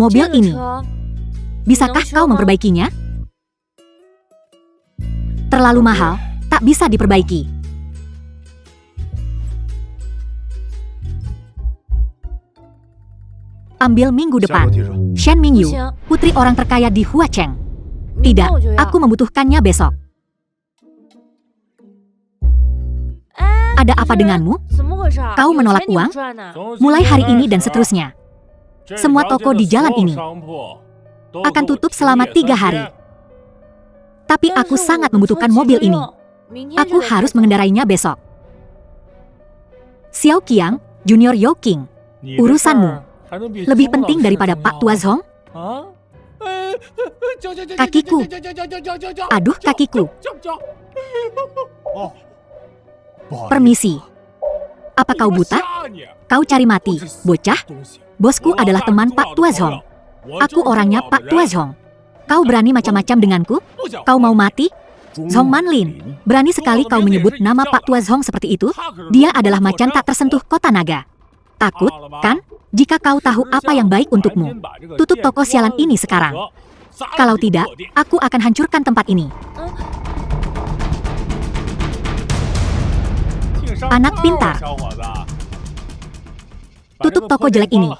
mobil ini. Bisakah kau memperbaikinya? Terlalu mahal, tak bisa diperbaiki. Ambil minggu depan. Shen Mingyu, putri orang terkaya di Huacheng. Tidak, aku membutuhkannya besok. Ada apa denganmu? Kau menolak uang? Mulai hari ini dan seterusnya. Semua toko di jalan ini akan tutup selama 3 hari. Tapi aku sangat membutuhkan mobil ini. Aku harus mengendarainya besok. Xiao Qiang, Junior Youqing, urusanmu lebih penting daripada Pak Tua Zhong? Kakiku. Aduh, kakiku. Permisi. Apa kau buta? Kau cari mati, bocah? Bosku adalah teman Pak Tua Zhong. Aku orangnya Pak Tua Zhong. Kau berani macam-macam denganku? Kau mau mati? Zhong Manlin, berani sekali kau menyebut nama Pak Tua Zhong seperti itu? Dia adalah macan tak tersentuh kota naga. Takut, kan? Jika kau tahu apa yang baik untukmu, tutup toko sialan ini sekarang. Kalau tidak, aku akan hancurkan tempat ini. Anak pintar. Tutup toko jelek ini.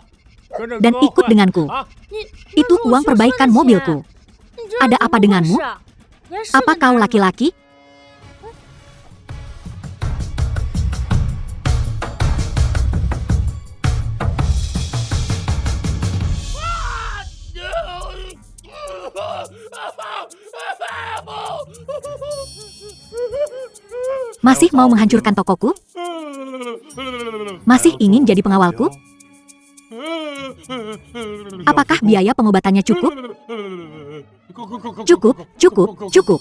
Dan ikut denganku. Itu uang perbaikan mobilku. Ada apa denganmu? Apa kau laki-laki? Masih mau menghancurkan tokoku? Masih ingin jadi pengawalku? Apakah biaya pengobatannya cukup? Cukup, cukup, cukup.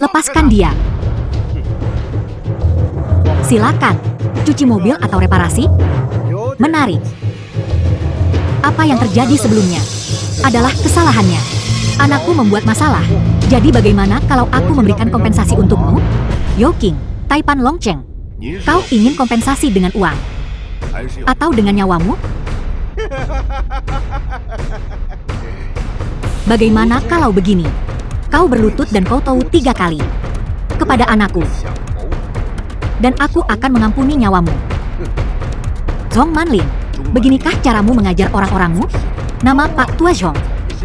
Lepaskan dia. Silakan. Cuci mobil atau reparasi? Menarik. Apa yang terjadi sebelumnya adalah kesalahannya. Anakku membuat masalah. Jadi bagaimana kalau aku memberikan kompensasi untukmu? Youqing, Taipan Longcheng. Kau ingin kompensasi dengan uang? Atau dengan nyawamu? Bagaimana kalau begini? Kau berlutut dan kau tahu 3 kali kepada anakku. Dan aku akan mengampuni nyawamu. Zhong Manlin, beginikah caramu mengajar orang-orangmu? Nama Pak Tua Zhong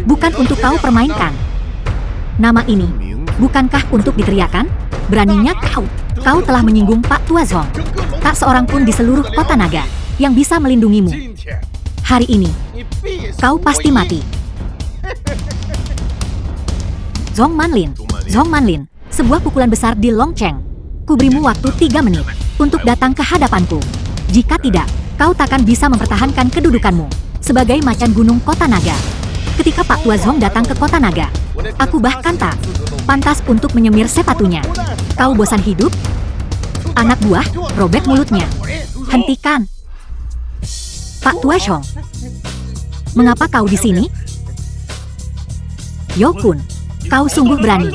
bukan untuk kau permainkan. Nama ini, bukankah untuk diteriakan? Beraninya kau telah menyinggung Pak Tua Zhong. Tak seorang pun di seluruh kota naga yang bisa melindungimu. Hari ini, kau pasti mati. Zhong Manlin, sebuah pukulan besar di Longcheng. Kuberimu waktu 3 menit untuk datang ke hadapanku. Jika tidak, kau takkan bisa mempertahankan kedudukanmu sebagai macan gunung kota naga. Ketika Pak Tua Zhong datang ke kota naga, aku bahkan tak pantas untuk menyemir sepatunya. Kau bosan hidup? Anak buah, robek mulutnya. Hentikan. Pak Tua Zhong, mengapa kau di sini? Youqun, kau sungguh berani.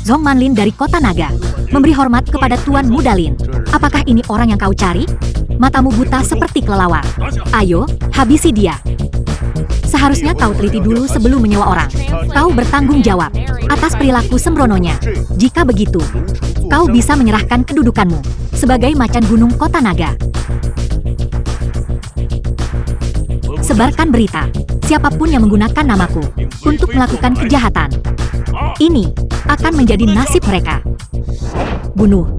Zhong Manlin dari kota naga memberi hormat kepada Tuan Muda Lin. Apakah ini orang yang kau cari? Matamu buta seperti kelelawar. Ayo, habisi dia. Seharusnya kau teliti dulu sebelum menyewa orang. Kau bertanggung jawab atas perilaku sembrononya. Jika begitu, kau bisa menyerahkan kedudukanmu sebagai macan gunung kota naga. Sebarkan berita, siapapun yang menggunakan namaku untuk melakukan kejahatan. Ini akan menjadi nasib mereka. Bunuh.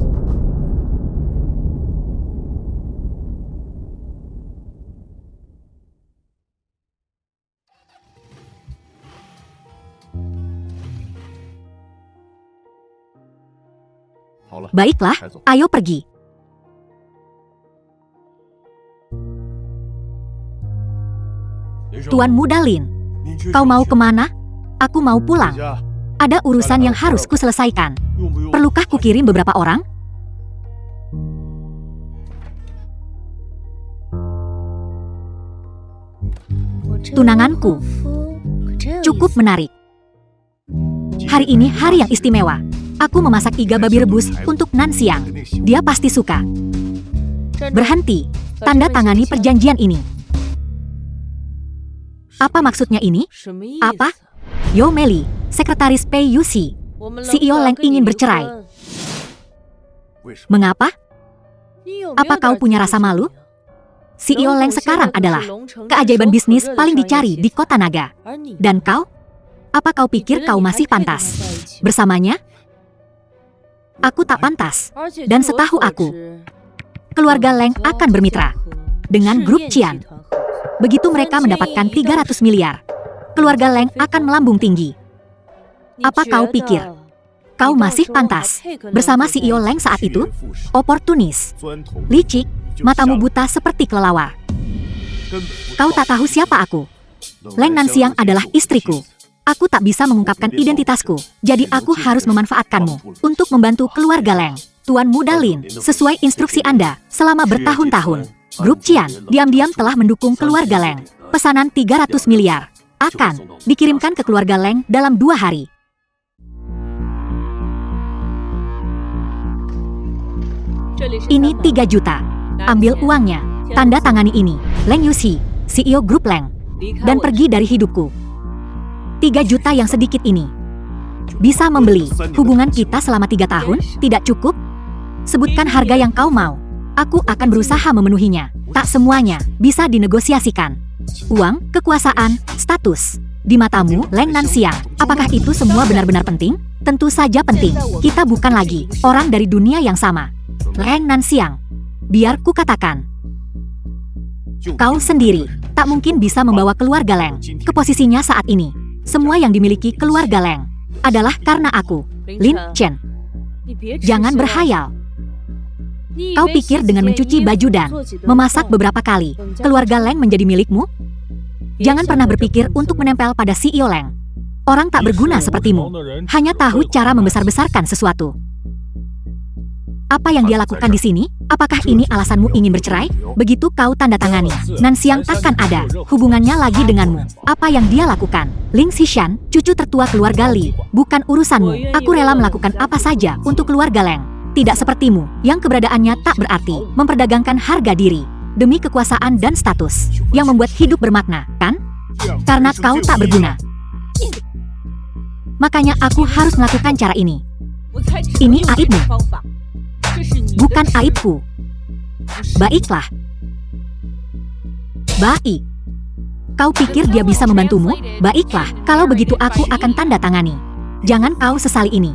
Baiklah, ayo pergi. Tuan Muda Lin, kau mau kemana? Aku mau pulang. Ada urusan yang harus kuselesaikan. Perlukah kukirim beberapa orang? Tunanganku cukup menarik. Hari ini hari yang istimewa. Aku memasak iga babi rebus untuk Nan Siang. Dia pasti suka. Berhenti. Tanda tangani perjanjian ini. Apa maksudnya ini? Apa? Yo Meli, sekretaris Pei Yuxi. CEO Leng ingin bercerai. Mengapa? Apa kau punya rasa malu? CEO Leng sekarang adalah keajaiban bisnis paling dicari di kota naga. Dan kau? Apa kau pikir kau masih pantas bersamanya? Aku tak pantas. Dan setahu aku, keluarga Leng akan bermitra dengan grup Qian. Begitu mereka mendapatkan 300 miliar, keluarga Leng akan melambung tinggi. Apa kau pikir kau masih pantas bersama CEO Leng saat itu? Oportunis, licik, matamu buta seperti kelelawar. Kau tak tahu siapa aku. Leng Nanxiang adalah istriku. Aku tak bisa mengungkapkan identitasku, jadi aku harus memanfaatkanmu untuk membantu keluarga Leng. Tuan Muda Lin, sesuai instruksi Anda, selama bertahun-tahun, grup Qian diam-diam telah mendukung keluarga Leng. Pesanan 300 miliar akan dikirimkan ke keluarga Leng dalam 2 hari. Ini 3 juta. Ambil uangnya. Tanda tangani ini. Leng Yuxi, CEO grup Leng. Dan pergi dari hidupku. 3 juta yang sedikit ini bisa membeli hubungan kita selama 3 tahun? Tidak cukup? Sebutkan harga yang kau mau. Aku akan berusaha memenuhinya. Tak semuanya bisa dinegosiasikan. Uang, kekuasaan, status. Di matamu, Leng Nanxiang, apakah itu semua benar-benar penting? Tentu saja penting. Kita bukan lagi orang dari dunia yang sama. Leng Nanxiang, biar ku katakan. Kau sendiri tak mungkin bisa membawa keluarga Leng ke posisinya saat ini. Semua yang dimiliki keluarga Leng adalah karena aku, Lin Chen. Jangan berhayal. Kau pikir dengan mencuci baju dan memasak beberapa kali, keluarga Leng menjadi milikmu? Jangan pernah berpikir untuk menempel pada CEO Leng. Orang tak berguna sepertimu hanya tahu cara membesar-besarkan sesuatu. Apa yang dia lakukan di sini? Apakah ini alasanmu ingin bercerai? Begitu kau tanda tangani, Nanxiang takkan ada hubungannya lagi denganmu. Apa yang dia lakukan? Ling Xishan, cucu tertua keluarga Li, bukan urusanmu. Aku rela melakukan apa saja untuk keluarga Leng. Tidak sepertimu, yang keberadaannya tak berarti, memperdagangkan harga diri demi kekuasaan dan status yang membuat hidup bermakna, kan? Karena kau tak berguna. Makanya aku harus melakukan cara ini. Ini aibmu. Bukan aibku. Baiklah. Baik. Kau pikir dia bisa membantumu? Baiklah, kalau begitu aku akan tanda tangani. Jangan kau sesali ini.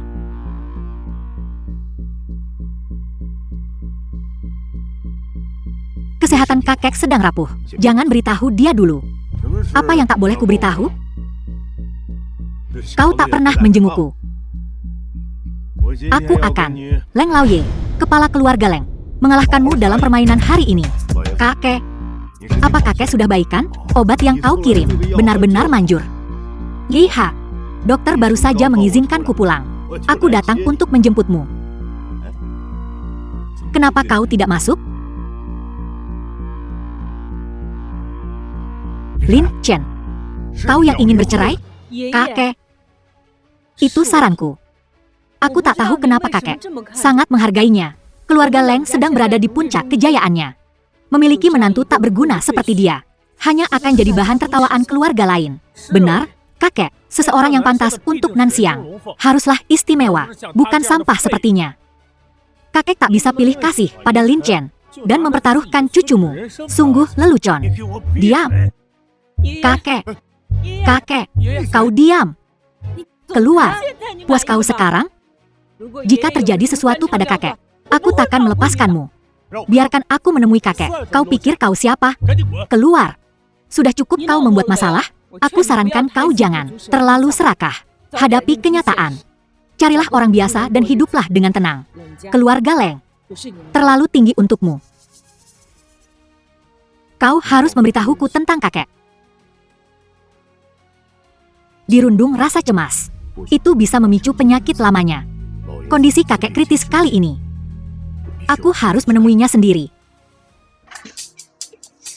Kesehatan kakek sedang rapuh. Jangan beritahu dia dulu. Apa yang tak boleh kuberitahu? Kau tak pernah menjengukku. Aku akan, Leng Laoye, kepala keluarga Leng, mengalahkanmu dalam permainan hari ini. Kakek, apa kakek sudah baikan? Obat yang kau kirim benar-benar manjur. Lihat, dokter baru saja mengizinkanku pulang. Aku datang untuk menjemputmu. Kenapa kau tidak masuk? Lin Chen, kau yang ingin bercerai? Kakek, itu saranku. Aku tak tahu kenapa kakek sangat menghargainya. Keluarga Leng sedang berada di puncak kejayaannya. Memiliki menantu tak berguna seperti dia hanya akan jadi bahan tertawaan keluarga lain. Benar, kakek, seseorang yang pantas untuk Nanxiang haruslah istimewa, bukan sampah sepertinya. Kakek tak bisa pilih kasih pada Lin Chen dan mempertaruhkan cucumu. Sungguh lelucon. Diam. Kakek, kakek, kau diam. Keluar. Puas kau sekarang? Jika terjadi sesuatu pada kakek, aku takkan melepaskanmu. Biarkan aku menemui kakek. Kau pikir kau siapa? Keluar. Sudah cukup kau membuat masalah. Aku sarankan kau jangan terlalu serakah. Hadapi kenyataan. Carilah orang biasa dan hiduplah dengan tenang. Keluarga Leng terlalu tinggi untukmu. Kau harus memberitahuku tentang kakek. Dirundung rasa cemas. Itu bisa memicu penyakit lamanya. Kondisi kakek kritis kali ini. Aku harus menemuinya sendiri.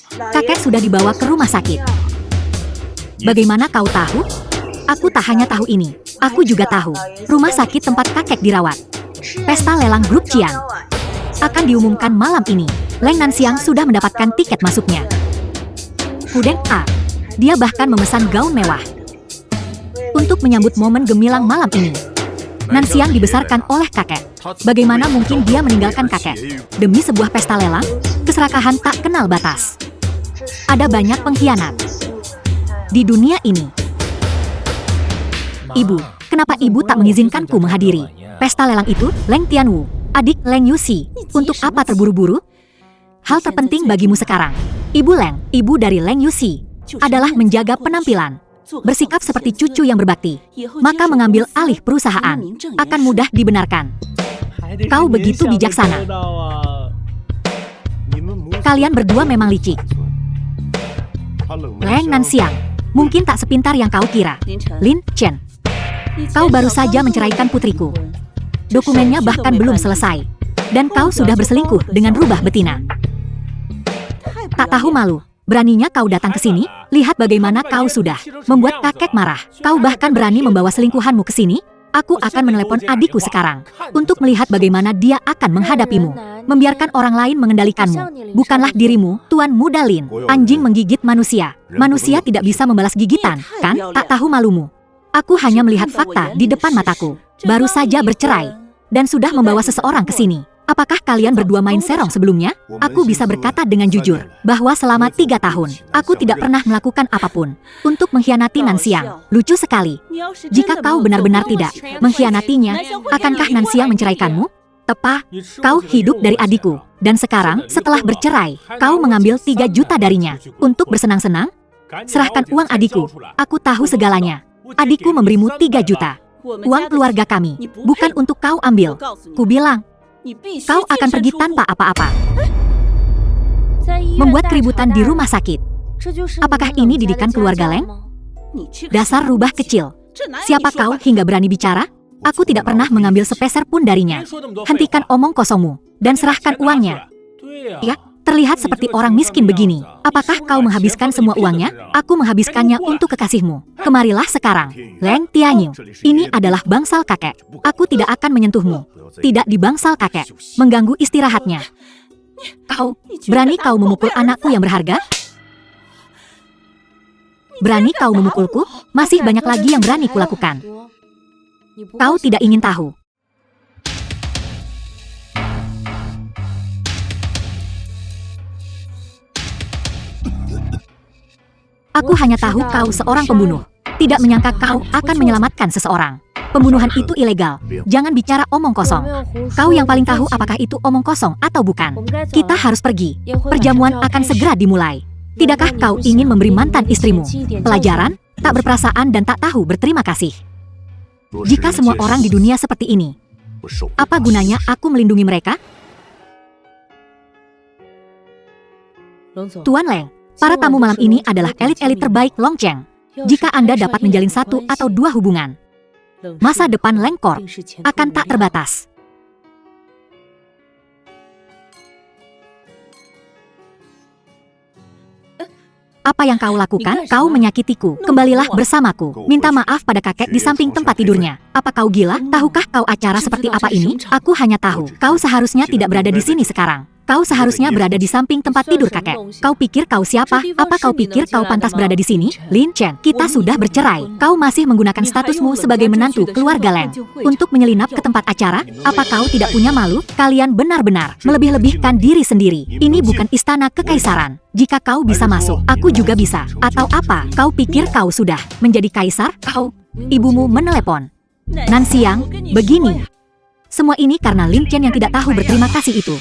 Kakek sudah dibawa ke rumah sakit. Bagaimana kau tahu? Aku tak hanya tahu ini. Aku juga tahu rumah sakit tempat kakek dirawat. Pesta lelang grup Qian akan diumumkan malam ini. Leng Nanxiang sudah mendapatkan tiket masuknya. Hudeng A. Dia bahkan memesan gaun mewah untuk menyambut momen gemilang malam ini. Nanxiang dibesarkan oleh kakek. Bagaimana mungkin dia meninggalkan kakek demi sebuah pesta lelang? Keserakahan tak kenal batas. Ada banyak pengkhianat di dunia ini. Ibu, kenapa ibu tak mengizinkanku menghadiri pesta lelang itu? Leng Tianwu, adik Leng Yuxi, untuk apa terburu-buru? Hal terpenting bagimu sekarang, Ibu Leng, ibu dari Leng Yuxi, adalah menjaga penampilan, bersikap seperti cucu yang berbakti, maka mengambil alih perusahaan akan mudah dibenarkan. Kau begitu bijaksana. Kalian berdua memang licik. Leng Nanxiang, mungkin tak sepintar yang kau kira. Lin Chen, kau baru saja menceraikan putriku. Dokumennya bahkan belum selesai. Dan kau sudah berselingkuh dengan rubah betina. Tak tahu malu. Beraninya kau datang ke sini? Lihat bagaimana kau sudah membuat kakek marah. Kau bahkan berani membawa selingkuhanmu ke sini? Aku akan menelepon adikku sekarang untuk melihat bagaimana dia akan menghadapimu. Membiarkan orang lain mengendalikanmu, bukanlah dirimu, Tuan Muda Lin. Anjing menggigit manusia. Manusia tidak bisa membalas gigitan, kan? Tak tahu malumu. Aku hanya melihat fakta di depan mataku. Baru saja bercerai dan sudah membawa seseorang ke sini. Apakah kalian berdua main serong sebelumnya? Aku bisa berkata dengan jujur bahwa selama 3 tahun, aku tidak pernah melakukan apapun untuk mengkhianati Nanxiang. Lucu sekali. Jika kau benar-benar tidak mengkhianatinya, akankah Nanxiang menceraikanmu? Tepa, kau hidup dari adikku. Dan sekarang, setelah bercerai, kau mengambil 3 juta darinya untuk bersenang-senang? Serahkan uang adikku. Aku tahu segalanya. Adikku memberimu 3 juta. Uang keluarga kami, bukan untuk kau ambil. Ku bilang, kau akan pergi tanpa apa-apa. Membuat keributan di rumah sakit. Apakah ini didikan keluarga Leng? Dasar rubah kecil. Siapa kau hingga berani bicara? Aku tidak pernah mengambil sepeser pun darinya. Hentikan omong kosongmu dan serahkan uangnya. Ya, terlihat seperti orang miskin begini. Apakah kau menghabiskan semua uangnya? Aku menghabiskannya untuk kekasihmu. Kemarilah sekarang. Leng Tianyu, ini adalah bangsal kakek. Aku tidak akan menyentuhmu. Tidak di bangsal kakek. Mengganggu istirahatnya. Berani kau memukul anakku yang berharga? Berani kau memukulku? Masih banyak lagi yang berani kulakukan. Kau tidak ingin tahu. Aku hanya tahu kau seorang pembunuh. Tidak menyangka kau akan menyelamatkan seseorang. Pembunuhan itu ilegal. Jangan bicara omong kosong. Kau yang paling tahu apakah itu omong kosong atau bukan. Kita harus pergi. Perjamuan akan segera dimulai. Tidakkah kau ingin memberi mantan istrimu pelajaran? Tak berperasaan dan tak tahu berterima kasih. Jika semua orang di dunia seperti ini, apa gunanya aku melindungi mereka? Tuan Leng, para tamu malam ini adalah elit-elit terbaik Longcheng. Jika Anda dapat menjalin 1 atau 2 hubungan, masa depan Leng Corp akan tak terbatas. Apa yang kau lakukan? Kau menyakitiku. Kembalilah bersamaku. Minta maaf pada kakek di samping tempat tidurnya. Apa kau gila? Tahukah kau acara seperti apa ini? Aku hanya tahu. Kau seharusnya tidak berada di sini sekarang. Kau seharusnya berada di samping tempat tidur kakek. Kau pikir kau siapa? Apa kau pikir kau pantas berada di sini? Lin Chen, kita sudah bercerai. Kau masih menggunakan statusmu sebagai menantu keluarga Leng untuk menyelinap ke tempat acara? Apa kau tidak punya malu? Kalian benar-benar melebih-lebihkan diri sendiri. Ini bukan istana kekaisaran. Jika kau bisa masuk, aku juga bisa. Atau apa? Kau pikir kau sudah menjadi kaisar? Ibumu menelepon. Nanxiang, begini. Semua ini karena Lin Chen yang tidak tahu berterima kasih itu.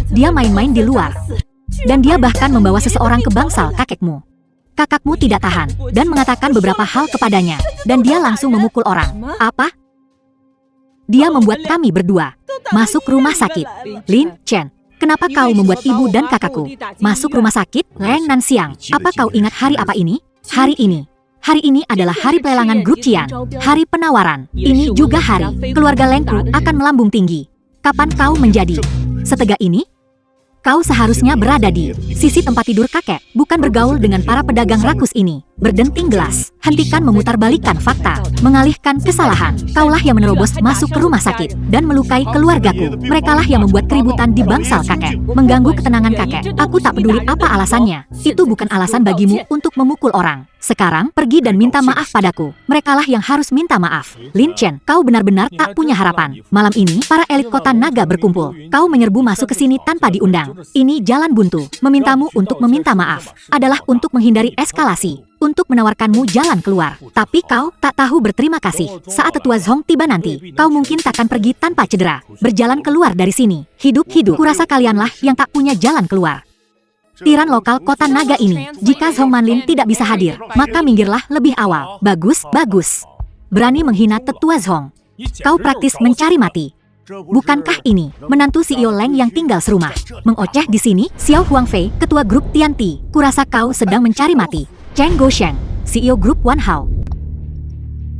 Dia main-main di luar. Dan dia bahkan membawa seseorang ke bangsal kakekmu. Kakakmu tidak tahan dan mengatakan beberapa hal kepadanya. Dan dia langsung memukul orang. Apa? Dia membuat kami berdua masuk rumah sakit. Lin Chen, kenapa kau membuat ibu dan kakakku masuk rumah sakit? Leng Nanxiang, apa kau ingat hari apa ini? Hari ini. Hari ini adalah hari pelelangan grup Qian. Hari penawaran. Ini juga hari keluarga Lengku akan melambung tinggi. Kapan kau menjadi setegak ini? Kau seharusnya berada di sisi tempat tidur kakek, bukan bergaul dengan para pedagang rakus ini. Berdenting gelas, hentikan memutarbalikkan fakta, mengalihkan kesalahan. Kaulah yang menerobos masuk ke rumah sakit dan melukai keluargaku. Merekalah yang membuat keributan di bangsal kakek, mengganggu ketenangan kakek. Aku tak peduli apa alasannya. Itu bukan alasan bagimu untuk memukul orang. Sekarang pergi dan minta maaf padaku. Merekalah yang harus minta maaf. Lin Chen, kau benar-benar tak punya harapan. Malam ini para elit kota naga berkumpul. Kau menyerbu masuk ke sini tanpa diundang. Ini jalan buntu. Memintamu untuk meminta maaf adalah untuk menghindari eskalasi, untuk menawarkanmu jalan keluar. Tapi kau tak tahu berterima kasih. Saat tetua Zhong tiba nanti, kau mungkin takkan pergi tanpa cedera. Berjalan keluar dari sini. Hidup-hidup. Kurasa kalianlah yang tak punya jalan keluar. Tiran lokal kota naga ini. Jika Zhong Manlin tidak bisa hadir, maka minggirlah lebih awal. Bagus, bagus. Berani menghina tetua Zhong. Kau praktis mencari mati. Bukankah ini menantu CEO Leng yang tinggal serumah? Mengoceh di sini, Xiao Huangfei, ketua grup Tianti. Kurasa kau sedang mencari mati. Cheng Gosheng, CEO grup Wanhao.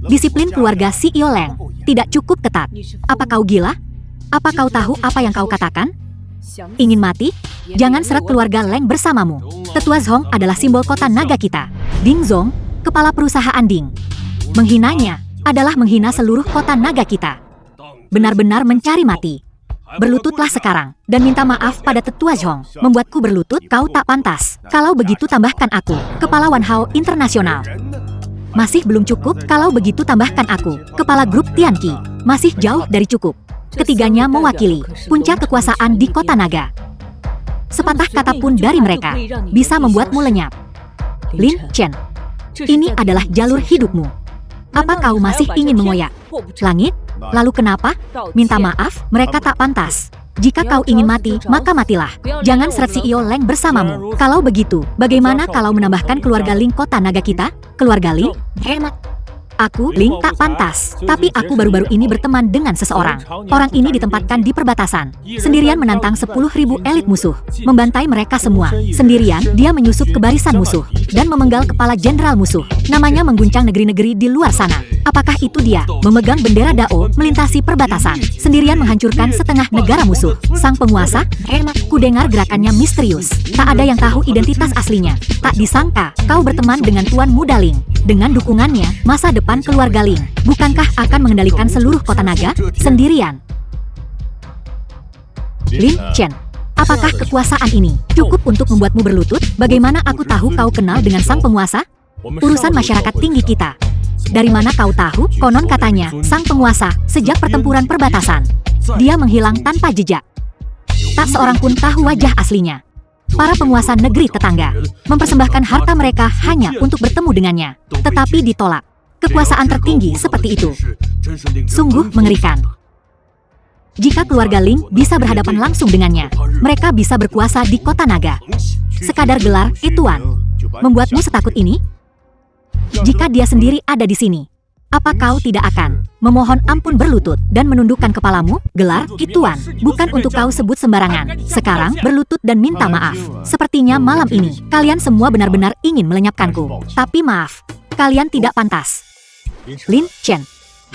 Disiplin keluarga CEO Leng tidak cukup ketat. Apa kau gila? Apa kau tahu apa yang kau katakan? Ingin mati? Jangan seret keluarga Leng bersamamu. Tetua Zhong adalah simbol kota naga kita. Ding Zhong, kepala perusahaan Ding. Menghinanya adalah menghina seluruh kota naga kita. Benar-benar mencari mati. Berlututlah sekarang dan minta maaf pada tetua Zhong. Membuatku berlutut, kau tak pantas. Kalau begitu tambahkan aku, kepala Wanhao Internasional. Masih belum cukup, kalau begitu tambahkan aku, kepala grup Tianqi. Masih jauh dari cukup. Ketiganya mewakili puncak kekuasaan di kota naga. Sepatah kata pun dari mereka bisa membuatmu lenyap. Lin Chen, ini adalah jalur hidupmu. Apa kau masih ingin mengoyak langit? Lalu kenapa? Minta maaf, mereka tak pantas. Jika kau ingin mati, maka matilah. Jangan seret CEO Leng bersamamu. Kalau begitu, bagaimana kalau menambahkan keluarga Ling kota naga kita? Keluarga Ling? Hemat. Aku, Ling, tak pantas. Tapi aku baru-baru ini berteman dengan seseorang. Orang ini ditempatkan di perbatasan. Sendirian menantang 10.000 elit musuh. Membantai mereka semua. Sendirian, dia menyusup ke barisan musuh. Dan memenggal kepala jenderal musuh. Namanya mengguncang negeri-negeri di luar sana. Apakah itu dia? Memegang bendera Dao, melintasi perbatasan. Sendirian menghancurkan setengah negara musuh. Sang penguasa? Ku dengar gerakannya misterius. Tak ada yang tahu identitas aslinya. Tak disangka, kau berteman dengan Tuan Muda Ling. Dengan dukungannya, masa depan keluarga Ling, bukankah akan mengendalikan seluruh kota naga sendirian? Lin Chen, apakah kekuasaan ini cukup untuk membuatmu berlutut? Bagaimana aku tahu kau kenal dengan sang penguasa? Urusan masyarakat tinggi kita. Dari mana kau tahu? Konon katanya, sang penguasa, sejak pertempuran perbatasan, dia menghilang tanpa jejak. Tak seorang pun tahu wajah aslinya. Para penguasa negeri tetangga mempersembahkan harta mereka hanya untuk bertemu dengannya, tetapi ditolak. Kekuasaan tertinggi seperti itu sungguh mengerikan. Jika keluarga Ling bisa berhadapan langsung dengannya, mereka bisa berkuasa di kota naga. Sekadar gelar Ituan membuatmu setakut ini? Jika dia sendiri ada di sini, apa kau tidak akan memohon ampun berlutut dan menundukkan kepalamu? Gelar Ituan bukan untuk kau sebut sembarangan. Sekarang berlutut dan minta maaf. Sepertinya malam ini kalian semua benar-benar ingin melenyapkanku. Tapi maaf, kalian tidak pantas. Lin Chen,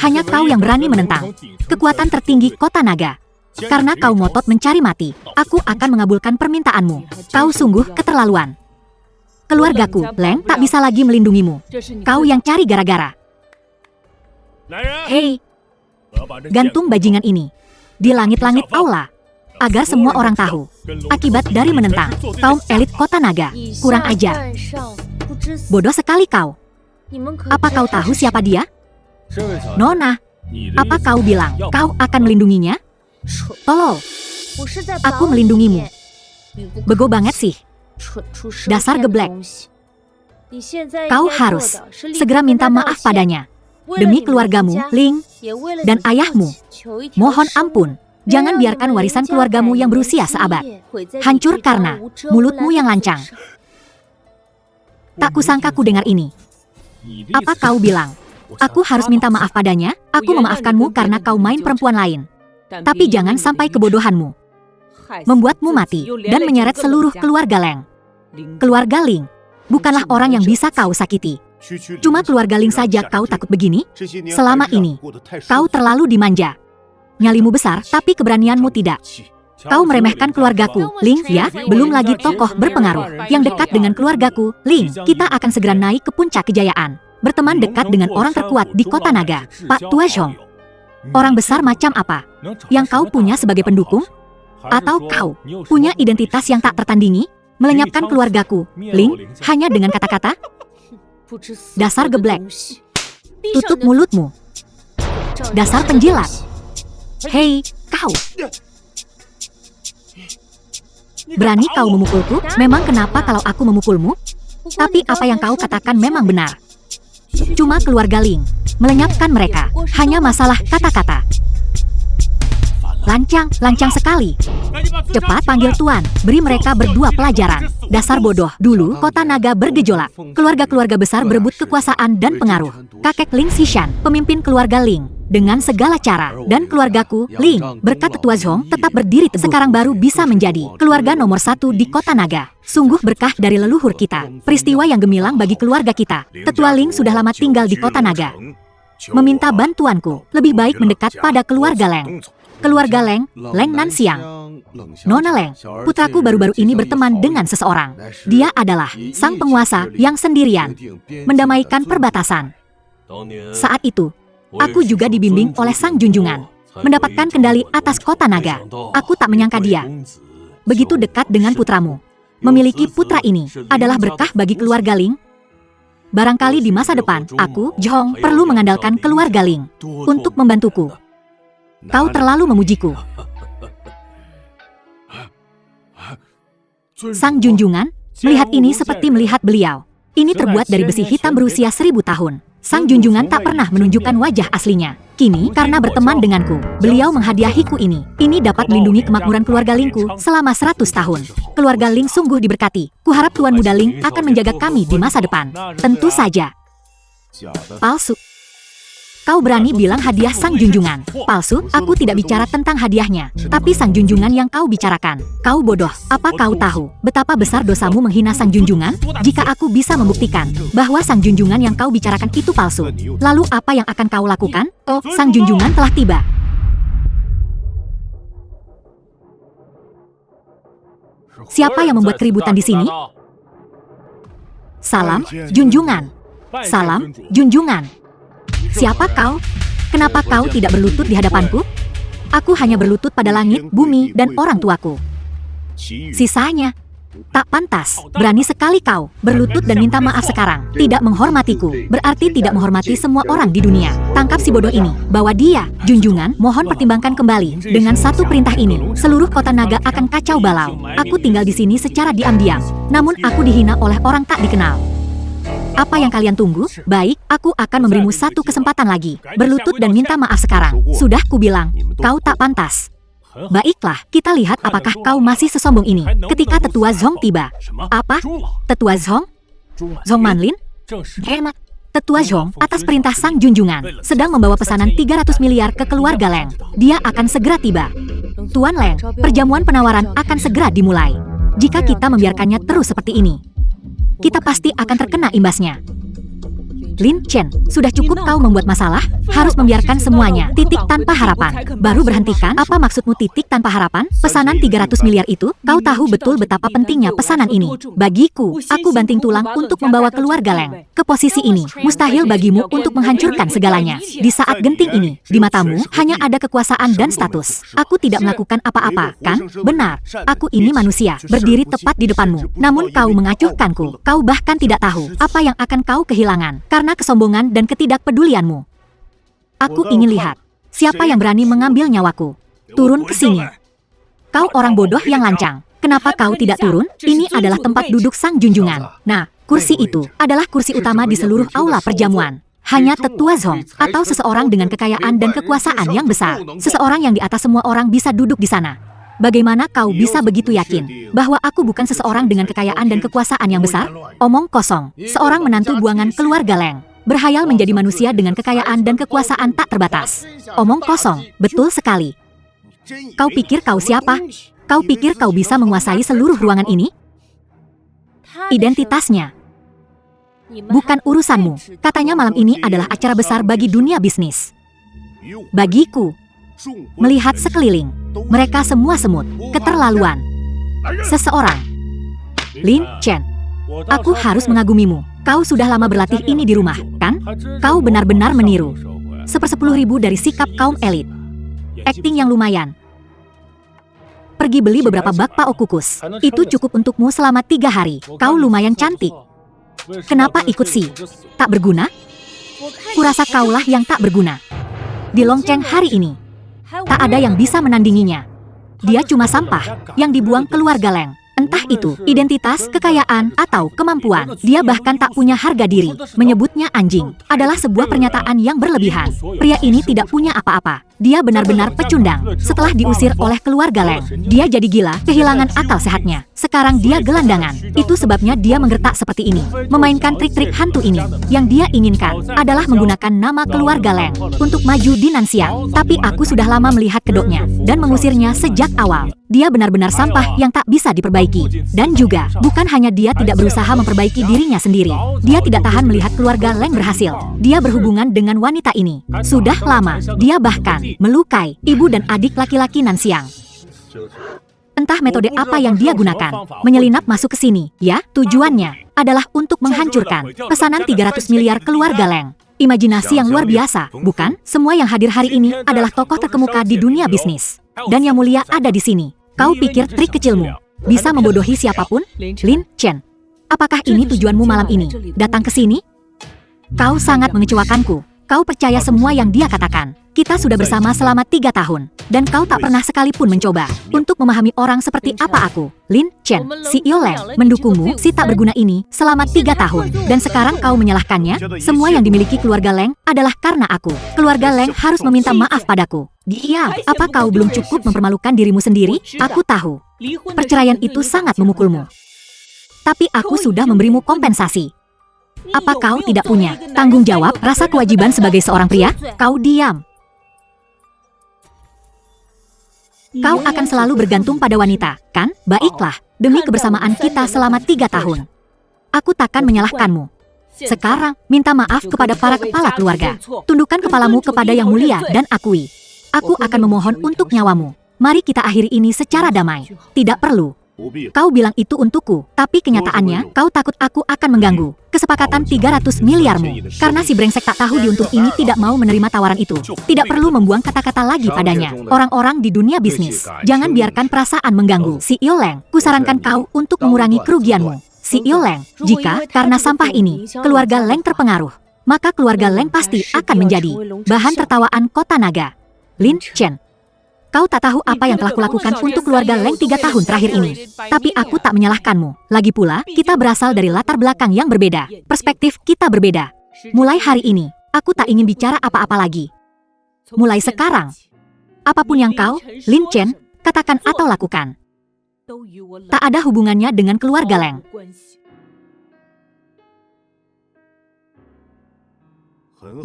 hanya kau yang berani menentang kekuatan tertinggi kota naga. Karena kau ngotot mencari mati, aku akan mengabulkan permintaanmu. Kau sungguh keterlaluan. Keluargaku, Leng, tak bisa lagi melindungimu. Kau yang cari gara-gara. Hei, gantung bajingan ini di langit-langit aula, agar semua orang tahu akibat dari menentang kaum elit kota naga. Kurang ajar. Bodoh sekali kau. Apa kau tahu siapa dia? Nona, apa kau bilang kau akan melindunginya? Tolol, aku melindungimu. Bego banget sih. Dasar geblek. Kau harus segera minta maaf padanya. Demi keluargamu, Ling, dan ayahmu, mohon ampun. Jangan biarkan warisan keluargamu yang berusia seabad hancur karena mulutmu yang lancang. Tak kusangka ku dengar ini. Apa kau bilang? Aku harus minta maaf padanya? Aku memaafkanmu karena kau main perempuan lain. Tapi jangan sampai kebodohanmu membuatmu mati dan menyeret seluruh keluarga Leng. Keluarga Ling bukanlah orang yang bisa kau sakiti. Cuma keluarga Ling saja kau takut begini? Selama ini, kau terlalu dimanja. Nyalimu besar, tapi keberanianmu tidak. Kau meremehkan keluargaku, Ling, ya? Belum lagi tokoh berpengaruh yang dekat dengan keluargaku, Ling. Kita akan segera naik ke puncak kejayaan. Berteman dekat dengan orang terkuat di kota naga, Pak Tua Zhong. Orang besar macam apa yang kau punya sebagai pendukung? Atau kau punya identitas yang tak tertandingi? Melenyapkan keluargaku, Ling, hanya dengan kata-kata? Dasar geblek. Tutup mulutmu. Dasar penjilat. Hei, kau. Berani kau memukulku? Memang kenapa kalau aku memukulmu? Tapi apa yang kau katakan memang benar. Cuma keluarga Ling. Melenyapkan mereka. Hanya masalah kata-kata. Lancang sekali. Cepat panggil Tuan, beri mereka berdua pelajaran. Dasar bodoh. Dulu, kota naga bergejolak. Keluarga-keluarga besar berebut kekuasaan dan pengaruh. Kakek Ling Xishan, pemimpin keluarga Ling. Dengan segala cara. Dan keluargaku, Ling, berkat Tetua Zhong, tetap berdiri teguh. Sekarang baru bisa menjadi keluarga nomor 1 di kota naga. Sungguh berkah dari leluhur kita. Peristiwa yang gemilang bagi keluarga kita. Tetua Ling sudah lama tinggal di kota naga. Meminta bantuanku. Lebih baik mendekat pada keluarga Leng. Keluarga Leng, Leng Nanxiang. Nona Leng, putraku baru-baru ini berteman dengan seseorang. Dia adalah sang penguasa yang sendirian, mendamaikan perbatasan. Saat itu, aku juga dibimbing oleh sang junjungan, mendapatkan kendali atas kota naga. Aku tak menyangka dia begitu dekat dengan putramu. Memiliki putra ini adalah berkah bagi keluarga Ling. Barangkali di masa depan, aku, Zhong, perlu mengandalkan keluarga Ling untuk membantuku. Kau terlalu memujiku. Sang junjungan melihat ini seperti melihat beliau. Ini terbuat dari besi hitam berusia 1000 tahun. Sang junjungan tak pernah menunjukkan wajah aslinya. Kini, karena berteman denganku, beliau menghadiahiku ini. Ini dapat melindungi kemakmuran keluarga Lingku selama 100 tahun. Keluarga Ling sungguh diberkati. Kuharap Tuan Muda Ling akan menjaga kami di masa depan. Tentu saja. Palsu. Kau berani bilang hadiah sang junjungan. Palsu, aku tidak bicara tentang hadiahnya. Tapi sang junjungan yang kau bicarakan. Kau bodoh, apa kau tahu betapa besar dosamu menghina sang junjungan? Jika aku bisa membuktikan bahwa sang junjungan yang kau bicarakan itu palsu, lalu apa yang akan kau lakukan? Oh, sang junjungan telah tiba. Siapa yang membuat keributan di sini? Salam, junjungan. Salam, junjungan. Siapa kau? Kenapa kau tidak berlutut di hadapanku? Aku hanya berlutut pada langit, bumi, dan orang tuaku. Sisanya, tak pantas. Berani sekali kau berlutut dan minta maaf sekarang. Tidak menghormatiku, berarti tidak menghormati semua orang di dunia. Tangkap si bodoh ini, bawa dia. Junjungan, mohon pertimbangkan kembali. Dengan satu perintah ini, seluruh kota naga akan kacau balau. Aku tinggal di sini secara diam-diam. Namun aku dihina oleh orang tak dikenal. Apa yang kalian tunggu? Baik, aku akan memberimu satu kesempatan lagi. Berlutut dan minta maaf sekarang. Sudah kubilang, kau tak pantas. Baiklah, kita lihat apakah kau masih sesombong ini. Ketika Tetua Zhong tiba. Apa? Tetua Zhong? Zhong Manlin? Hemat. Tetua Zhong, atas perintah sang junjungan, sedang membawa pesanan 300 miliar ke keluarga Leng. Dia akan segera tiba. Tuan Leng, perjamuan penawaran akan segera dimulai. Jika kita membiarkannya terus seperti ini, kita pasti akan terkena imbasnya. Lin Chen, sudah cukup kau membuat masalah, harus membiarkan semuanya. Titik tanpa harapan. Baru berhentikan? Apa maksudmu titik tanpa harapan? Pesanan 300 miliar itu, kau tahu betul betapa pentingnya pesanan ini. Bagiku, aku banting tulang untuk membawa keluarga Leng ke posisi ini. Mustahil bagimu untuk menghancurkan segalanya. Di saat genting ini, di matamu hanya ada kekuasaan dan status. Aku tidak melakukan apa-apa, kan? Benar, aku ini manusia, berdiri tepat di depanmu. Namun kau mengacuhkanku. Kau bahkan tidak tahu apa yang akan kau kehilangan karena kesombongan dan ketidakpedulianmu. Aku ingin lihat siapa yang berani mengambil nyawaku. Turun ke sini. Kau orang bodoh yang lancang. Kenapa kau tidak turun? Ini adalah tempat duduk sang junjungan. Nah, kursi itu adalah kursi utama di seluruh aula perjamuan. Hanya Tetua Zhong atau seseorang dengan kekayaan dan kekuasaan yang besar. Seseorang yang di atas semua orang bisa duduk di sana. Bagaimana kau bisa begitu yakin bahwa aku bukan seseorang dengan kekayaan dan kekuasaan yang besar? Omong kosong. Seorang menantu buangan keluarga Leng berhayal menjadi manusia dengan kekayaan dan kekuasaan tak terbatas. Omong kosong. Betul sekali. Kau pikir kau siapa? Kau pikir kau bisa menguasai seluruh ruangan ini? Identitasnya bukan urusanmu. Katanya malam ini adalah acara besar bagi dunia bisnis. Bagiku, melihat sekeliling, Mereka semua semut, keterlaluan. Seseorang. Lin Chen, aku harus mengagumimu. Kau sudah lama berlatih ini di rumah, kan? Kau benar-benar meniru. 1/10.000 dari sikap kaum elit. Akting yang lumayan. Pergi beli beberapa bak Pao kukus. Itu cukup untukmu selama 3 hari. Kau lumayan cantik. Kenapa ikut sih? Tak berguna? Kurasa kaulah yang tak berguna. Di Longcheng hari ini, tak ada yang bisa menandinginya. Dia cuma sampah yang dibuang keluarga Leng. Entah itu identitas, kekayaan, atau kemampuan. Dia bahkan tak punya harga diri. Menyebutnya anjing adalah sebuah pernyataan yang berlebihan. Pria ini tidak punya apa-apa. Dia benar-benar pecundang. Setelah diusir oleh keluarga Leng, dia jadi gila, kehilangan akal sehatnya. Sekarang dia gelandangan. Itu sebabnya dia menggertak seperti ini. Memainkan trik-trik hantu ini. Yang dia inginkan adalah menggunakan nama keluarga Leng untuk maju di Nanxiang. Tapi aku sudah lama melihat kedoknya dan mengusirnya sejak awal. Dia benar-benar sampah yang tak bisa diperbaiki. Dan juga, bukan hanya dia tidak berusaha memperbaiki dirinya sendiri. Dia tidak tahan melihat keluarga Leng berhasil. Dia berhubungan dengan wanita ini. Sudah lama, dia bahkan melukai ibu dan adik laki-laki Nanxiang. Entah metode apa yang dia gunakan. Menyelinap masuk ke sini, ya, tujuannya adalah untuk menghancurkan pesanan 300 miliar keluarga Leng. Imajinasi yang luar biasa, bukan? Semua yang hadir hari ini adalah tokoh terkemuka di dunia bisnis. Dan yang mulia ada di sini. Kau pikir trik kecilmu bisa membodohi siapapun? Lin Chen, apakah ini tujuanmu malam ini? Datang ke sini? Kau sangat mengecewakanku. Kau percaya semua yang dia katakan. Kita sudah bersama selama 3 tahun. Dan kau tak pernah sekalipun mencoba untuk memahami orang seperti apa aku. Lin Chen, CEO Leng, mendukungmu si tak berguna ini selama 3 tahun. Dan sekarang kau menyalahkannya? Semua yang dimiliki keluarga Leng adalah karena aku. Keluarga Leng harus meminta maaf padaku. Diam, apa kau belum cukup mempermalukan dirimu sendiri? Aku tahu. Perceraian itu sangat memukulmu. Tapi aku sudah memberimu kompensasi. Apa kau tidak punya tanggung jawab, rasa kewajiban sebagai seorang pria? Kau diam. Kau akan selalu bergantung pada wanita, kan? Baiklah, demi kebersamaan kita selama 3 tahun. Aku takkan menyalahkanmu. Sekarang, minta maaf kepada para kepala keluarga. Tundukkan kepalamu kepada yang mulia dan akui. Aku akan memohon untuk nyawamu. Mari kita akhiri ini secara damai. Tidak perlu. Kau bilang itu untukku, tapi kenyataannya kau takut aku akan mengganggu kesepakatan 300 miliarmu. Karena si brengsek tak tahu diuntung ini tidak mau menerima tawaran itu. Tidak perlu membuang kata-kata lagi padanya. Orang-orang di dunia bisnis, jangan biarkan perasaan mengganggu. CEO Leng, kusarankan kau untuk mengurangi kerugianmu. CEO Leng, jika karena sampah ini keluarga Leng terpengaruh, maka keluarga Leng pasti akan menjadi bahan tertawaan kota naga. Lin Chen, kau tak tahu apa yang telah kulakukan untuk keluarga Leng 3 tahun terakhir ini. Tapi aku tak menyalahkanmu. Lagi pula, kita berasal dari latar belakang yang berbeda. Perspektif kita berbeda. Mulai hari ini, aku tak ingin bicara apa-apa lagi. Mulai sekarang, apapun yang kau, Lin Chen, katakan atau lakukan, tak ada hubungannya dengan keluarga Leng.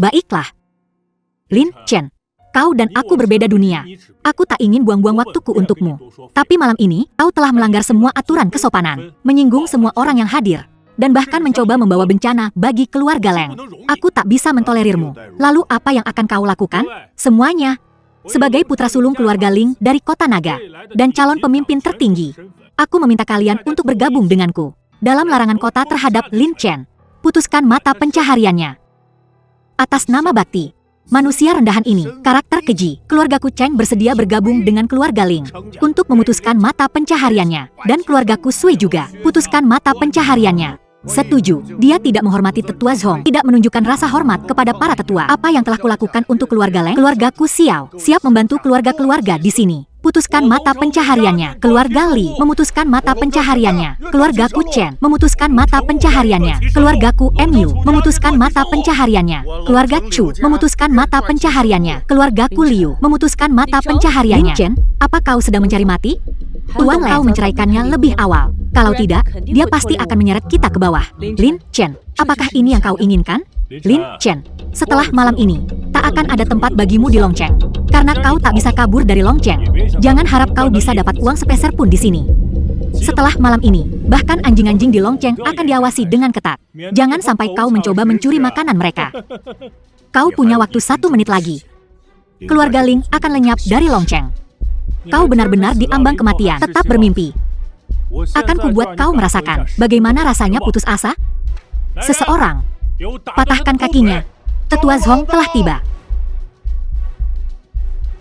Baiklah. Lin Chen, kau dan aku berbeda dunia. Aku tak ingin buang-buang waktuku untukmu. Tapi malam ini, kau telah melanggar semua aturan kesopanan, menyinggung semua orang yang hadir, dan bahkan mencoba membawa bencana bagi keluarga Leng. Aku tak bisa mentolerirmu. Lalu apa yang akan kau lakukan? Semuanya. Sebagai putra sulung keluarga Ling dari kota naga, dan calon pemimpin tertinggi, aku meminta kalian untuk bergabung denganku dalam larangan kota terhadap Lin Chen. Putuskan mata pencahariannya. Atas nama bakti manusia rendahan ini, karakter keji, keluargaku Cheng bersedia bergabung dengan keluarga Ling untuk memutuskan mata pencahariannya. Dan keluargaku Sui juga, putuskan mata pencahariannya. Setuju, dia tidak menghormati tetua Zhong, tidak menunjukkan rasa hormat kepada para tetua. Apa yang telah kulakukan untuk keluarga Leng? Keluargaku Xiao, siap membantu keluarga-keluarga di sini. Putuskan mata pencahariannya. Keluarga Li memutuskan mata pencahariannya. Keluargaku Chen memutuskan mata pencahariannya. Keluargaku Mu memutuskan mata pencahariannya. Keluarga Chu memutuskan mata pencahariannya. Keluargaku Liu memutuskan mata pencahariannya. Lin Chen, apa kau sedang mencari mati? Tuan kau menceraikannya lebih awal. Kalau tidak, dia pasti akan menyeret kita ke bawah. Lin Chen, apakah ini yang kau inginkan? Lin Chen, setelah malam ini, tak akan ada tempat bagimu di Longcheng. Karena kau tak bisa kabur dari Longcheng. Jangan harap kau bisa dapat uang sepeser pun di sini. Setelah malam ini, bahkan anjing-anjing di Longcheng akan diawasi dengan ketat. Jangan sampai kau mencoba mencuri makanan mereka. Kau punya waktu 1 menit lagi. Keluarga Ling akan lenyap dari Longcheng. Kau benar-benar di ambang kematian. Tetap bermimpi. Akan kubuat kau merasakan bagaimana rasanya putus asa. Seseorang patahkan kakinya. Tetua Zhong telah tiba.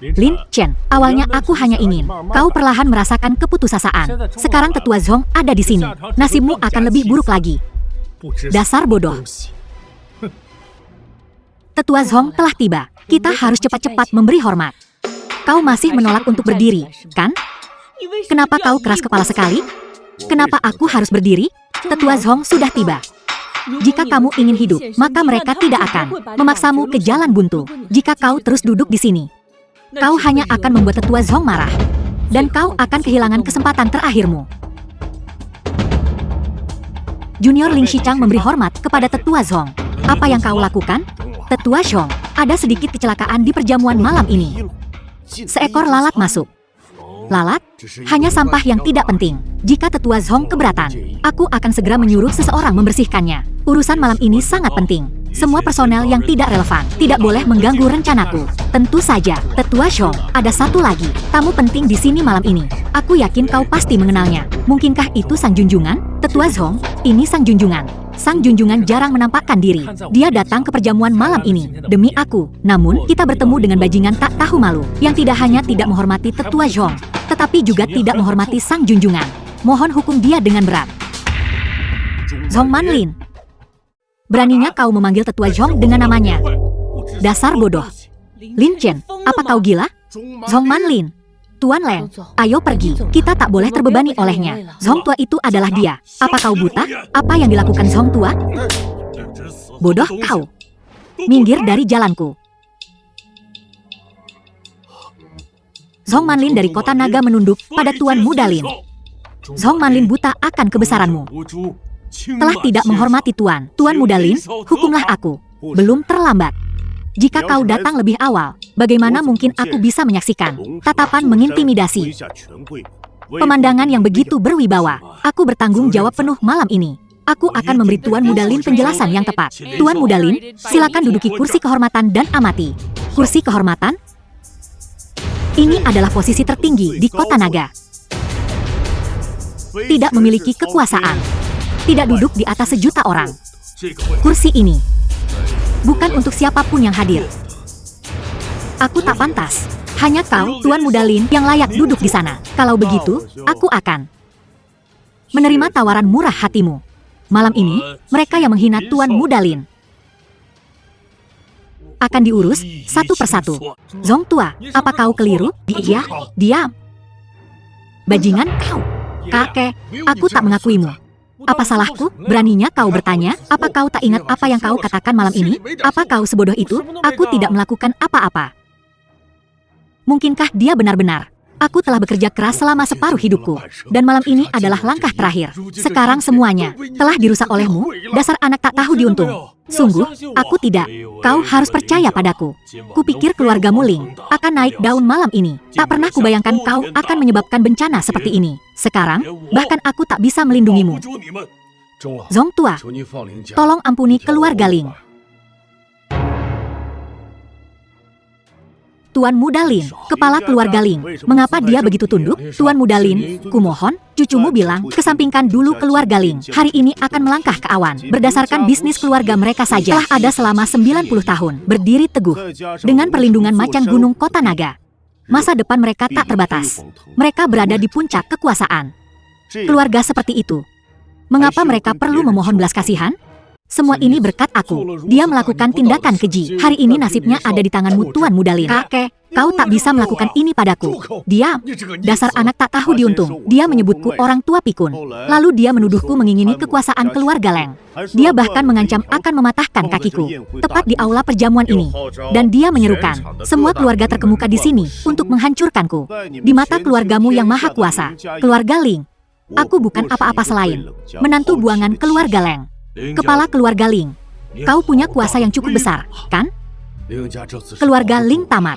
Lin Chen, awalnya aku hanya ingin kau perlahan merasakan keputusasaan. Sekarang Tetua Zhong ada di sini. Nasibmu akan lebih buruk lagi. Dasar bodoh. Tetua Zhong telah tiba. Kita harus cepat-cepat memberi hormat. Kau masih menolak untuk berdiri, kan? Kenapa kau keras kepala sekali? Kenapa aku harus berdiri? Tetua Zhong sudah tiba. Jika kamu ingin hidup, maka mereka tidak akan memaksamu ke jalan buntu. Jika kau terus duduk di sini, kau hanya akan membuat Tetua Zhong marah. Dan kau akan kehilangan kesempatan terakhirmu. Junior Ling Shichang memberi hormat kepada Tetua Zhong. Apa yang kau lakukan? Tetua Zhong, ada sedikit kecelakaan di perjamuan malam ini. Seekor lalat masuk. Lalat? Hanya sampah yang tidak penting. Jika Tetua Zhong keberatan, aku akan segera menyuruh seseorang membersihkannya. Urusan malam ini sangat penting. Semua personel yang tidak relevan tidak boleh mengganggu rencanaku. Tentu saja, Tetua Zhong, ada satu lagi tamu penting di sini malam ini. Aku yakin kau pasti mengenalnya. Mungkinkah itu Sang Junjungan? Tetua Zhong, ini Sang Junjungan. Sang Junjungan jarang menampakkan diri. Dia datang ke perjamuan malam ini demi aku. Namun, kita bertemu dengan bajingan tak tahu malu yang tidak hanya tidak menghormati Tetua Zhong, tetapi juga tidak menghormati Sang Junjungan. Mohon hukum dia dengan berat. Zhong Manlin. Beraninya kau memanggil Tetua Zhong dengan namanya. Dasar bodoh. Lin Chen, apa kau gila? Zhong Manlin. Tuan Leng, ayo pergi. Kita tak boleh terbebani olehnya. Zhong Tua itu adalah dia. Apa kau buta? Apa yang dilakukan Zhong Tua? Bodoh kau. Minggir dari jalanku. Zhong Manlin dari kota naga menunduk pada Tuan Muda Lin. Zhong Manlin buta akan kebesaranmu. Telah tidak menghormati Tuan. Tuan Muda Lin, hukumlah aku. Belum terlambat. Jika kau datang lebih awal, bagaimana mungkin aku bisa menyaksikan tatapan mengintimidasi? Pemandangan yang begitu berwibawa. Aku bertanggung jawab penuh malam ini. Aku akan memberi Tuan Muda Lin penjelasan yang tepat. Tuan Muda Lin, silakan duduki kursi kehormatan dan amati. Kursi kehormatan? Ini adalah posisi tertinggi di kota naga. Tidak memiliki kekuasaan. Tidak duduk di atas 1.000.000 orang. Kursi ini bukan untuk siapapun yang hadir. Aku tak pantas. Hanya kau, Tuan Muda Lin, yang layak duduk di sana. Kalau begitu, aku akan menerima tawaran murah hatimu. Malam ini, mereka yang menghina Tuan Muda Lin akan diurus satu persatu. Zhong Tua, apa kau keliru? Iya, diam. Bajingan kau. Kakek, aku tak mengakuimu. Apa salahku? Beraninya kau bertanya, apa kau tak ingat apa yang kau katakan malam ini? Apa kau sebodoh itu? Aku tidak melakukan apa-apa. Mungkinkah dia benar-benar? Aku telah bekerja keras selama separuh hidupku. Dan malam ini adalah langkah terakhir. Sekarang semuanya telah dirusak olehmu, dasar anak tak tahu diuntung. Sungguh, aku tidak. Kau harus percaya padaku. Kupikir keluargamu Ling akan naik daun malam ini. Tak pernah kubayangkan kau akan menyebabkan bencana seperti ini. Sekarang, bahkan aku tak bisa melindungimu. Zhong Tua, tolong ampuni keluarga Ling. Tuan Muda Lin, kepala keluarga Ling. Mengapa dia begitu tunduk? Tuan Muda Lin, kumohon, cucumu bilang, kesampingkan dulu keluarga Ling. Hari ini akan melangkah ke awan. Berdasarkan bisnis keluarga mereka saja, telah ada selama 90 tahun. Berdiri teguh. Dengan perlindungan macan gunung kota naga. Masa depan mereka tak terbatas. Mereka berada di puncak kekuasaan. Keluarga seperti itu. Mengapa mereka perlu memohon belas kasihan? Semua ini berkat aku. Dia melakukan tindakan keji. Hari ini nasibnya ada di tanganmu, Tuan Muda Lin. Kakek, kau tak bisa melakukan ini padaku. Diam. Dasar anak tak tahu diuntung. Dia menyebutku orang tua pikun. Lalu dia menuduhku mengingini kekuasaan keluarga Leng. Dia bahkan mengancam akan mematahkan kakiku. Tepat di aula perjamuan ini. Dan dia menyerukan semua keluarga terkemuka di sini untuk menghancurkanku. Di mata keluargamu yang maha kuasa, keluarga Ling, aku bukan apa-apa selain menantu buangan keluarga Leng. Kepala keluarga Ling, kau punya kuasa yang cukup besar, kan? Keluarga Ling tamat.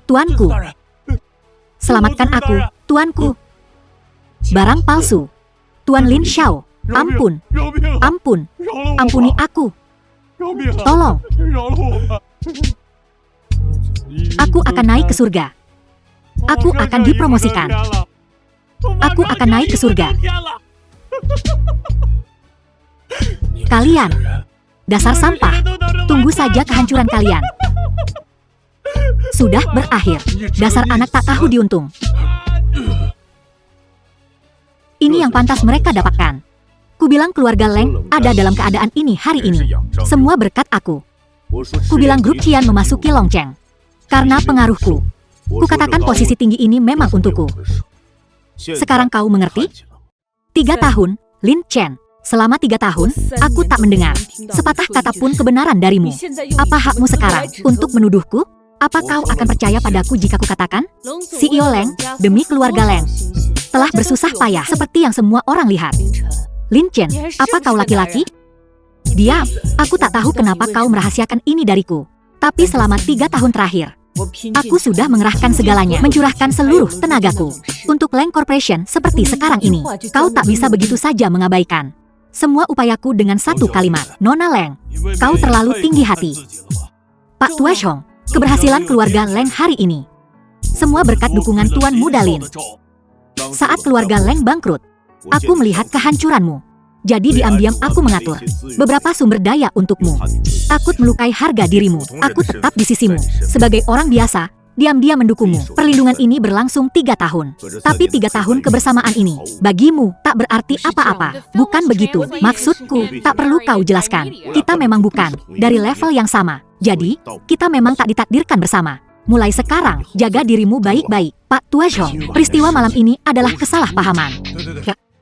Tuanku, selamatkan aku, tuanku. Barang palsu. Tuan Lin Xiao, ampun, ampun, ampuni aku. Tolong. Aku akan naik ke surga. Aku akan dipromosikan. Aku akan naik ke surga. Kalian, dasar sampah, tunggu saja kehancuran kalian. Sudah berakhir. Dasar anak tak tahu diuntung. Ini yang pantas mereka dapatkan. Kubilang keluarga Leng ada dalam keadaan ini hari ini. Semua berkat aku. Kubilang grup Qian memasuki Longcheng. Karena pengaruhku. Kukatakan posisi tinggi ini memang untukku. Sekarang kau mengerti? 3 tahun, Lin Chen. Selama 3 tahun, aku tak mendengar sepatah kata pun kebenaran darimu. Apa hakmu sekarang untuk menuduhku? Apa kau akan percaya padaku jika kukatakan? CEO Leng, demi keluarga Leng, telah bersusah payah seperti yang semua orang lihat. Lin Chen, apa kau laki-laki? Diam, aku tak tahu kenapa kau merahasiakan ini dariku. Tapi selama 3 tahun terakhir, aku sudah mengerahkan segalanya, mencurahkan seluruh tenagaku untuk Leng Corporation seperti sekarang ini. Kau tak bisa begitu saja mengabaikan semua upayaku dengan satu kalimat. Nona Leng, kau terlalu tinggi hati. Pak Tua Chong, keberhasilan keluarga Leng hari ini semua berkat dukungan Tuan Muda Lin. Saat keluarga Leng bangkrut, aku melihat kehancuranmu. Jadi diam-diam aku mengatur beberapa sumber daya untukmu. Takut melukai harga dirimu, aku tetap di sisimu. Sebagai orang biasa, diam-diam mendukungmu. Perlindungan ini berlangsung 3 tahun. Tapi 3 tahun kebersamaan ini, bagimu, tak berarti apa-apa. Bukan begitu, maksudku, tak perlu kau jelaskan. Kita memang bukan dari level yang sama. Jadi, kita memang tak ditakdirkan bersama. Mulai sekarang, jaga dirimu baik-baik. Pak Tua Chong, peristiwa malam ini adalah kesalahpahaman.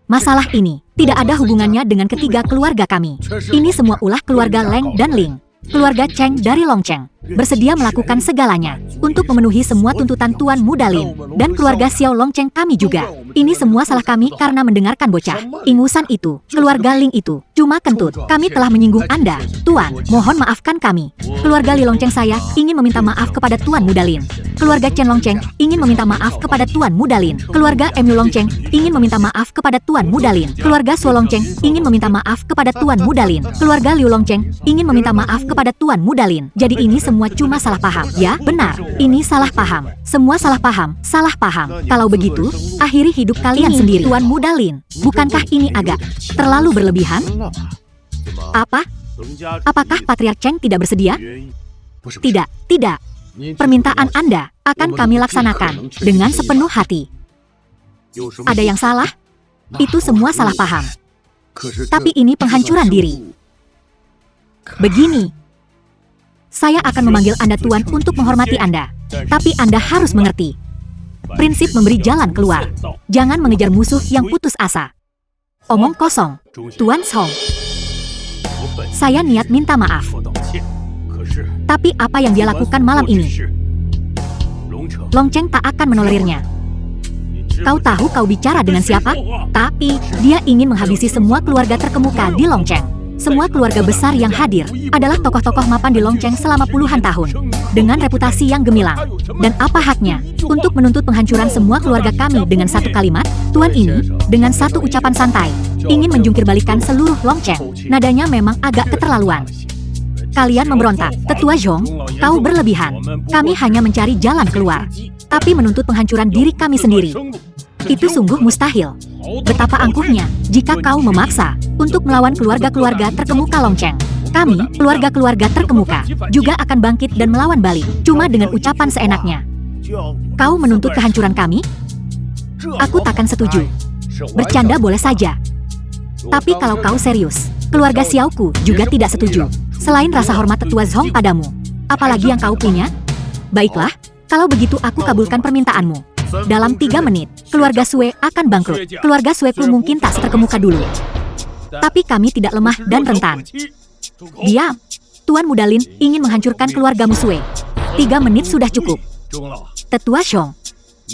Masalah ini tidak ada hubungannya dengan ketiga keluarga kami. Ini semua ulah keluarga Leng dan Ling. Keluarga Cheng dari Longcheng bersedia melakukan segalanya untuk memenuhi semua tuntutan Tuan Muda Lin dan keluarga Xiao Longcheng kami juga. Ini semua salah kami karena mendengarkan bocah ingusan itu, keluarga Ling itu, cuma kentut. Kami telah menyinggung Anda, Tuan. Mohon maafkan kami. Keluarga Li Longcheng saya ingin meminta maaf kepada Tuan Muda Lin. Keluarga Chen Longcheng ingin meminta maaf kepada Tuan Muda Lin. Keluarga Mu Longcheng ingin meminta maaf kepada Tuan Muda Lin. Keluarga Suo Longcheng ingin meminta maaf kepada Tuan Muda Lin. Keluarga Liu Longcheng ingin meminta maaf kepada Tuan Muda Lin. Jadi ini semua cuma salah paham. Ya, benar. Ini salah paham. Semua salah paham. Salah paham. Kalau begitu, akhiri hidup kalian sendiri. Tuan Muda Lin, bukankah ini agak terlalu berlebihan? Apa? Apakah Patriark Cheng tidak bersedia? Tidak, tidak. Permintaan Anda akan kami laksanakan dengan sepenuh hati. Ada yang salah? Itu semua salah paham. Tapi ini penghancuran diri. Begini, saya akan memanggil Anda Tuan untuk menghormati Anda. Tapi Anda harus mengerti prinsip memberi jalan keluar. Jangan mengejar musuh yang putus asa. Omong kosong, Tuan Song. Saya niat minta maaf. Tapi apa yang dia lakukan malam ini, Longcheng tak akan menolerirnya. Kau tahu kau bicara dengan siapa? Tapi dia ingin menghabisi semua keluarga terkemuka di Longcheng. Semua keluarga besar yang hadir adalah tokoh-tokoh mapan di Longcheng selama puluhan tahun, dengan reputasi yang gemilang. Dan apa haknya untuk menuntut penghancuran semua keluarga kami dengan satu kalimat? Tuan ini, dengan satu ucapan santai, ingin menjungkir balikan seluruh Longcheng. Nadanya memang agak keterlaluan. Kalian memberontak. Tetua Zhong, kau berlebihan. Kami hanya mencari jalan keluar, tapi menuntut penghancuran diri kami sendiri. Itu sungguh mustahil. Betapa angkuhnya jika kau memaksa untuk melawan keluarga-keluarga terkemuka Longcheng. Kami, keluarga-keluarga terkemuka, juga akan bangkit dan melawan balik, cuma dengan ucapan seenaknya. Kau menuntut kehancuran kami? Aku takkan setuju. Bercanda boleh saja. Tapi kalau kau serius, keluarga Xiaoku juga tidak setuju. Selain rasa hormat Tetua Zhong padamu, apalagi yang kau punya? Baiklah, kalau begitu aku kabulkan permintaanmu. Dalam 3 menit, keluarga Sue akan bangkrut. Keluarga Sueku mungkin tak seterkemuka dulu, tapi kami tidak lemah dan rentan. Diam. Tuan Muda Lin ingin menghancurkan keluargamu Sue. 3 menit sudah cukup. Tetua Chong,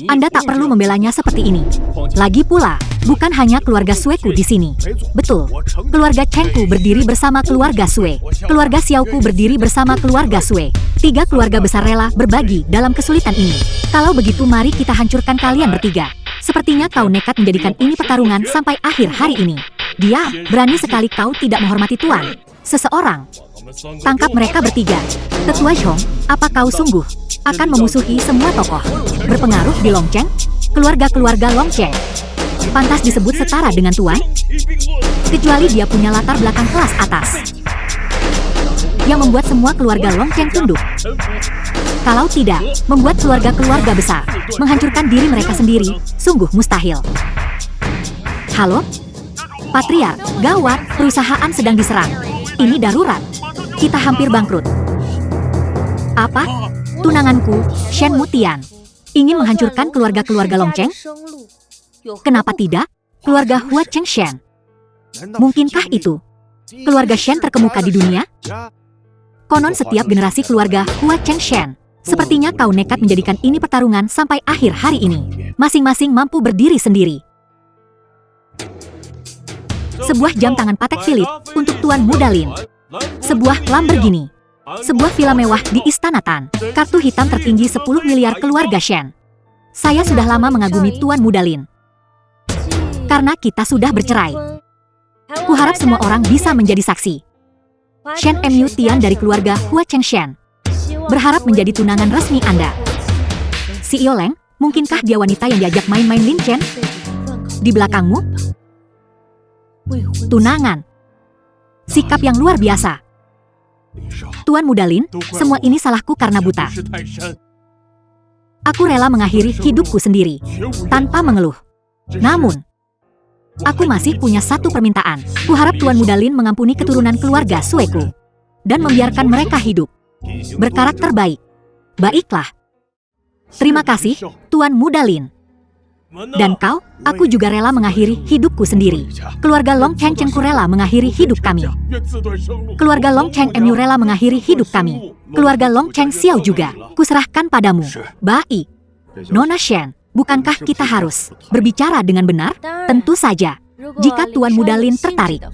Anda tak perlu membelanya seperti ini. Lagi pula, bukan hanya keluarga Sueku di sini. Betul, keluarga Chengku berdiri bersama keluarga Sue. Keluarga Xiaoku berdiri bersama keluarga Sue. 3 keluarga besar rela berbagi dalam kesulitan ini. Kalau begitu mari kita hancurkan kalian bertiga. Sepertinya kau nekat menjadikan ini pertarungan sampai akhir hari ini. Dia, berani sekali kau tidak menghormati Tuan. Seseorang. Tangkap mereka bertiga. Tetua Chong, apa kau sungguh akan memusuhi semua tokoh berpengaruh di Longcheng. Keluarga-keluarga Longcheng pantas disebut setara dengan tuan, kecuali dia punya latar belakang kelas atas yang membuat semua keluarga Longcheng tunduk. Kalau tidak, membuat keluarga-keluarga besar menghancurkan diri mereka sendiri, sungguh mustahil. Halo? Patriark, gawat, perusahaan sedang diserang. Ini darurat. Kita hampir bangkrut. Apa? Tunanganku, Shen Mutian, ingin menghancurkan keluarga-keluarga Longcheng? Kenapa tidak? Keluarga Hua Chengshen. Mungkinkah itu? Keluarga Shen terkemuka di dunia? Konon setiap generasi keluarga Hua Chengshen. Sepertinya kau nekat menjadikan ini pertarungan sampai akhir hari ini. Masing-masing mampu berdiri sendiri. Sebuah jam tangan Patek Philippe untuk Tuan Muda Lin. Sebuah Lamborghini. Sebuah villa mewah di Istana Tan. Kartu hitam tertinggi 10 miliar keluarga Shen. Saya sudah lama mengagumi Tuan Muda Lin. Karena kita sudah bercerai. Kuharap semua orang bisa menjadi saksi. Shen Mu Tian dari keluarga Hua Chengshen berharap menjadi tunangan resmi Anda. CEO Leng, mungkinkah dia wanita yang diajak main-main Lin Chen? Di belakangmu? Tunangan. Sikap yang luar biasa. Tuan Muda Lin, semua ini salahku karena buta. Aku rela mengakhiri hidupku sendiri, tanpa mengeluh. Namun, aku masih punya satu permintaan. Kuharap Tuan Muda Lin mengampuni keturunan keluarga Sueku dan membiarkan mereka hidup berkarakter baik. Baiklah. Terima kasih, Tuan Muda Lin. Dan kau, aku juga rela mengakhiri hidupku sendiri. Keluarga Longcheng Chengku rela mengakhiri hidup kami. Keluarga Longcheng Mu rela mengakhiri hidup kami. Keluarga Longcheng Xiao juga. Kuserahkan padamu. Baik. Nona Shen, bukankah kita harus berbicara dengan benar? Tentu saja. Jika Tuan Muda Lin tertarik.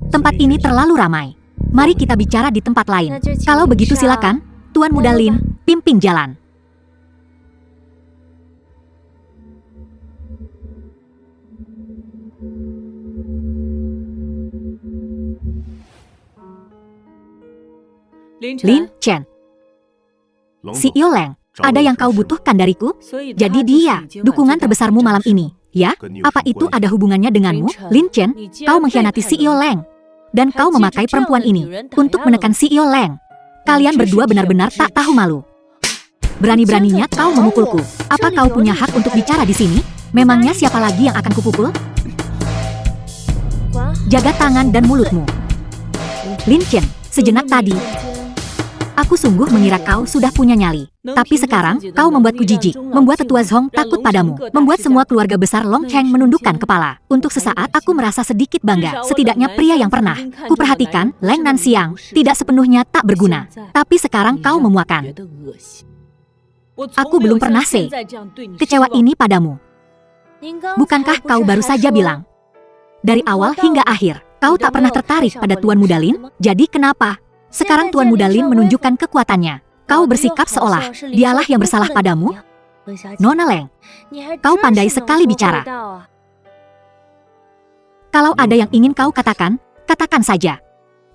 Tempat ini terlalu ramai. Mari kita bicara di tempat lain. Kalau begitu silakan, Tuan Muda Lin, pimpin jalan. Lin Chen. CEO Leng, ada yang kau butuhkan dariku? Jadi dia, dukungan terbesarmu malam ini, ya? Apa itu ada hubungannya denganmu? Lin Chen, kau mengkhianati CEO Leng. Dan kau memakai perempuan ini untuk menekan CEO Leng. Kalian berdua benar-benar tak tahu malu. Berani-beraninya kau memukulku. Apa kau punya hak untuk bicara di sini? Memangnya siapa lagi yang akan kupukul? Jaga tangan dan mulutmu. Lin Chen, sejenak tadi, aku sungguh mengira kau sudah punya nyali. Tapi sekarang, kau membuatku jijik, membuat tetua Zhong takut padamu, membuat semua keluarga besar Longcheng menundukkan kepala. Untuk sesaat aku merasa sedikit bangga, setidaknya pria yang pernah kuperhatikan, Leng Nanxiang, tidak sepenuhnya tak berguna. Tapi sekarang kau memuakan. Aku belum pernah kecewa ini padamu. Bukankah kau baru saja bilang? Dari awal hingga akhir, kau tak pernah tertarik pada Tuan Muda Lin, jadi kenapa? Sekarang Tuan Muda Lin menunjukkan kekuatannya. Kau bersikap seolah dialah yang bersalah padamu. Nona Leng, kau pandai sekali bicara. Kalau ada yang ingin kau katakan, katakan saja.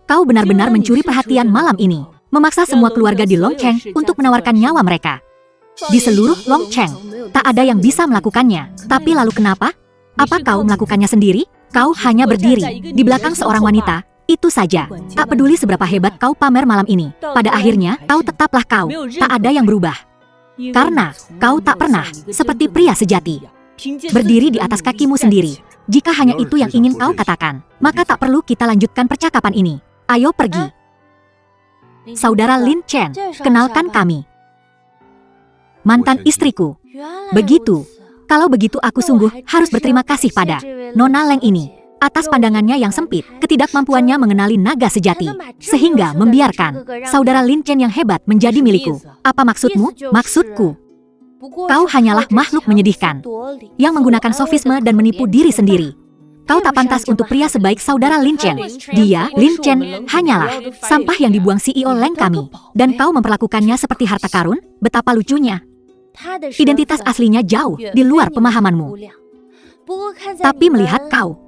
Kau benar-benar mencuri perhatian malam ini, memaksa semua keluarga di Longcheng untuk menawarkan nyawa mereka. Di seluruh Longcheng, tak ada yang bisa melakukannya. Tapi lalu kenapa? Apa kau melakukannya sendiri? Kau hanya berdiri di belakang seorang wanita. Itu saja. Tak peduli seberapa hebat kau pamer malam ini. Pada akhirnya, kau tetaplah kau. Tak ada yang berubah. Karena kau tak pernah seperti pria sejati. Berdiri di atas kakimu sendiri. Jika hanya itu yang ingin kau katakan, maka tak perlu kita lanjutkan percakapan ini. Ayo pergi. Saudara Lin Chen, kenalkan kami. Mantan istriku. Begitu. Kalau begitu aku sungguh harus berterima kasih pada Nona Leng ini. Atas pandangannya yang sempit, ketidakmampuannya mengenali naga sejati, sehingga membiarkan saudara Lin Chen yang hebat menjadi milikku. Apa maksudmu? Maksudku, kau hanyalah makhluk menyedihkan, yang menggunakan sofisme dan menipu diri sendiri. Kau tak pantas untuk pria sebaik saudara Lin Chen. Dia, Lin Chen, hanyalah sampah yang dibuang CEO Leng kami. Dan kau memperlakukannya seperti harta karun? Betapa lucunya. Identitas aslinya jauh di luar pemahamanmu. Tapi melihat kau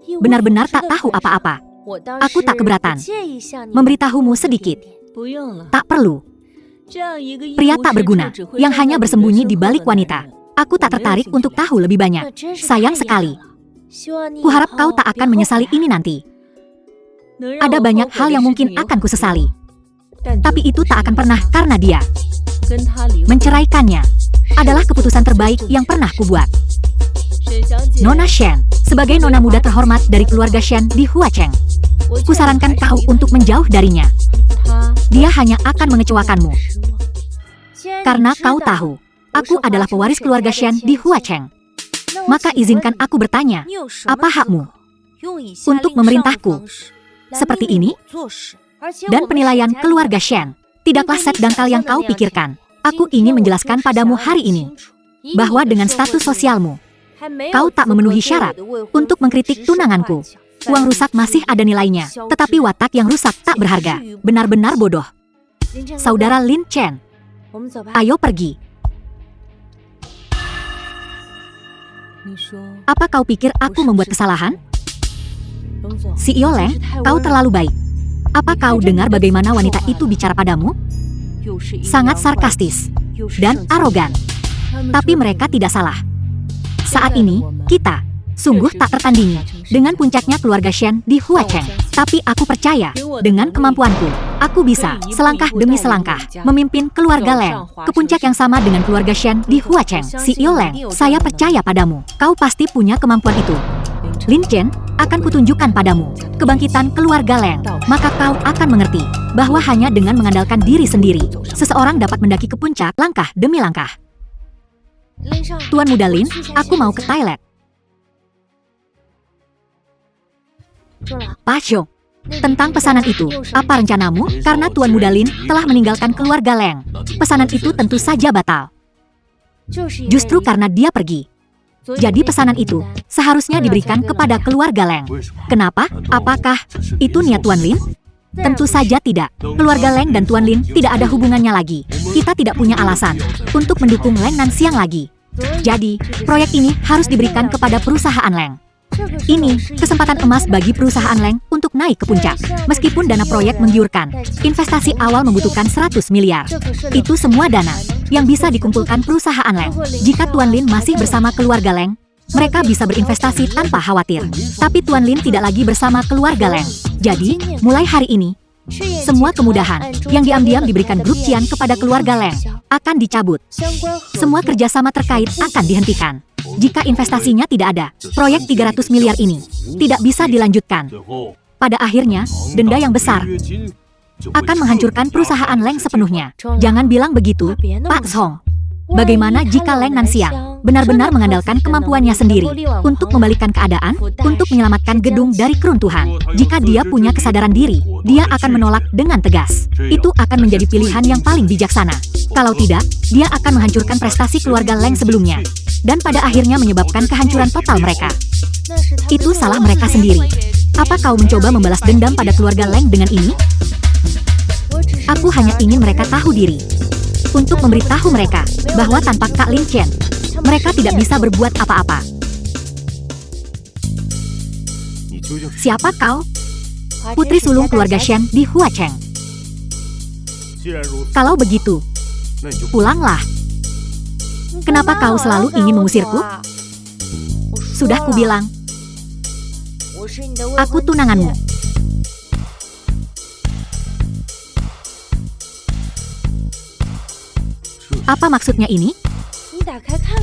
benar-benar tak tahu apa-apa, aku tak keberatan memberitahumu sedikit. Tak perlu. Pria tak berguna, yang hanya bersembunyi di balik wanita. Aku tak tertarik untuk tahu lebih banyak. Sayang sekali. Kuharap kau tak akan menyesali ini nanti. Ada banyak hal yang mungkin akan kusesali. Tapi itu tak akan pernah karena dia. Menceraikannya adalah keputusan terbaik yang pernah kubuat. Nona Shen, sebagai nona muda terhormat dari keluarga Shen di Huacheng, kusarankan kau untuk menjauh darinya. Dia hanya akan mengecewakanmu. Karena kau tahu, aku adalah pewaris keluarga Shen di Huacheng. Maka izinkan aku bertanya, apa hakmu untuk memerintahku seperti ini? Dan penilaian keluarga Shen tidaklah set dangkal yang kau pikirkan. Aku ingin menjelaskan padamu hari ini bahwa dengan status sosialmu, kau tak memenuhi syarat untuk mengkritik tunanganku. Uang rusak masih ada nilainya, tetapi watak yang rusak tak berharga. Benar-benar bodoh. Saudara Lin Chen, ayo pergi. Apa kau pikir aku membuat kesalahan? CEO Leng, kau terlalu baik. Apa kau dengar bagaimana wanita itu bicara padamu? Sangat sarkastis dan arogan. Tapi mereka tidak salah. Saat ini, kita sungguh tak tertandingi dengan puncaknya keluarga Shen di Huacheng. Tapi aku percaya, dengan kemampuanku, aku bisa, selangkah demi selangkah, memimpin keluarga Leng ke puncak yang sama dengan keluarga Shen di Huacheng. CEO Leng, saya percaya padamu. Kau pasti punya kemampuan itu. Lin Chen, akan kutunjukkan padamu kebangkitan keluarga Leng. Maka kau akan mengerti bahwa hanya dengan mengandalkan diri sendiri, seseorang dapat mendaki ke puncak langkah demi langkah. Tuan Muda Lin, aku mau ke toilet. Pak Xiong, tentang pesanan itu, apa rencanamu? Karena Tuan Muda Lin telah meninggalkan keluarga Leng, pesanan itu tentu saja batal. Justru karena dia pergi. Jadi pesanan itu seharusnya diberikan kepada keluarga Leng. Kenapa? Apakah itu niat Tuan Lin? Tentu saja tidak. Keluarga Leng dan Tuan Lin tidak ada hubungannya lagi. Kita tidak punya alasan untuk mendukung Leng Nanxiang lagi. Jadi, proyek ini harus diberikan kepada perusahaan Leng. Ini kesempatan emas bagi perusahaan Leng untuk naik ke puncak. Meskipun dana proyek menggiurkan, investasi awal membutuhkan 100 miliar. Itu semua dana yang bisa dikumpulkan perusahaan Leng. Jika Tuan Lin masih bersama keluarga Leng, mereka bisa berinvestasi tanpa khawatir. Tapi Tuan Lin tidak lagi bersama keluarga Leng. Jadi, mulai hari ini, semua kemudahan yang diam-diam diberikan grup Qian kepada keluarga Leng akan dicabut. Semua kerjasama terkait akan dihentikan. Jika investasinya tidak ada, proyek 300 miliar ini tidak bisa dilanjutkan. Pada akhirnya, denda yang besar akan menghancurkan perusahaan Leng sepenuhnya. Jangan bilang begitu, Pak Song. Bagaimana jika Leng Nanxiang benar-benar mengandalkan kemampuannya sendiri untuk membalikkan keadaan, untuk menyelamatkan gedung dari keruntuhan? Jika dia punya kesadaran diri, dia akan menolak dengan tegas. Itu akan menjadi pilihan yang paling bijaksana. Kalau tidak, dia akan menghancurkan prestasi keluarga Leng sebelumnya. Dan pada akhirnya menyebabkan kehancuran total mereka. Itu salah mereka sendiri. Apa kau mencoba membalas dendam pada keluarga Leng dengan ini? Aku hanya ingin mereka tahu diri. Untuk memberitahu mereka bahwa tanpa Kak Lin Chen, mereka tidak bisa berbuat apa-apa. Siapa kau? Putri sulung keluarga Shen di Huacheng. Kalau begitu, pulanglah. Kenapa kau selalu ingin mengusirku? Sudah kubilang, aku tunanganmu. Apa maksudnya ini?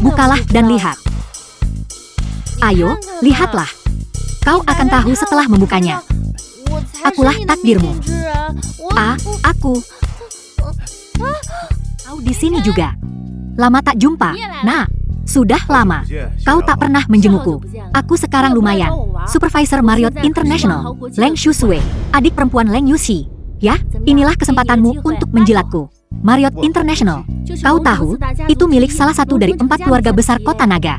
Bukalah dan lihat. Ayo, lihatlah. Kau akan tahu setelah membukanya. Akulah takdirmu. Aku. Kau di sini juga. Lama tak jumpa. Nah, sudah lama. Kau tak pernah menjengukku. Aku sekarang lumayan. Supervisor Marriott International, Leng Shusue, adik perempuan Leng Yuxi. Ya, inilah kesempatanmu untuk menjilatku. Marriott International. Kau tahu, itu milik salah satu dari 4 keluarga besar Kota Naga.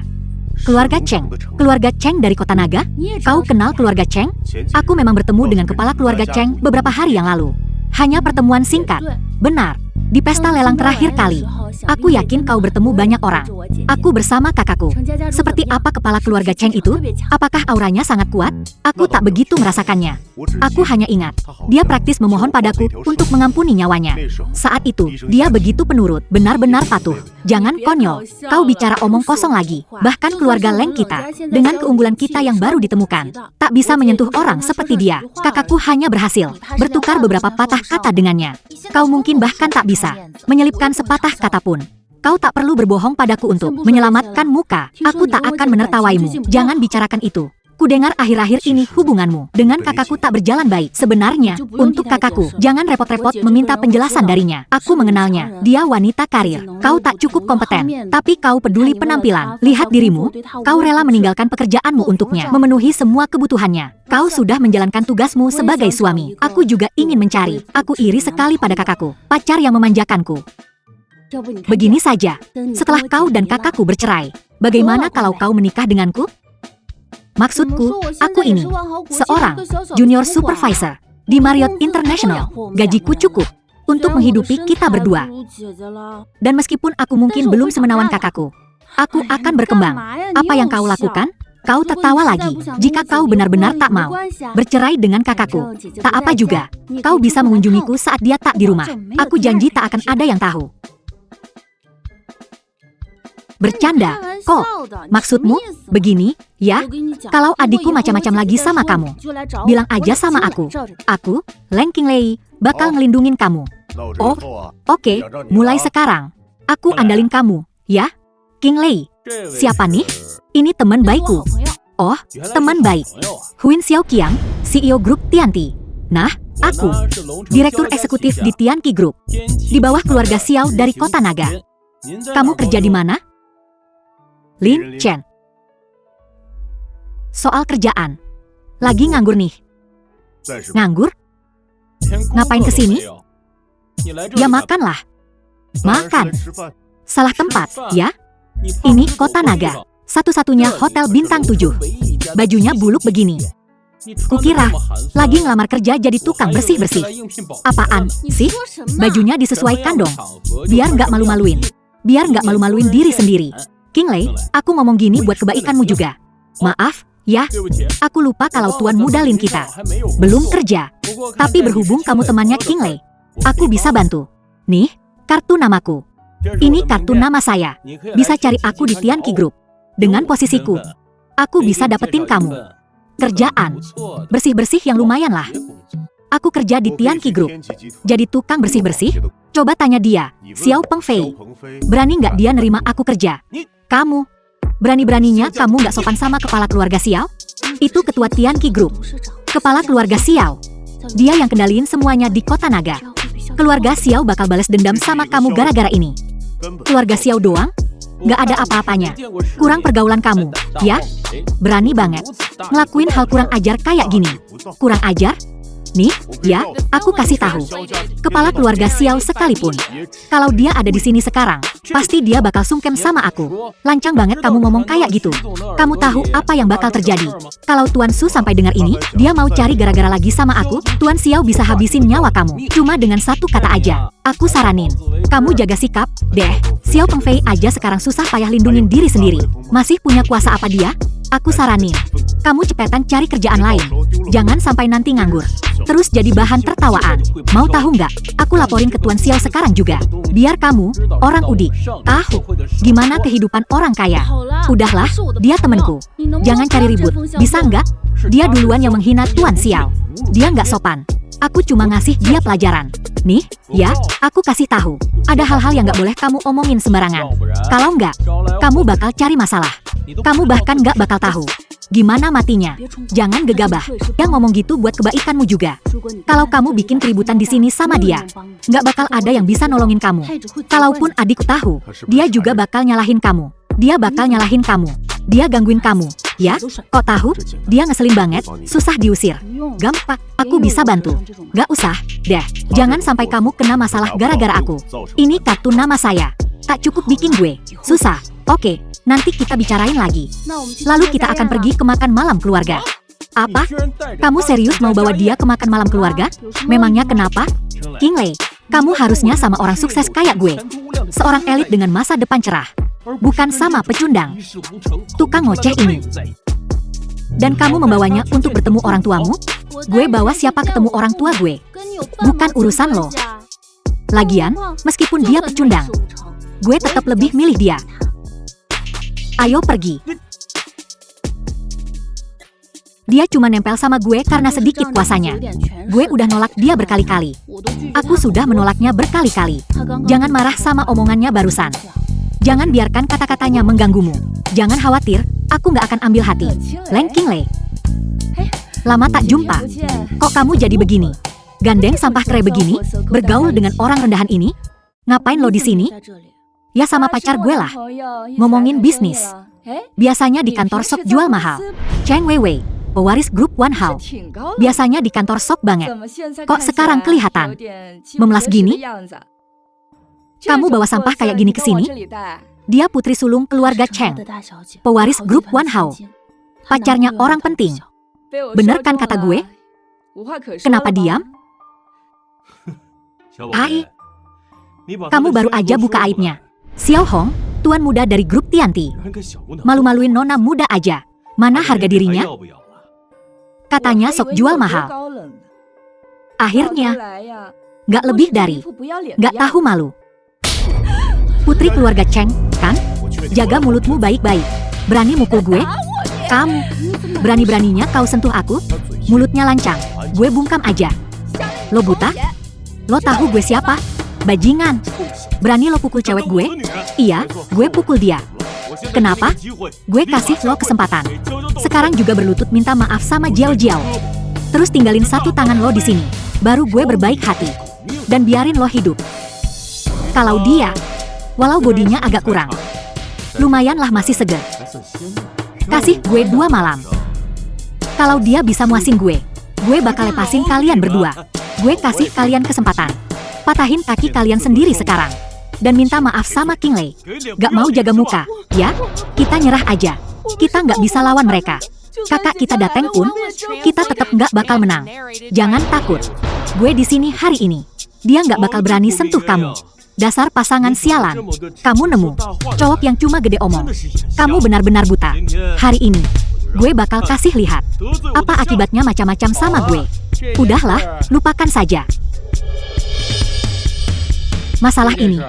Keluarga Cheng. Keluarga Cheng dari Kota Naga? Kau kenal keluarga Cheng? Aku memang bertemu dengan kepala keluarga Cheng beberapa hari yang lalu. Hanya pertemuan singkat. Benar, di pesta lelang terakhir kali. Aku yakin kau bertemu banyak orang. Aku bersama kakakku. Seperti apa kepala keluarga Cheng itu? Apakah auranya sangat kuat? Aku tak begitu merasakannya. Aku hanya ingat, dia praktis memohon padaku untuk mengampuni nyawanya. Saat itu, dia begitu penurut, benar-benar patuh. Jangan konyol, kau bicara omong kosong lagi. Bahkan keluarga Leng kita, dengan keunggulan kita yang baru ditemukan, tak bisa menyentuh orang seperti dia. Kakakku hanya berhasil bertukar beberapa patah kata dengannya. Kau mungkin bahkan tak bisa menyelipkan sepatah kata pun. Kau tak perlu berbohong padaku untuk menyelamatkan muka. Aku tak akan menertawaimu. Jangan bicarakan itu. Kudengar akhir-akhir ini hubunganmu dengan kakakku tak berjalan baik. Sebenarnya, untuk kakakku, jangan repot-repot meminta penjelasan darinya. Aku mengenalnya. Dia wanita karir. Kau tak cukup kompeten, tapi kau peduli penampilan. Lihat dirimu. Kau rela meninggalkan pekerjaanmu untuknya, memenuhi semua kebutuhannya. Kau sudah menjalankan tugasmu sebagai suami. Aku juga ingin mencari. Aku iri sekali pada kakakku, pacar yang memanjakanku. Begini saja, setelah kau dan kakakku bercerai, bagaimana kalau kau menikah denganku? Maksudku, aku ini seorang junior supervisor di Marriott International. Gajiku cukup untuk menghidupi kita berdua. Dan meskipun aku mungkin belum semenawan kakakku, aku akan berkembang. Apa yang kau lakukan? Kau tertawa lagi. Jika kau benar-benar tak mau bercerai dengan kakakku, tak apa juga. Kau bisa mengunjungiku saat dia tak di rumah. Aku janji tak akan ada yang tahu. Bercanda, kok? Maksudmu, begini, ya? Kalau adikku macam-macam lagi sama kamu, bilang aja sama aku. Aku, Leng Qinglei, bakal ngelindungin kamu. Oh, oke, mulai sekarang. Aku andalin kamu, ya? Qinglei, siapa nih? Ini teman baikku. Oh, teman baik. Huin Xiaoqiang, CEO Grup Tianqi. Nah, aku, Direktur Eksekutif di Tianqi Group, di bawah keluarga Xiao dari Kota Naga. Kamu kerja di mana? Lin Chen. Soal kerjaan. Lagi nganggur nih. Nganggur? Ngapain kesini? Ya makanlah. Makan. Salah tempat, ya? Ini Kota Naga. Satu-satunya hotel bintang 7. Bajunya buluk begini. Kukira lagi ngelamar kerja jadi tukang bersih-bersih. Apaan sih? Bajunya disesuaikan dong. Biar nggak malu-maluin. Biar nggak malu-maluin diri sendiri. Qinglei, aku ngomong gini buat kebaikanmu juga. Maaf, ya. Aku lupa kalau tuan muda Lin kita belum kerja. Tapi berhubung kamu temannya Qinglei, aku bisa bantu. Nih, kartu namaku. Ini kartu nama saya. Bisa cari aku di Tianqi Group. Dengan posisiku, aku bisa dapetin kamu kerjaan bersih-bersih yang lumayan lah. Aku kerja di Tianqi Group. Jadi tukang bersih-bersih. Coba tanya dia, Xiao Pengfei. Berani nggak dia nerima aku kerja? Kamu, berani-beraninya kamu nggak sopan sama kepala keluarga Xiao? Itu ketua Tianqi Group. Kepala keluarga Xiao. Dia yang kendaliin semuanya di Kota Naga. Keluarga Xiao bakal balas dendam sama kamu gara-gara ini. Keluarga Xiao doang? Nggak ada apa-apanya. Kurang pergaulan kamu, ya? Berani banget ngelakuin hal kurang ajar kayak gini. Kurang ajar? Nih, ya, aku kasih tahu. Kepala keluarga Xiao sekalipun, kalau dia ada di sini sekarang, pasti dia bakal sungkem sama aku. Lancang banget kamu ngomong kayak gitu. Kamu tahu apa yang bakal terjadi? Kalau Tuan Su sampai dengar ini, dia mau cari gara-gara lagi sama aku. Tuan Xiao bisa habisin nyawa kamu. Cuma dengan satu kata aja. Aku saranin, kamu jaga sikap, deh. Xiao Pengfei aja sekarang susah payah lindungin diri sendiri. Masih punya kuasa apa dia? Aku saranin, kamu cepetan cari kerjaan lain. Jangan sampai nanti nganggur. Terus jadi bahan tertawaan. Mau tahu nggak? Aku laporin ke Tuan Xiao sekarang juga. Biar kamu, orang udik, tahu gimana kehidupan orang kaya. Udahlah, dia temenku. Jangan cari ribut, bisa nggak? Dia duluan yang menghina Tuan Xiao. Dia nggak sopan. Aku cuma ngasih dia pelajaran. Nih, ya, aku kasih tahu. Ada hal-hal yang nggak boleh kamu omongin sembarangan. Kalau nggak, kamu bakal cari masalah. Kamu bahkan nggak bakal tahu gimana matinya. Jangan gegabah. Yang ngomong gitu buat kebaikanmu juga. Kalau kamu bikin keributan di sini sama dia, nggak bakal ada yang bisa nolongin kamu. Kalaupun adikku tahu, dia juga bakal nyalahin kamu. Dia bakal nyalahin kamu. Dia gangguin kamu. Ya, kok tahu? Dia ngeselin banget, susah diusir. Gampang, aku bisa bantu. Gak usah, deh. Jangan sampai kamu kena masalah gara-gara aku. Ini kartu nama saya. Tak cukup bikin gue susah. Oke, nanti kita bicarain lagi. Lalu kita akan pergi ke makan malam keluarga. Apa? Kamu serius mau bawa dia ke makan malam keluarga? Memangnya kenapa? Qinglei, kamu harusnya sama orang sukses kayak gue. Seorang elit dengan masa depan cerah. bukan sama pecundang, tukang ngoceh ini. Dan kamu membawanya untuk bertemu orang tuamu? Gue bawa siapa ketemu orang tua gue? Bukan urusan lo. Lagian, meskipun dia pecundang, gue tetap lebih milih dia. Ayo pergi. Dia cuma nempel sama gue karena sedikit kuasanya. Gue udah nolak dia berkali-kali. Aku sudah menolaknya berkali-kali. Jangan marah sama omongannya barusan. Jangan biarkan kata-katanya mengganggumu. Jangan khawatir, aku nggak akan ambil hati. Leng Qinglei. Lama tak jumpa. Kok kamu jadi begini? Gandeng sampah kere begini? Bergaul dengan orang rendahan ini? Ngapain lo di sini? Ya sama pacar gue lah. Ngomongin bisnis. Biasanya di kantor sok jual mahal. Cheng Weiwei, pewaris grup Wan Hao. Biasanya di kantor sok banget. Kok sekarang kelihatan memelas gini? Kamu bawa sampah kayak gini ke sini? Dia putri sulung keluarga Cheng, pewaris grup Wan Hao. Pacarnya orang penting. Bener kan kata gue? Kenapa diam? Hai, kamu baru aja buka aibnya. Xiao Hong, tuan muda dari grup Tianti. Malu-maluin nona muda aja. Mana harga dirinya? Katanya sok jual mahal. Akhirnya, gak lebih dari, gak tahu malu. Putri keluarga Cheng, kan? Jaga mulutmu baik-baik. Berani mukul gue? Kamu, berani-beraninya kau sentuh aku? Mulutnya lancang, gue bungkam aja. Lo buta? Lo tahu gue siapa? Bajingan. Berani lo pukul cewek gue? Iya, gue pukul dia. Kenapa? Gue kasih lo kesempatan. Sekarang juga berlutut minta maaf sama Jiao Jiao. Terus tinggalin satu tangan lo di sini. Baru gue berbaik hati. Dan biarin lo hidup. Kalau dia, walau bodinya agak kurang, lumayan lah masih seger. Kasih gue 2 malam. Kalau dia bisa muasin gue bakal lepasin kalian berdua. Gue kasih kalian kesempatan. Patahin kaki kalian sendiri sekarang. Dan minta maaf sama Qinglei. Gak mau jaga muka, ya? Kita nyerah aja. Kita nggak bisa lawan mereka. Kakak kita dateng pun, kita tetap nggak bakal menang. Jangan takut. Gue di sini hari ini. Dia nggak bakal berani sentuh kamu. Dasar pasangan sialan. Kamu nemu cowok yang cuma gede omong. Kamu benar-benar buta. Hari ini, gue bakal kasih lihat apa akibatnya macam-macam sama gue. Udahlah, lupakan saja masalah ini.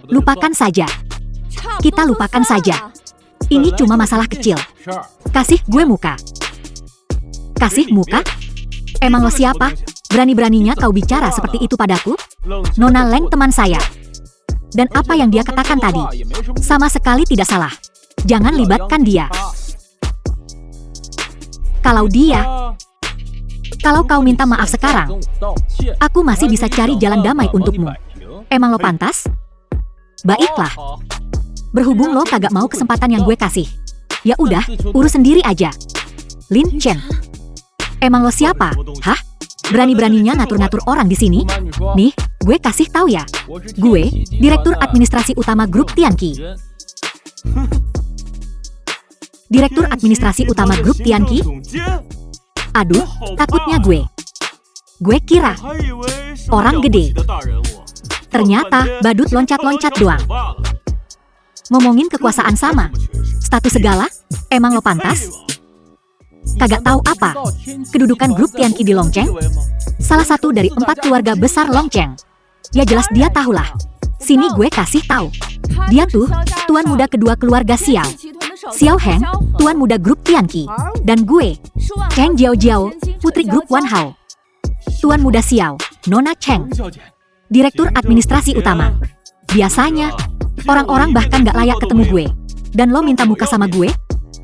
Lupakan saja. Kita lupakan saja. Ini cuma masalah kecil. Kasih gue muka. Kasih muka? Emang lo siapa? Berani-beraninya kau bicara seperti itu padaku? Nona Leng teman saya. Dan apa yang dia katakan tadi? Sama sekali tidak salah. Jangan libatkan dia. Kalau kau minta maaf sekarang, aku masih bisa cari jalan damai untukmu. Emang lo pantas? Baiklah. Berhubung lo kagak mau kesempatan yang gue kasih, ya udah, urus sendiri aja. Lin Chen. Emang lo siapa? Hah? Berani-beraninya ngatur-ngatur orang di sini? Nih, gue kasih tahu ya. Gue, Direktur Administrasi Utama Grup Tianqi. Direktur Administrasi Utama Grup Tianqi? Aduh, takutnya gue. Gue kira orang gede. Ternyata badut loncat-loncat doang. Ngomongin kekuasaan sama, status segala, emang lo pantas? Kagak tahu apa? Kedudukan grup Tianqi di Longcheng? Salah satu dari 4 keluarga besar Longcheng. Ya jelas dia tahulah. Sini gue kasih tahu. Dia tuh tuan muda kedua keluarga Xiao. Xiao Heng, tuan muda grup Tianqi. Dan gue, Cheng Jiao Jiao, putri grup Wan Hao. Tuan muda Xiao, Nona Cheng, Direktur Administrasi Utama. Biasanya, orang-orang bahkan gak layak ketemu gue. Dan lo minta muka sama gue?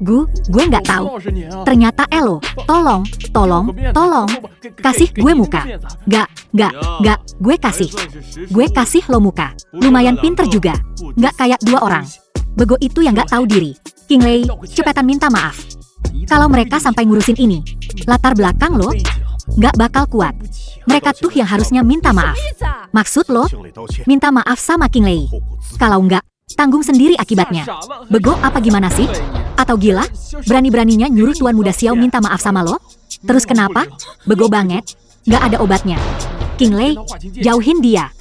Gue nggak tahu. Ternyata Elo, tolong, kasih gue muka. Gak, gue kasih lo muka. Lumayan pinter juga, nggak kayak 2 orang. Bego itu yang nggak tahu diri. Qinglei, cepetan minta maaf. Kalau mereka sampai ngurusin ini, latar belakang lo nggak bakal kuat. Mereka tuh yang harusnya minta maaf. Maksud lo, minta maaf sama Qinglei. Kalau nggak, tanggung sendiri akibatnya. Bego apa gimana sih? Atau gila? Berani-beraninya nyuruh tuan muda Xiao minta maaf sama lo? Terus kenapa? Bego banget. Nggak ada obatnya. Qinglei, jauhin dia.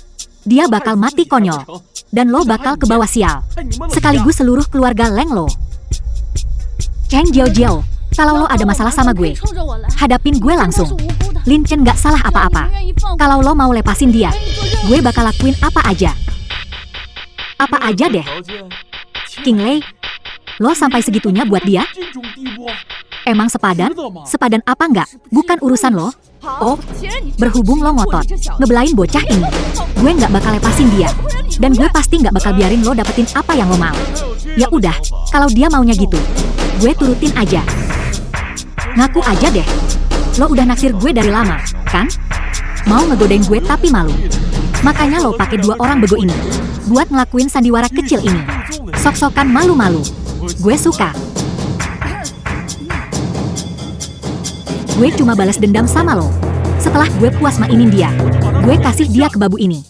Dia bakal mati konyol. dan lo bakal ke bawah sial. Sekaligus seluruh keluarga Leng lo. Cheng Jiao, kalau lo ada masalah sama gue, hadapin gue langsung. Lin Chen gak salah apa-apa. Kalau lo mau lepasin dia, gue bakal lakuin apa aja. Apa aja deh. King Lei, lo sampai segitunya buat dia? Emang sepadan? Sepadan apa enggak? Bukan urusan lo. Oh, berhubung lo ngotot ngebelain bocah ini, gue nggak bakal lepasin dia. Dan gue pasti nggak bakal biarin lo dapetin apa yang lo mau. Ya udah, kalau dia maunya gitu, gue turutin aja. Ngaku aja deh. Lo udah naksir gue dari lama, kan? Mau ngegodain gue tapi malu. Makanya lo pakai 2 orang bego ini buat ngelakuin sandiwara kecil ini. Sok-sokan malu-malu. Gue suka. Gue cuma balas dendam sama lo. Setelah gue puas mainin dia, gue kasih dia ke babu ini.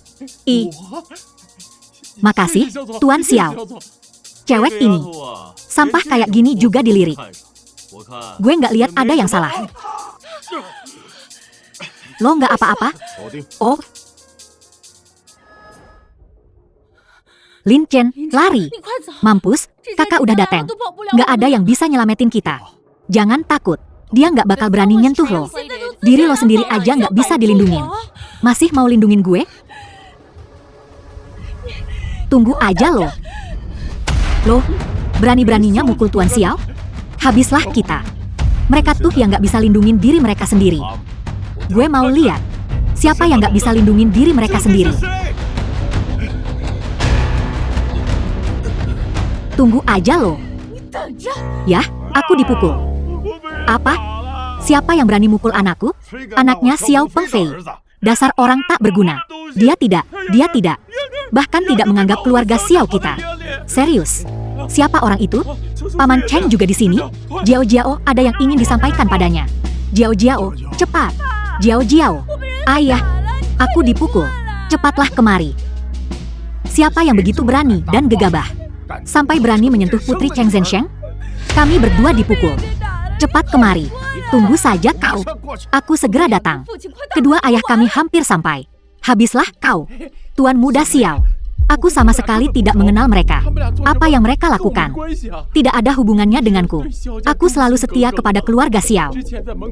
Makasih, Tuan Xiao. Cewek ini, sampah kayak gini juga dilirik. Gue nggak lihat ada yang salah. Lo nggak apa-apa? Oh. Lin Chen, lari. Mampus, kakak udah datang. Nggak ada yang bisa nyelamatin kita. Jangan takut. Dia nggak bakal berani nyentuh lo. Diri lo sendiri aja nggak bisa dilindungin. Masih mau lindungin gue? Tunggu aja lo. Lo, berani-beraninya mukul Tuan Xiao? Habislah kita. Mereka tuh yang nggak bisa lindungin diri mereka sendiri. Gue mau lihat siapa yang nggak bisa lindungin diri mereka sendiri. Tunggu aja lo. Yah, aku dipukul. Apa? Siapa yang berani mukul anakku? Anaknya Xiao Pengfei. Dasar orang tak berguna. Dia tidak. Bahkan tidak menganggap keluarga Xiao kita. Serius? Siapa orang itu? Paman Cheng juga di sini? Jiao, ada yang ingin disampaikan padanya. Jiao, cepat. Jiao. Ayah, aku dipukul. Cepatlah kemari. Siapa yang begitu berani dan gegabah? Sampai berani menyentuh Putri Cheng Zhensheng? Kami berdua dipukul. Cepat kemari. Tunggu saja kau. Aku segera datang. Kedua ayah kami hampir sampai. Habislah kau, Tuan Muda Xiao. Aku sama sekali tidak mengenal mereka. Apa yang mereka lakukan tidak ada hubungannya denganku. Aku selalu setia kepada keluarga Xiao.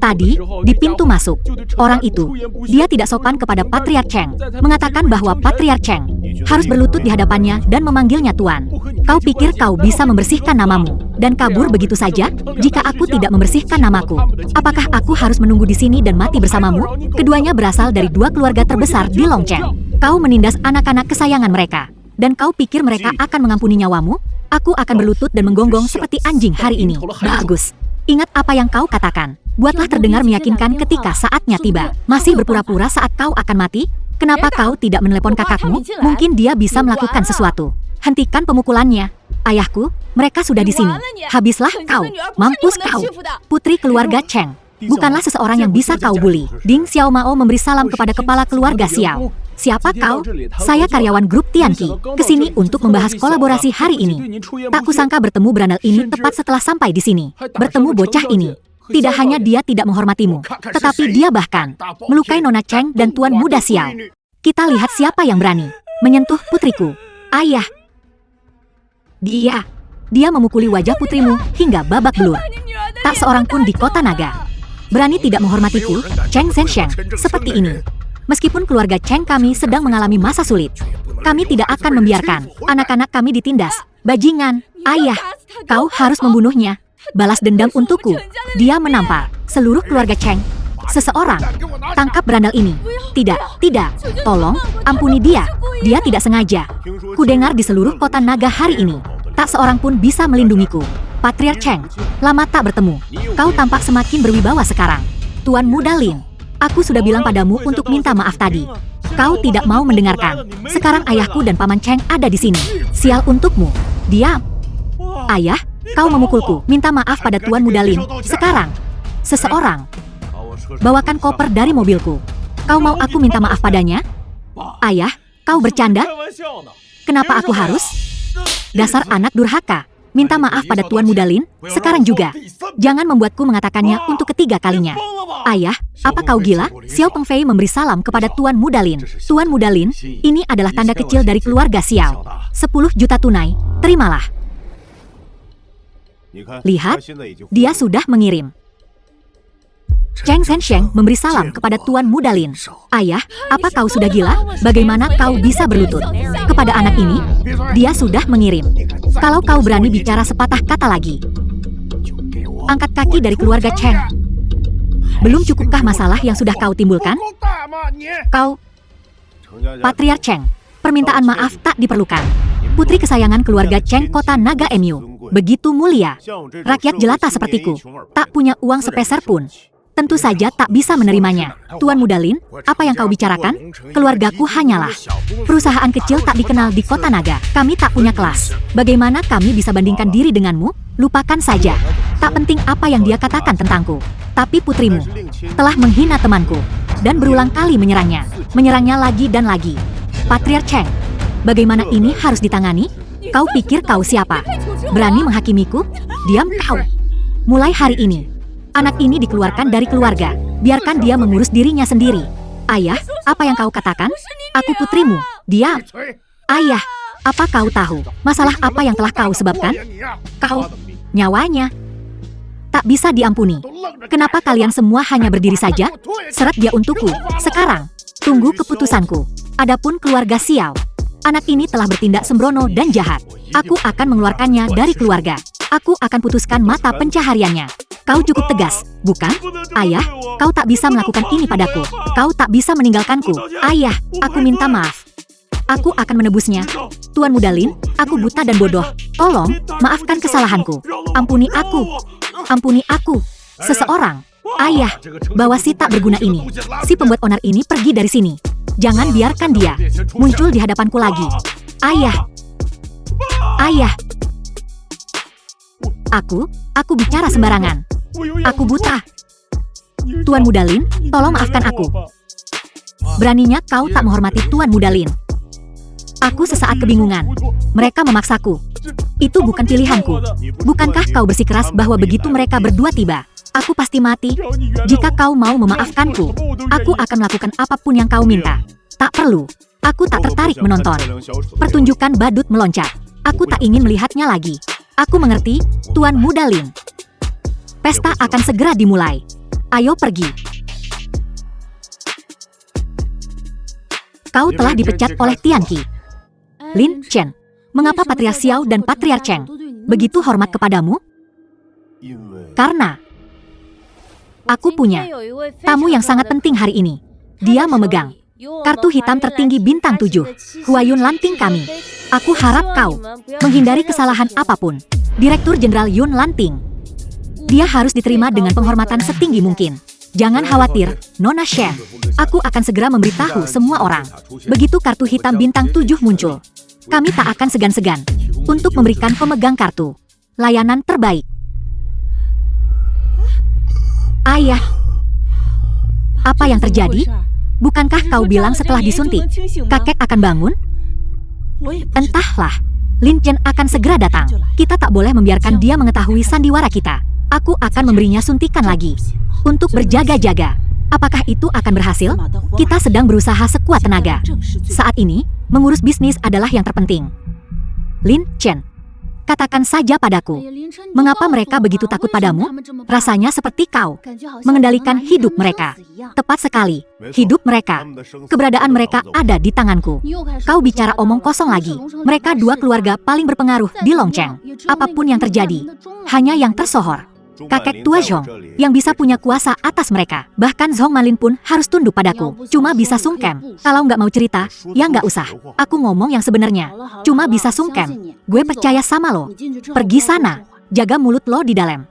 Tadi, di pintu masuk, orang itu, dia tidak sopan kepada Patriark Cheng, mengatakan bahwa Patriark Cheng harus berlutut di hadapannya dan memanggilnya Tuan. Kau pikir kau bisa membersihkan namamu dan kabur begitu saja? Jika aku tidak membersihkan namaku, apakah aku harus menunggu di sini dan mati bersamamu? Keduanya berasal dari 2 keluarga terbesar di Longcheng. Kau menindas anak-anak kesayangan mereka, dan kau pikir mereka akan mengampuni nyawamu? Aku akan berlutut dan menggonggong seperti anjing hari ini. Bagus. Ingat apa yang kau katakan. Buatlah terdengar meyakinkan ketika saatnya tiba. Masih berpura-pura saat kau akan mati? Kenapa kau tidak menelepon kakakmu? Mungkin dia bisa melakukan sesuatu. Hentikan pemukulannya. Ayahku, mereka sudah di sini. Habislah kau. Mampus kau. Putri keluarga Cheng. Bukanlah seseorang yang bisa kau bully. Ding Xiao Mao memberi salam kepada kepala keluarga Xiao. Siapa kau? Saya karyawan grup Tianqi, kesini untuk membahas kolaborasi hari ini. Tak kusangka bertemu Brandel ini tepat setelah sampai di sini. Bertemu bocah ini. Tidak hanya dia tidak menghormatimu, tetapi dia bahkan melukai Nona Cheng dan Tuan Muda Xiao. Kita lihat siapa yang berani menyentuh putriku. Ayah. Dia memukuli wajah putrimu hingga babak belur. Tak seorang pun di kota naga berani tidak menghormatiku, Cheng Zhensheng, seperti ini. Meskipun keluarga Cheng kami sedang mengalami masa sulit, kami tidak akan membiarkan anak-anak kami ditindas. Bajingan, ayah, kau harus membunuhnya. Balas dendam untukku. Dia menampar seluruh keluarga Cheng. Seseorang, tangkap Brandel ini. Tidak, tolong, ampuni dia. Dia tidak sengaja. Kudengar di seluruh kota naga hari ini, tak seorang pun bisa melindungiku. Patriark Cheng, lama tak bertemu. Kau tampak semakin berwibawa sekarang. Tuan Muda Lin. Aku sudah bilang padamu untuk minta maaf tadi. Kau tidak mau mendengarkan. Sekarang ayahku dan Paman Cheng ada di sini. Sial untukmu. Diam. Ayah, kau memukulku. Minta maaf pada Tuan Muda Lin. Sekarang, seseorang bawakan koper dari mobilku. Kau mau aku minta maaf padanya? Ayah, kau bercanda? Kenapa aku harus? Dasar anak durhaka. Minta maaf pada Tuan Muda Lin, sekarang juga. Jangan membuatku mengatakannya untuk ketiga kalinya. Ayah, apa kau gila? Xiao Pengfei memberi salam kepada Tuan Muda Lin. Tuan Muda Lin, ini adalah tanda kecil dari keluarga Xiao. 10 juta tunai, terimalah. Lihat, dia sudah mengirim. Cheng Shensheng memberi salam kepada Tuan Muda Lin. Ayah, apa kau sudah gila? Bagaimana kau bisa berlutut? Kepada anak ini, dia sudah mengirim. Kalau kau berani bicara sepatah kata lagi, angkat kaki dari keluarga Cheng. Belum cukupkah masalah yang sudah kau timbulkan? Kau, Patriark Cheng, permintaan maaf tak diperlukan. Putri kesayangan keluarga Cheng kota Naga Mu, begitu mulia. Rakyat jelata sepertiku, tak punya uang sepeser pun. Tentu saja tak bisa menerimanya. Tuan Muda Lin, apa yang kau bicarakan? Keluargaku hanyalah perusahaan kecil tak dikenal di kota Naga. Kami tak punya kelas. Bagaimana kami bisa bandingkan diri denganmu? Lupakan saja. Tak penting apa yang dia katakan tentangku. Tapi putrimu telah menghina temanku dan berulang kali menyerangnya. Menyerangnya lagi dan lagi. Patriark Cheng, bagaimana ini harus ditangani? Kau pikir kau siapa? Berani menghakimiku? Diam kau. Mulai hari ini, anak ini dikeluarkan dari keluarga. Biarkan dia mengurus dirinya sendiri. Ayah, apa yang kau katakan? Aku putrimu. Diam. Ayah, apa kau tahu masalah apa yang telah kau sebabkan? Kau, nyawanya tak bisa diampuni. Kenapa kalian semua hanya berdiri saja? Seret dia untukku. Sekarang, tunggu keputusanku. Adapun keluarga Xiao, anak ini telah bertindak sembrono dan jahat. Aku akan mengeluarkannya dari keluarga. Aku akan putuskan mata pencahariannya. Kau cukup tegas, bukan? Ayah, kau tak bisa melakukan ini padaku. Kau tak bisa meninggalkanku. Ayah, aku minta maaf. Aku akan menebusnya. Tuan Muda Lin, aku buta dan bodoh. Tolong, maafkan kesalahanku. Ampuni aku. Ampuni aku. Seseorang. Ayah, bawa si tak berguna ini. Si pembuat onar ini pergi dari sini. Jangan biarkan dia muncul di hadapanku lagi. Ayah. Ayah. Aku bicara sembarangan. Aku buta. Tuan Muda Lin, tolong maafkan aku. Beraninya kau tak menghormati Tuan Muda Lin. Aku sesaat kebingungan. Mereka memaksaku. Itu bukan pilihanku. Bukankah kau bersikeras bahwa begitu mereka berdua tiba, aku pasti mati? Jika kau mau memaafkanku, aku akan melakukan apapun yang kau minta. Tak perlu. Aku tak tertarik menonton pertunjukan badut meloncat. Aku tak ingin melihatnya lagi. Aku mengerti, Tuan Muda Lin. Pesta akan segera dimulai. Ayo pergi. Kau telah dipecat oleh Tianqi. Lin Chen, mengapa Patriark Xiao dan Patriark Cheng begitu hormat kepadamu? Karena aku punya tamu yang sangat penting hari ini. Dia memegang kartu hitam tertinggi bintang 7, Huayun Lanting kami. Aku harap kau menghindari kesalahan apapun. Direktur Jenderal Yun Lanting. Dia harus diterima dengan penghormatan setinggi mungkin. Jangan khawatir, Nona Shen. Aku akan segera memberitahu semua orang. Begitu kartu hitam bintang 7 muncul, kami tak akan segan-segan untuk memberikan pemegang kartu layanan terbaik. Ayah, apa yang terjadi? Bukankah kau bilang setelah disuntik, kakek akan bangun? Entahlah, Lin Chen akan segera datang. Kita tak boleh membiarkan dia mengetahui sandiwara kita. Aku akan memberinya suntikan lagi untuk berjaga-jaga. Apakah itu akan berhasil? Kita sedang berusaha sekuat tenaga. Saat ini, mengurus bisnis adalah yang terpenting. Lin Chen, katakan saja padaku, mengapa mereka begitu takut padamu? Rasanya seperti kau mengendalikan hidup mereka. Tepat sekali, hidup mereka. Keberadaan mereka ada di tanganku. Kau bicara omong kosong lagi. Mereka dua keluarga paling berpengaruh di Longcheng. Apapun yang terjadi, hanya yang tersohor kakek tua Zhong yang bisa punya kuasa atas mereka. Bahkan Zhong Manlin pun harus tunduk padaku. Cuma bisa sungkem. Kalau nggak mau cerita, ya nggak usah. Aku ngomong yang sebenarnya. Cuma bisa sungkem. Gue percaya sama lo. Pergi sana. Jaga mulut lo di dalam.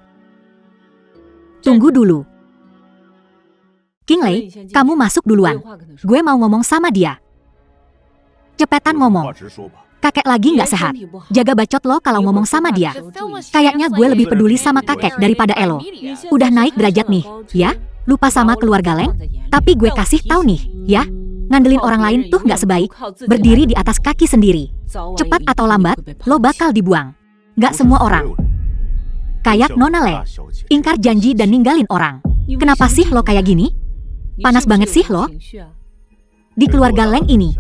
Tunggu dulu. King Lei, kamu masuk duluan. Gue mau ngomong sama dia. Cepetan ngomong. Kakek lagi nggak sehat. Jaga bacot lo kalau ngomong sama dia. Kayaknya gue lebih peduli sama kakek daripada Elo. Udah naik derajat nih, ya? Lupa sama keluarga Leng? Tapi gue kasih tahu nih, ya? Ngandelin orang lain tuh nggak sebaik berdiri di atas kaki sendiri. Cepat atau lambat, lo bakal dibuang. Nggak semua orang Kayak Nona Le, ingkar janji dan ninggalin orang. Kenapa sih lo kayak gini? Panas banget sih lo. Di keluarga Leng ini,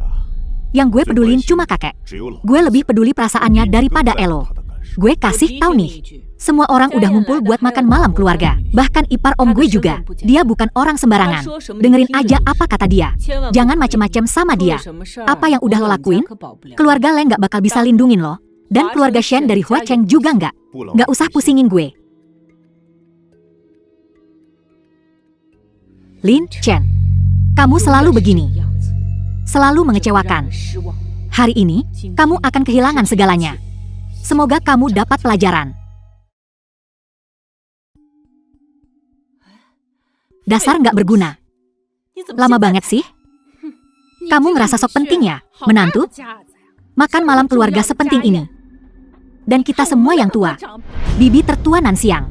yang gue pedulin cuma kakek. Gue lebih peduli perasaannya daripada Elo. Gue kasih tau nih, semua orang udah ngumpul buat makan malam keluarga. Bahkan ipar om gue juga. Dia bukan orang sembarangan. Dengerin aja apa kata dia. Jangan macem-macem sama dia. Apa yang udah lo lakuin, keluarga Leng gak bakal bisa lindungin lo. Dan keluarga Shen dari Hua Cheng juga nggak. Nggak usah pusingin gue. Lin Chen, kamu selalu begini. Selalu mengecewakan. Hari ini, kamu akan kehilangan segalanya. Semoga kamu dapat pelajaran. Dasar nggak berguna. Lama banget sih. Kamu ngerasa sok penting ya, menantu? Makan malam keluarga sepenting ini. Dan kita semua yang tua. Bibi tertua nan siang.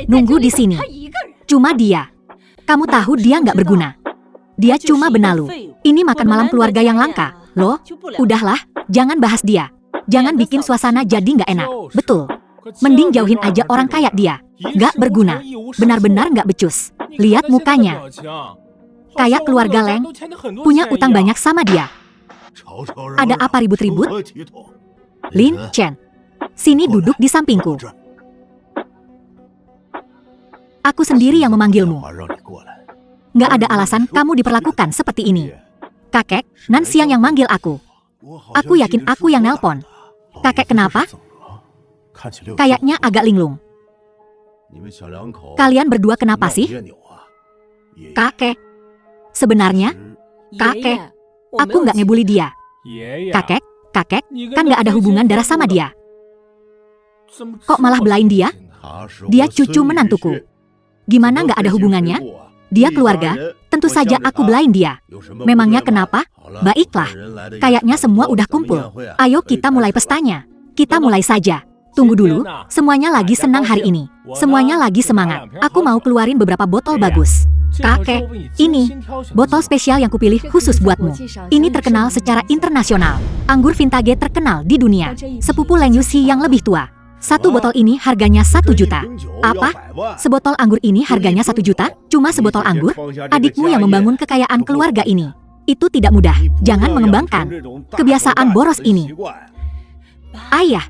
Nunggu di sini. Cuma dia. Kamu tahu dia nggak berguna. Dia cuma benalu. Ini makan malam keluarga yang langka. Loh, udahlah, jangan bahas dia. Jangan bikin suasana jadi nggak enak. Betul. Mending jauhin aja orang kayak dia. Nggak berguna. Benar-benar nggak becus. Lihat mukanya. Kayak keluarga Leng. Punya utang banyak sama dia. Ada apa ribut-ribut? Lin Chen, sini duduk di sampingku. Aku sendiri yang memanggilmu. Nggak ada alasan kamu diperlakukan seperti ini. Kakek, Nan Siang yang manggil aku. Aku yakin aku yang nelpon. Kakek kenapa? Kayaknya agak linglung. Kalian berdua kenapa sih? Kakek. Sebenarnya, kakek, aku nggak ngebully dia. Kakek, kan nggak ada hubungan darah sama dia. Kok malah belain dia? Dia cucu menantuku. Gimana nggak ada hubungannya? Dia keluarga, tentu saja aku belain dia. Memangnya kenapa? Baiklah, kayaknya semua udah kumpul. Ayo kita mulai pestanya. Kita mulai saja. Tunggu dulu, semuanya lagi senang hari ini. Semuanya lagi semangat. Aku mau keluarin beberapa botol bagus. Kakek, ini botol spesial yang kupilih khusus buatmu. Ini terkenal secara internasional. Anggur vintage terkenal di dunia. Sepupu Leng Yusi yang lebih tua. Satu botol ini harganya 1 juta. Apa? Sebotol anggur ini harganya 1 juta? Cuma sebotol anggur? Adikmu yang membangun kekayaan keluarga ini. Itu tidak mudah. Jangan mengembangkan kebiasaan boros ini. Ayah,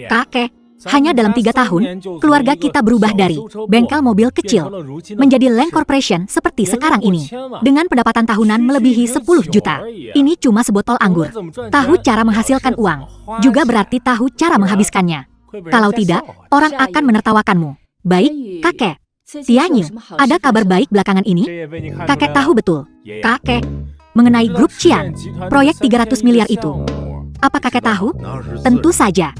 kakek, hanya dalam 3 tahun, keluarga kita berubah dari bengkel mobil kecil menjadi Leng Corporation seperti sekarang ini. Dengan pendapatan tahunan melebihi 10 juta. Ini cuma sebotol anggur. Tahu cara menghasilkan uang. Juga berarti tahu cara menghabiskannya. Kalau tidak, orang akan menertawakanmu. Baik, kakek. Tianyu, ada kabar baik belakangan ini? Kakek tahu betul. Kakek, mengenai grup Qian, proyek 300 miliar itu. Apa kakek tahu? Tentu saja.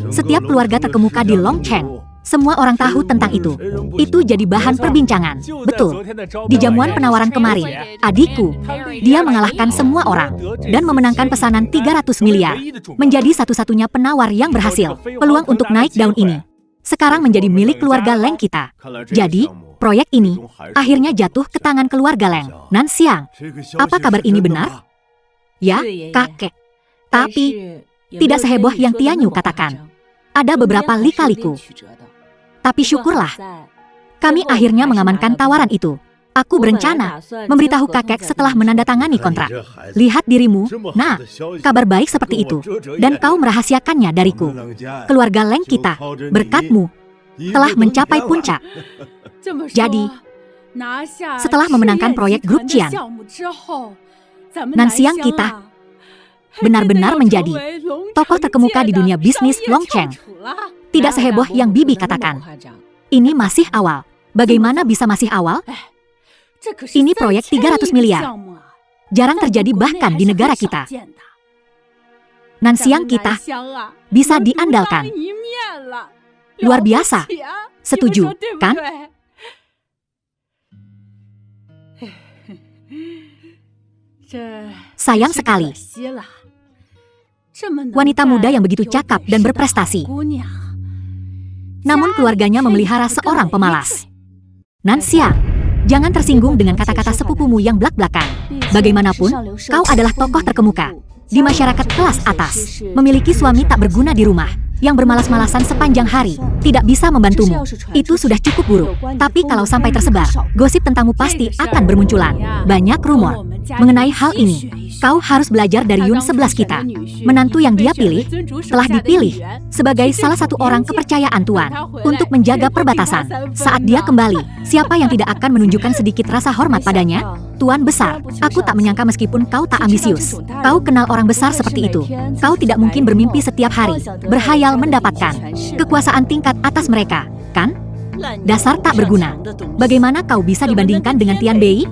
Setiap keluarga terkemuka di Longcheng, semua orang tahu tentang itu. Itu jadi bahan perbincangan. Betul. Di jamuan penawaran kemarin, adikku, dia mengalahkan semua orang dan memenangkan pesanan 300 miliar. Menjadi satu-satunya penawar yang berhasil. Peluang untuk naik daun ini sekarang menjadi milik keluarga Leng kita. Jadi, proyek ini akhirnya jatuh ke tangan keluarga Leng. Nan Siang, apa kabar ini benar? Ya, kakek. Tapi, tidak seheboh yang Tianyu katakan. Ada beberapa lika-liku. Tapi syukurlah, kami akhirnya mengamankan tawaran itu. Aku berencana memberitahu kakek setelah menandatangani kontrak. Lihat dirimu, nah, kabar baik seperti itu. Dan kau merahasiakannya dariku. Keluarga Leng kita, berkatmu, telah mencapai puncak. Jadi, setelah memenangkan proyek grup Qian, Nan Siang kita benar-benar menjadi tokoh terkemuka di dunia bisnis Longcheng. Tidak seheboh yang Bibi katakan. Ini masih awal. Bagaimana bisa masih awal? Ini proyek 300 miliar. Jarang terjadi bahkan di negara kita. Nan Siang kita bisa diandalkan. Luar biasa. Setuju, kan? Sayang sekali. Wanita muda yang begitu cakap dan berprestasi. Namun keluarganya memelihara seorang pemalas. Nan Siang, jangan tersinggung dengan kata-kata sepupumu yang blak-blakan. Bagaimanapun, kau adalah tokoh terkemuka di masyarakat kelas atas. Memiliki suami tak berguna di rumah. yang bermalas-malasan sepanjang hari, tidak bisa membantumu. Itu sudah cukup buruk. Tapi kalau sampai tersebar, gosip tentangmu pasti akan bermunculan. Banyak rumor mengenai hal ini. Kau harus belajar dari Yun 11 kita. Menantu yang dia pilih telah dipilih sebagai salah satu orang kepercayaan Tuan untuk menjaga perbatasan. Saat dia kembali, siapa yang tidak akan menunjukkan sedikit rasa hormat padanya? Tuan besar, aku tak menyangka meskipun kau tak ambisius. Kau kenal orang besar seperti itu. Kau tidak mungkin bermimpi setiap hari, berhayal mendapatkan kekuasaan tingkat atas mereka, kan? Dasar tak berguna. Bagaimana kau bisa dibandingkan dengan Tian Bei?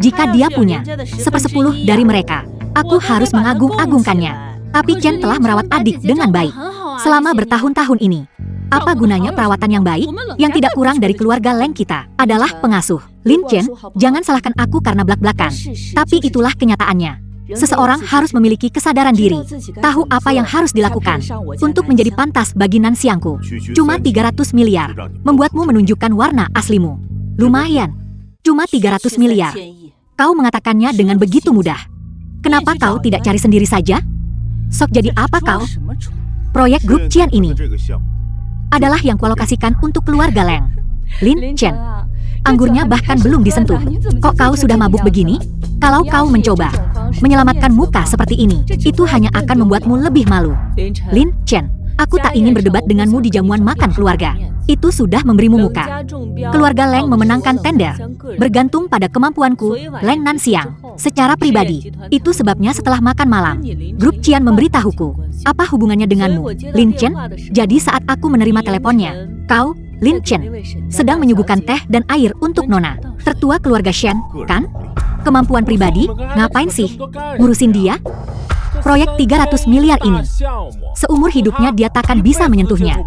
Jika dia punya 1/10 dari mereka, aku harus mengagung-agungkannya. Tapi Chen telah merawat adik dengan baik selama bertahun-tahun ini. Apa gunanya perawatan yang baik? Yang tidak kurang dari keluarga Leng kita adalah pengasuh. Lin Chen, jangan salahkan aku karena blak-blakan. Tapi itulah kenyataannya. Seseorang harus memiliki kesadaran diri, tahu apa yang harus dilakukan untuk menjadi pantas bagi Nanxiangku. Cuma 300 miliar, membuatmu menunjukkan warna aslimu. Lumayan, cuma 300 miliar. Kau mengatakannya dengan begitu mudah. Kenapa kau tidak cari sendiri saja? Sok jadi apa kau? Proyek grup Qian ini adalah yang kualokasikan untuk keluarga Leng. Lin Chen, anggurnya bahkan belum disentuh. Kok kau sudah mabuk begini? Kalau kau mencoba menyelamatkan muka seperti ini, itu hanya akan membuatmu lebih malu. Lin Chen, aku tak ingin berdebat denganmu di jamuan makan keluarga. Itu sudah memberimu muka. Keluarga Leng memenangkan tender bergantung pada kemampuanku, Leng Nanxiang. Secara pribadi, itu sebabnya setelah makan malam, grup Qian memberitahuku. Apa hubungannya denganmu, Lin Chen? Jadi saat aku menerima teleponnya, kau, Lin Chen, sedang menyuguhkan teh dan air untuk Nona, tertua keluarga Shen, kan? Kemampuan pribadi, ngapain sih? Ngurusin dia? Proyek 300 miliar ini, seumur hidupnya dia takkan bisa menyentuhnya.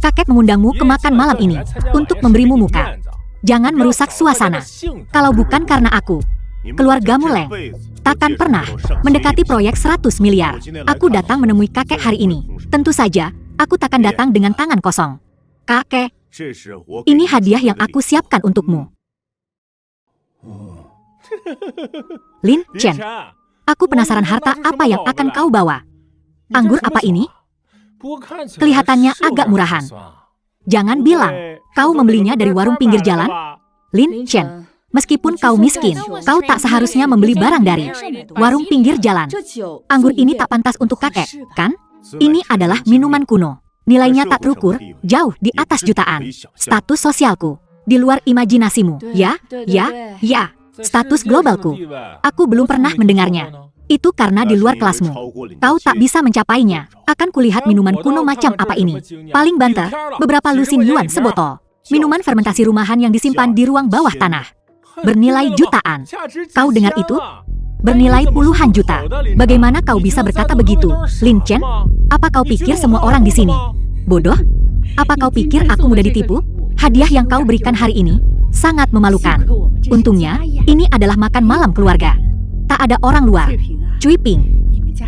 Kakek mengundangmu ke makan malam ini untuk memberimu muka. Jangan merusak suasana. Kalau bukan karena aku, keluargamu Leng takkan pernah mendekati proyek 100 miliar. Aku datang menemui kakek hari ini. Tentu saja, aku takkan datang dengan tangan kosong. Kakek, ini hadiah yang aku siapkan untukmu. Lin Chen, aku penasaran harta apa yang akan kau bawa. Anggur apa ini? Kelihatannya agak murahan. Jangan bilang kau membelinya dari warung pinggir jalan. Lin Chen, meskipun kau miskin, kau tak seharusnya membeli barang dari warung pinggir jalan. Anggur ini tak pantas untuk kakek, kan? Ini adalah minuman kuno. Nilainya tak terukur, jauh di atas jutaan. Status sosialku, di luar imajinasimu. Ya. Status globalku. Aku belum pernah mendengarnya. Itu karena di luar kelasmu. Kau tak bisa mencapainya. Akan kulihat minuman kuno macam apa ini. Paling banter, beberapa lusin yuan sebotol. Minuman fermentasi rumahan yang disimpan di ruang bawah tanah. Bernilai jutaan. Kau dengar itu? Bernilai puluhan juta. Bagaimana kau bisa berkata begitu, Lin Chen? Apa kau pikir semua orang di sini bodoh? Apa kau pikir aku mudah ditipu? Hadiah yang kau berikan hari ini sangat memalukan. Untungnya, ini adalah makan malam keluarga. Tak ada orang luar. Cui Ping,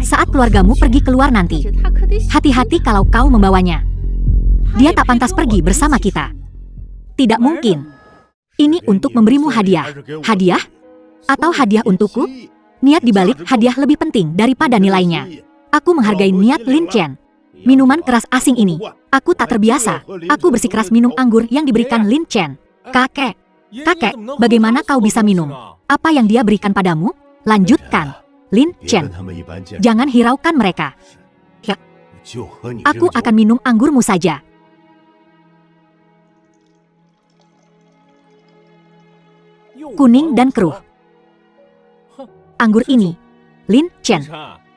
saat keluargamu pergi keluar nanti, hati-hati kalau kau membawanya. Dia tak pantas pergi bersama kita. Tidak mungkin. Ini untuk memberimu hadiah. Hadiah? Atau hadiah untukku? Niat dibalik hadiah lebih penting daripada nilainya. Aku menghargai niat Lin Chen. Minuman keras asing ini, aku tak terbiasa. Aku bersikeras minum anggur yang diberikan Lin Chen. Kakek, bagaimana kau bisa minum apa yang dia berikan padamu? Lanjutkan, Lin Chen. Jangan hiraukan mereka. Ya, aku akan minum anggurmu saja. Kuning dan keruh. Anggur ini, Lin Chen.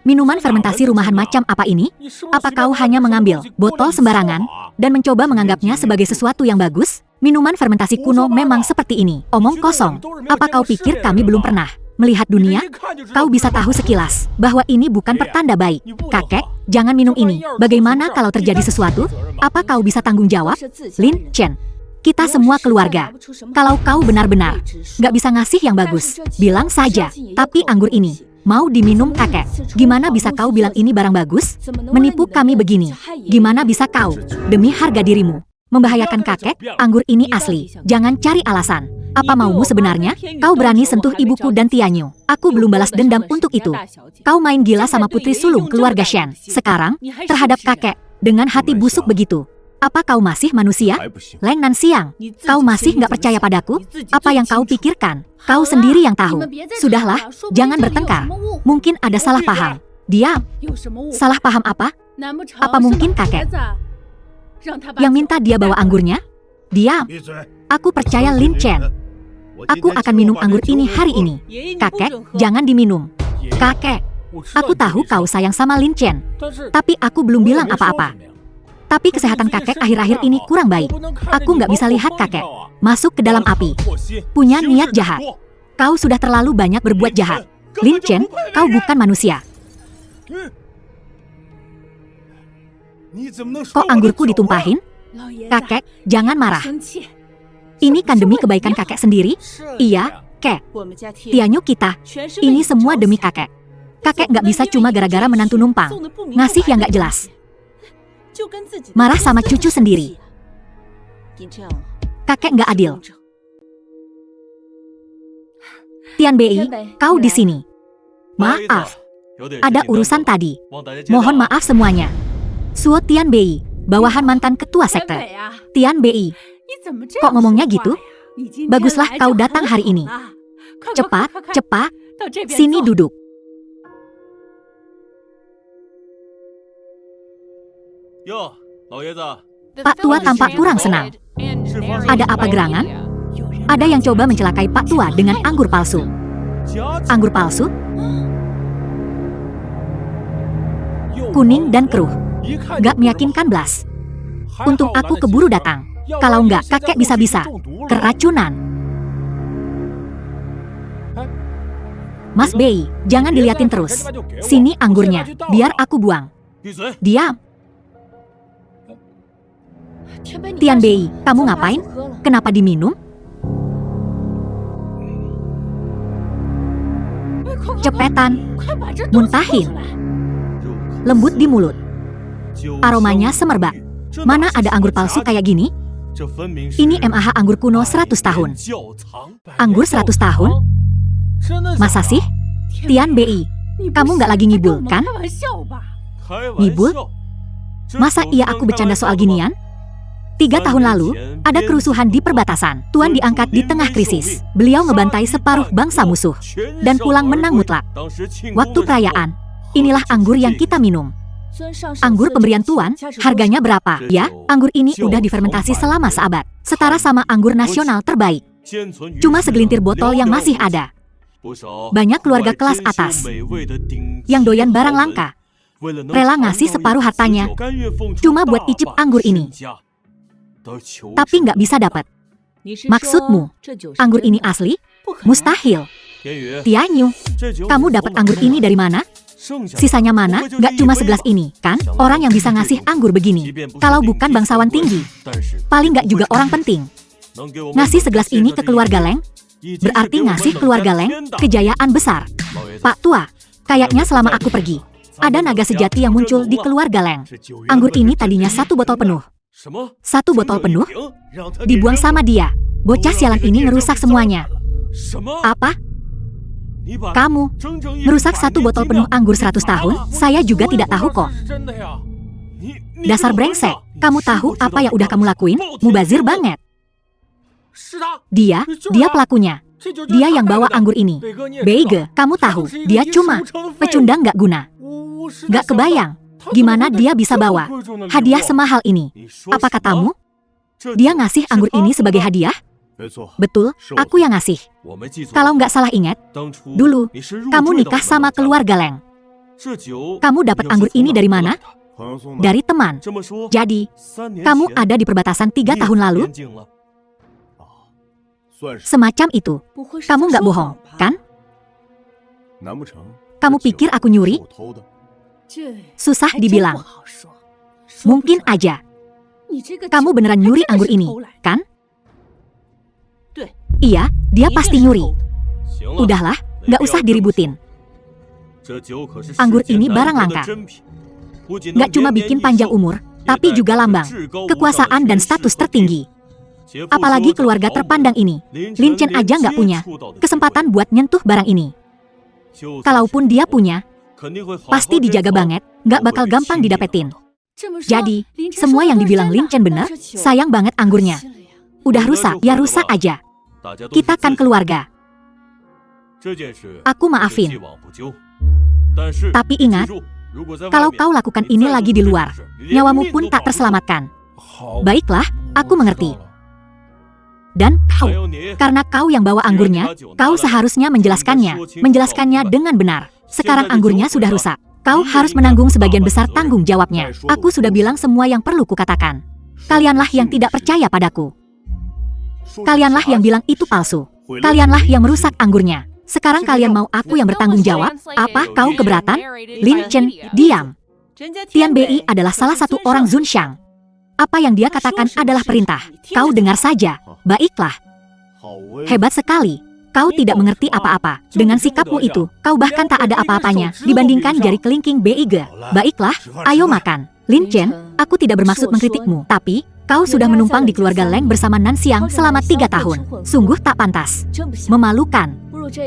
Minuman fermentasi rumahan macam apa ini? Apa kau hanya mengambil botol sembarangan dan mencoba menganggapnya sebagai sesuatu yang bagus? Minuman fermentasi kuno memang seperti ini. Omong kosong. Apa kau pikir kami belum pernah melihat dunia? Kau bisa tahu sekilas bahwa ini bukan pertanda baik. Kakek, jangan minum ini. Bagaimana kalau terjadi sesuatu? Apa kau bisa tanggung jawab? Lin Chen, kita semua keluarga. Kalau kau benar-benar gak bisa ngasih yang bagus, bilang saja. Tapi anggur ini mau diminum kakek. Gimana bisa kau bilang ini barang bagus? Menipu kami begini. Gimana bisa kau, demi harga dirimu, membahayakan kakek? Anggur ini asli. Jangan cari alasan. Apa maumu sebenarnya? Kau berani sentuh ibuku dan Tianyu. Aku belum balas dendam untuk itu. Kau main gila sama putri sulung keluarga Shen. Sekarang, terhadap kakek, Dengan hati busuk begitu. Apa kau masih manusia? Leng Nanxiang, kau masih nggak percaya padaku? Apa yang kau pikirkan? Kau sendiri yang tahu. Sudahlah, jangan bertengkar. Mungkin ada salah paham. Diam. Salah paham apa? Apa mungkin kakek yang minta dia bawa anggurnya? Diam. Aku percaya Lin Chen. Aku akan minum anggur ini hari ini. Kakek, jangan diminum. Kakek, aku tahu kau sayang sama Lin Chen. Tapi aku belum bilang apa-apa. Tapi kesehatan kakek akhir-akhir ini kurang baik. Aku nggak bisa lihat kakek masuk ke dalam api. Punya niat jahat. Kau sudah terlalu banyak berbuat jahat. Lin Chen, kau bukan manusia. Kok anggurku ditumpahin? Kakek, jangan marah. Ini kan demi kebaikan kakek sendiri. Iya, kek. Tianyu kita, ini semua demi kakek. Kakek nggak bisa cuma gara-gara menantu numpang. Ngasih yang nggak jelas. Marah sama cucu sendiri. Kakek nggak adil. Tian Bei, kau di sini. Maaf, ada urusan tadi. Mohon maaf semuanya. Suo Tian Bei, bawahan mantan ketua sekte. Tian Bei, kok ngomongnya gitu? Baguslah kau datang hari ini. Cepat, cepat, sini duduk. Pak Tua tampak kurang senang. Ada apa gerangan? Ada yang coba mencelakai Pak Tua dengan anggur palsu. Anggur palsu? Kuning dan keruh. Gak meyakinkan belas. Untung aku keburu datang. Kalau enggak, kakek bisa-bisa keracunan. Mas Bei, jangan diliatin terus. Sini anggurnya, biar aku buang. Diam. Tian Bei, kamu ngapain? Kenapa diminum? Cepetan, muntahin. Lembut di mulut. Aromanya semerbak. Mana ada anggur palsu kayak gini? Ini MAH anggur kuno 100 tahun. Anggur 100 tahun? Masa sih? Tian Bei, kamu nggak lagi ngibul, kan? Ngibul? Masa iya aku bercanda soal ginian? 3 tahun lalu, ada kerusuhan di perbatasan. Tuan diangkat di tengah krisis. Beliau ngebantai separuh bangsa musuh. Dan pulang menang mutlak. Waktu perayaan, inilah anggur yang kita minum. Anggur pemberian Tuan, harganya berapa? Ya, anggur ini udah difermentasi selama seabad. Setara sama anggur nasional terbaik. Cuma segelintir botol yang masih ada. Banyak keluarga kelas atas yang doyan barang langka. Rela ngasih separuh hartanya cuma buat icip anggur ini. Tapi nggak bisa dapat. Maksudmu, anggur ini asli? Mustahil. Tianyu, kamu dapat anggur ini dari mana? Sisanya mana? Nggak cuma segelas ini, kan? Orang yang bisa ngasih anggur begini, kalau bukan bangsawan tinggi, paling nggak juga orang penting. Ngasih segelas ini ke keluarga Leng, berarti ngasih keluarga Leng kejayaan besar. Pak Tua, kayaknya selama aku pergi, ada naga sejati yang muncul di keluarga Leng. Anggur ini tadinya 1 botol penuh. 1 botol penuh? Dibuang sama dia. Bocah sialan ini ngerusak semuanya. Apa? Kamu merusak 1 botol penuh anggur 100 tahun? Saya juga tidak tahu kok. Dasar brengsek. Kamu tahu apa yang udah kamu lakuin? Mubazir banget. Dia pelakunya. Dia yang bawa anggur ini. Beige, kamu tahu, dia cuma pecundang gak guna. Gak kebayang. Gimana dia bisa bawa hadiah semahal ini? Apa katamu? Dia ngasih anggur ini sebagai hadiah? Betul, aku yang ngasih. Kalau nggak salah ingat, dulu kamu nikah sama keluarga Leng. Kamu dapat anggur ini dari mana? Dari teman. Jadi, kamu ada di perbatasan 3 tahun lalu? Semacam itu. Kamu nggak bohong, kan? Kamu pikir aku nyuri? Susah dibilang. Mungkin aja. Kamu beneran nyuri anggur ini, kan? Iya, dia pasti nyuri. Udahlah, nggak usah diributin. Anggur ini barang langka. Nggak cuma bikin panjang umur, tapi juga lambang kekuasaan dan status tertinggi. Apalagi keluarga terpandang ini, Lin Chen aja nggak punya kesempatan buat nyentuh barang ini. Kalaupun dia punya, pasti dijaga banget, nggak bakal gampang didapetin. Jadi, semua yang dibilang Lin Chen benar, sayang banget anggurnya. Udah rusak, ya rusak aja. Kita kan keluarga. Aku maafin. Tapi ingat, kalau kau lakukan ini lagi di luar, nyawamu pun tak terselamatkan. Baiklah, aku mengerti. Dan kau, karena kau yang bawa anggurnya, kau seharusnya menjelaskannya dengan benar. Sekarang anggurnya sudah rusak. Kau harus menanggung sebagian besar tanggung jawabnya. Aku sudah bilang semua yang perlu kukatakan. Kalianlah yang tidak percaya padaku. Kalianlah yang bilang itu palsu. Kalianlah yang merusak anggurnya. Sekarang kalian mau aku yang bertanggung jawab? Apa kau keberatan? Lin Chen, diam. Tian Bei adalah salah satu orang Zunxiang. Apa yang dia katakan adalah perintah. Kau dengar saja. Baiklah. Hebat sekali. Kau tidak mengerti apa-apa. Dengan sikapmu itu, kau bahkan tak ada apa-apanya dibandingkan jari kelingking Beige. Baiklah, ayo makan. Lin Chen, aku tidak bermaksud mengkritikmu, tapi kau sudah menumpang di keluarga Leng bersama Nan Xiang selama 3 tahun. Sungguh tak pantas. Memalukan.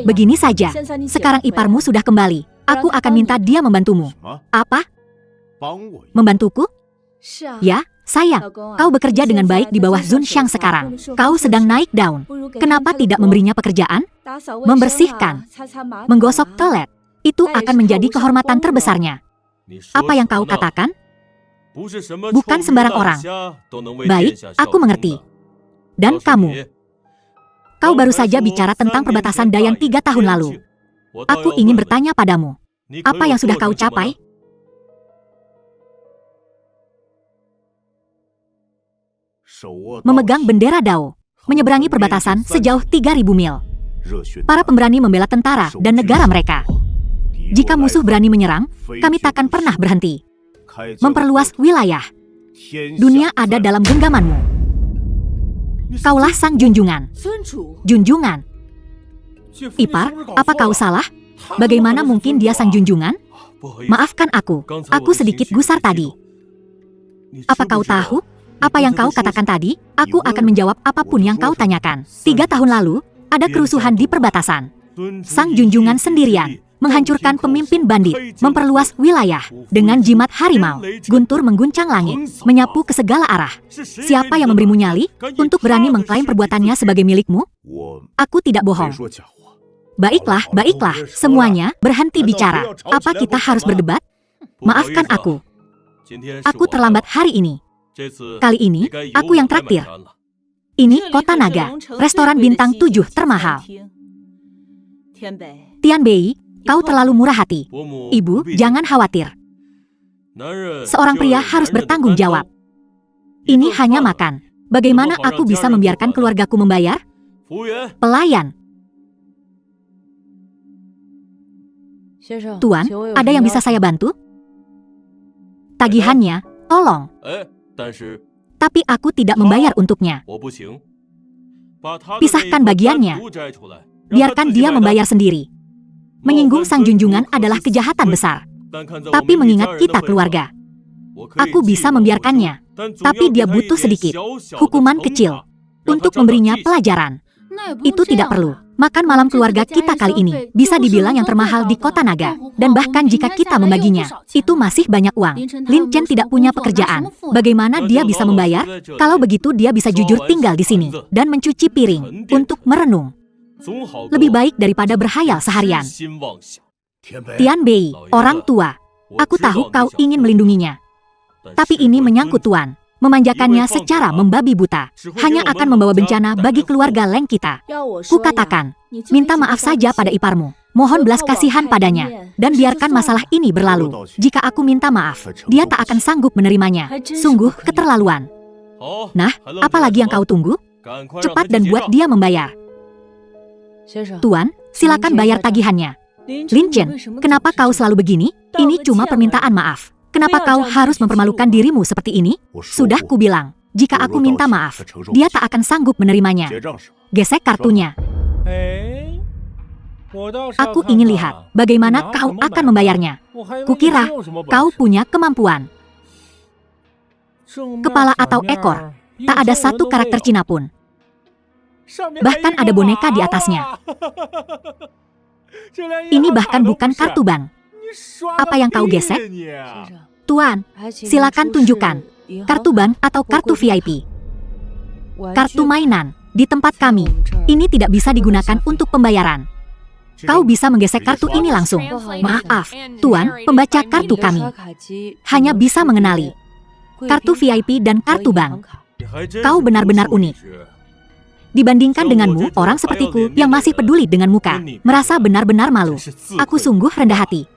Begini saja, sekarang iparmu sudah kembali. Aku akan minta dia membantumu. Apa? Membantuku? Ya, sayang, kau bekerja dengan baik di bawah Zunxiang sekarang. Kau sedang naik daun. Kenapa tidak memberinya pekerjaan? Membersihkan, menggosok toilet. Itu akan menjadi kehormatan terbesarnya. Apa yang kau katakan? Bukan sembarang orang. Baik, aku mengerti. Dan kamu? Kau baru saja bicara tentang perbatasan Dayang 3 tahun lalu. Aku ingin bertanya padamu. Apa yang sudah kau capai? Memegang bendera Dao, menyeberangi perbatasan sejauh 3.000 mil. Para pemberani membela tentara dan negara mereka. Jika musuh berani menyerang, kami takkan pernah berhenti. Memperluas wilayah. Dunia ada dalam genggamanmu. Kaulah sang junjungan. Junjungan. Ipar, apa kau salah? Bagaimana mungkin dia sang junjungan? Maafkan aku sedikit gusar tadi. Apa kau tahu? Apa yang kau katakan tadi? Aku akan menjawab apapun yang kau tanyakan. 3 tahun lalu, ada kerusuhan di perbatasan. Sang junjungan sendirian menghancurkan pemimpin bandit, memperluas wilayah. Dengan jimat harimau, guntur mengguncang langit, menyapu ke segala arah. Siapa yang memberimu nyali untuk berani mengklaim perbuatannya sebagai milikmu? Aku tidak bohong. Baiklah, semuanya berhenti bicara. Apa kita harus berdebat? Maafkan aku. Aku terlambat hari ini. Kali ini, aku yang traktir. Ini Kota Naga, restoran bintang 7 termahal. Tian Bei, kau terlalu murah hati. Ibu, jangan khawatir. Seorang pria harus bertanggung jawab. Ini hanya makan. Bagaimana aku bisa membiarkan keluargaku membayar? Pelayan. Tuan, ada yang bisa saya bantu? Tagihannya, tolong. Tapi aku tidak membayar untuknya. Pisahkan bagiannya. Biarkan dia membayar sendiri. Menyinggung sang junjungan adalah kejahatan besar. Tapi mengingat kita keluarga, aku bisa membiarkannya. Tapi dia butuh sedikit hukuman kecil untuk memberinya pelajaran. Itu tidak perlu. Makan malam keluarga kita kali ini bisa dibilang yang termahal di Kota Naga. Dan bahkan jika kita membaginya, itu masih banyak uang. Lin Chen tidak punya pekerjaan. Bagaimana dia bisa membayar? Kalau begitu dia bisa jujur tinggal di sini dan mencuci piring untuk merenung. Lebih baik daripada berhayal seharian. Tian Bei, orang tua. Aku tahu kau ingin melindunginya. Tapi ini menyangkut Tuan. Memanjakannya secara membabi buta hanya akan membawa bencana bagi keluarga Leng kita. Kukatakan, minta maaf saja pada iparmu. Mohon belas kasihan padanya dan biarkan masalah ini berlalu. Jika aku minta maaf, dia tak akan sanggup menerimanya. Sungguh keterlaluan. Nah, apalagi yang kau tunggu? Cepat dan buat dia membayar. Tuan, silakan bayar tagihannya. Lin Chen, kenapa kau selalu begini? Ini cuma permintaan maaf. Kenapa kau harus mempermalukan dirimu seperti ini? Sudah kubilang, jika aku minta maaf, dia tak akan sanggup menerimanya. Gesek kartunya. Aku ingin lihat bagaimana kau akan membayarnya. Kukira kau punya kemampuan. Kepala atau ekor, tak ada satu karakter Cina pun. Bahkan ada boneka di atasnya. Ini bahkan bukan kartu bank. Apa yang kau gesek? Tuan, silakan tunjukkan kartu bank atau kartu VIP. Kartu mainan di tempat kami ini tidak bisa digunakan untuk pembayaran. Kau bisa menggesek kartu ini langsung. Maaf, Tuan, pembaca kartu kami hanya bisa mengenali kartu VIP dan kartu bank. Kau benar-benar unik. Dibandingkan denganmu, orang sepertiku yang masih peduli dengan muka, merasa benar-benar malu. Aku sungguh rendah hati.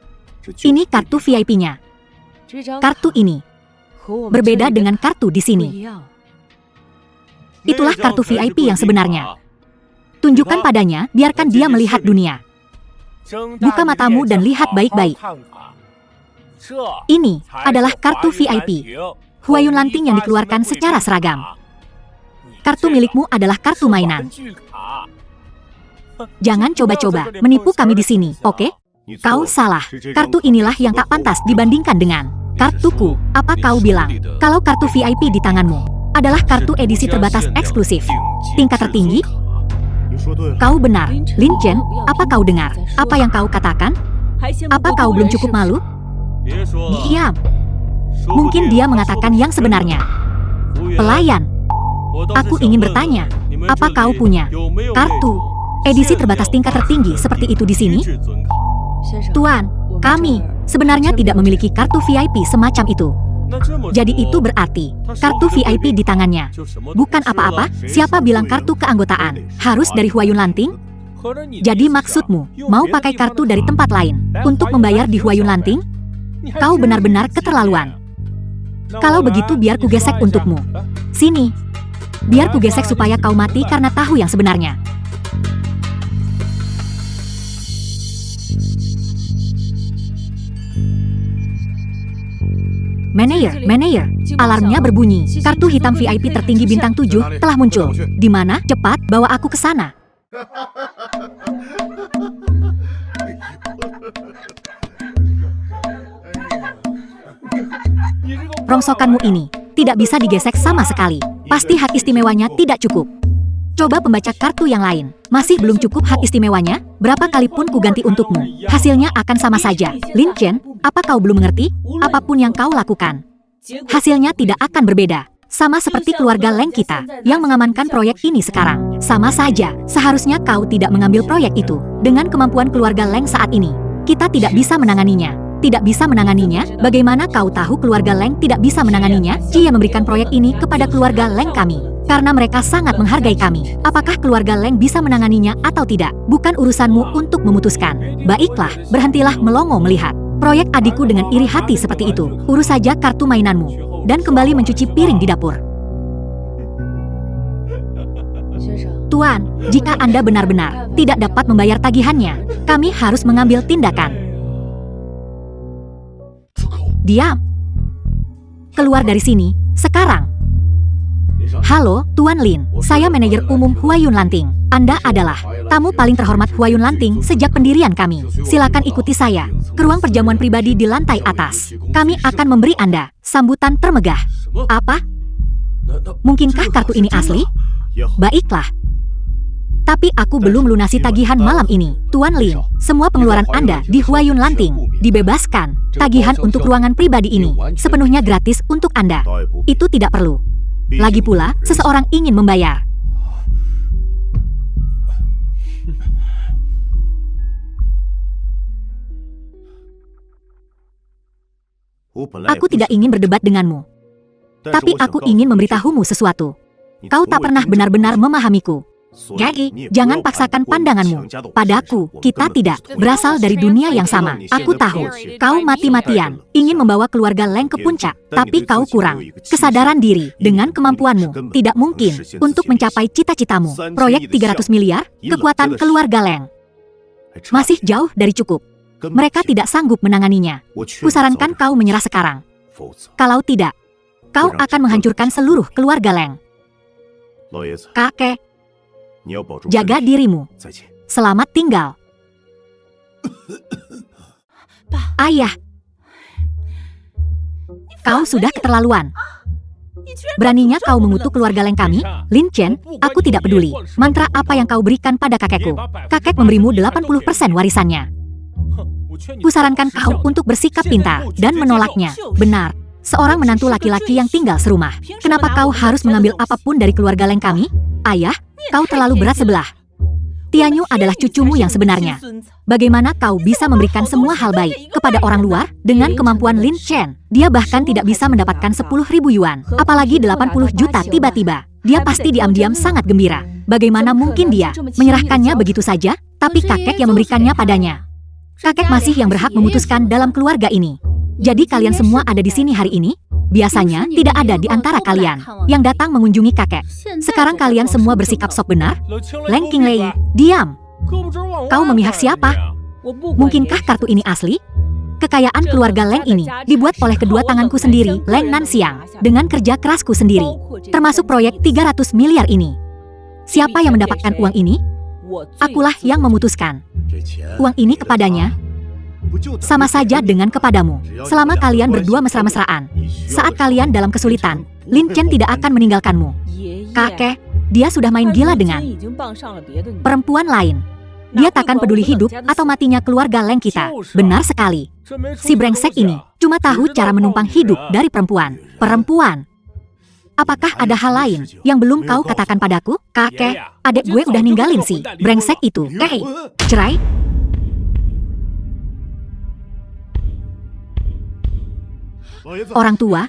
Ini kartu VIP-nya. Kartu ini berbeda dengan kartu di sini. Itulah kartu VIP yang sebenarnya. Tunjukkan padanya, biarkan dia melihat dunia. Buka matamu dan lihat baik-baik. Ini adalah kartu VIP Huayun Lanting yang dikeluarkan secara seragam. Kartu milikmu adalah kartu mainan. Jangan coba-coba menipu kami di sini, oke? Kau salah. Kartu inilah yang tak pantas dibandingkan dengan kartuku. Apa kau bilang kalau kartu VIP di tanganmu adalah kartu edisi terbatas eksklusif tingkat tertinggi? Kau benar, Lin Chen. Apa kau dengar apa yang kau katakan? Apa kau belum cukup malu? Diam. Mungkin dia mengatakan yang sebenarnya. Pelayan. Aku ingin bertanya, apa kau punya kartu edisi terbatas tingkat tertinggi seperti itu di sini? Tuan, kami sebenarnya tidak memiliki kartu VIP semacam itu. Jadi itu berarti kartu VIP di tangannya bukan apa-apa. Siapa bilang kartu keanggotaan harus dari Huayun Lanting? Jadi maksudmu mau pakai kartu dari tempat lain untuk membayar di Huayun Lanting? Kau benar-benar keterlaluan. Kalau begitu biar kugesek untukmu. Sini. Biar kugesek supaya kau mati karena tahu yang sebenarnya. Manager, alarmnya berbunyi. Kartu hitam VIP tertinggi bintang 7 telah muncul. Di mana? Cepat bawa aku ke sana. Rongsokanmu ini tidak bisa digesek sama sekali. Pasti hak istimewanya tidak cukup. Coba pembaca kartu yang lain. Masih belum cukup hak istimewanya? Berapa kali pun ku ganti untukmu, hasilnya akan sama saja. Lin Chen, apa kau belum mengerti? Apapun yang kau lakukan, hasilnya tidak akan berbeda. Sama seperti keluarga Leng kita yang mengamankan proyek ini sekarang. Sama saja, seharusnya kau tidak mengambil proyek itu. Dengan kemampuan keluarga Leng saat ini, kita tidak bisa menanganinya. Tidak bisa menanganinya? Bagaimana kau tahu keluarga Leng tidak bisa menanganinya? Jia memberikan proyek ini kepada keluarga Leng kami karena mereka sangat menghargai kami. Apakah keluarga Leng bisa menanganinya atau tidak? Bukan urusanmu untuk memutuskan. Baiklah, berhentilah melongo melihat proyek adikku dengan iri hati seperti itu. Urus saja kartu mainanmu dan kembali mencuci piring di dapur. Tuan, jika Anda benar-benar tidak dapat membayar tagihannya, kami harus mengambil tindakan. Diam. Keluar dari sini, sekarang. Halo, Tuan Lin. Saya manajer umum Huayun Lanting. Anda adalah tamu paling terhormat Huayun Lanting sejak pendirian kami. Silakan ikuti saya ke ruang perjamuan pribadi di lantai atas. Kami akan memberi Anda sambutan termegah. Apa? Mungkinkah kartu ini asli? Baiklah. Tapi aku belum lunasi tagihan malam ini. Tuan Lin, semua pengeluaran Anda di Huayun Lanting dibebaskan. Tagihan untuk ruangan pribadi ini sepenuhnya gratis untuk Anda. Itu tidak perlu. Lagi pula, seseorang ingin membayar. Aku tidak ingin berdebat denganmu. Tapi aku ingin memberitahumu sesuatu. Kau tak pernah benar-benar memahamiku. Jadi, jangan paksakan pandanganmu padaku. Kita tidak berasal dari dunia yang sama. Aku tahu, kau mati-matian ingin membawa keluarga Leng ke puncak, tapi kau kurang kesadaran diri dengan kemampuanmu. Tidak mungkin untuk mencapai cita-citamu. Proyek 300 miliar, kekuatan keluarga Leng masih jauh dari cukup. Mereka tidak sanggup menanganinya. Kusarankan kau menyerah sekarang. Kalau tidak, kau akan menghancurkan seluruh keluarga Leng. Kakek, jaga dirimu. Selamat tinggal. Ayah, kau sudah keterlaluan. Beraninya kau mengutuk keluarga Leng kami? Lin Chen, aku tidak peduli mantra apa yang kau berikan pada kakekku. Kakek memberimu 80% warisannya. Kusarankan kau untuk bersikap pintar dan menolaknya. Benar, seorang menantu laki-laki yang tinggal serumah. Kenapa kau harus mengambil apapun dari keluarga Leng kami? Ayah, kau terlalu berat sebelah. Tianyu adalah cucumu yang sebenarnya. Bagaimana kau bisa memberikan semua hal baik kepada orang luar dengan kemampuan Lin Chen? Dia bahkan tidak bisa mendapatkan 10.000 yuan, apalagi 80 juta tiba-tiba. Dia pasti diam-diam sangat gembira. Bagaimana mungkin dia menyerahkannya begitu saja? Tapi kakek yang memberikannya padanya. Kakek masih yang berhak memutuskan dalam keluarga ini. Jadi kalian semua ada di sini hari ini? Biasanya tidak ada di antara kalian yang datang mengunjungi kakek. Sekarang kalian semua bersikap sok benar? Leng Qinglei, diam. Kau memihak siapa? Mungkinkah kartu ini asli? Kekayaan keluarga Leng ini dibuat oleh kedua tanganku sendiri, Leng Nanxiang, dengan kerja kerasku sendiri, termasuk proyek 300 miliar ini. Siapa yang mendapatkan uang ini? Akulah yang memutuskan. Uang ini kepadanya sama saja dengan kepadamu. Selama kalian berdua mesra-mesraan, saat kalian dalam kesulitan, Lin Chen tidak akan meninggalkanmu. Kakek, dia sudah main gila dengan perempuan lain. Dia takkan peduli hidup atau matinya keluarga Leng kita. Benar sekali. Si brengsek ini cuma tahu cara menumpang hidup dari perempuan. Perempuan. Apakah ada hal lain yang belum kau katakan padaku? Kakek, adik gue udah ninggalin si brengsek itu. Cerai? Orang tua.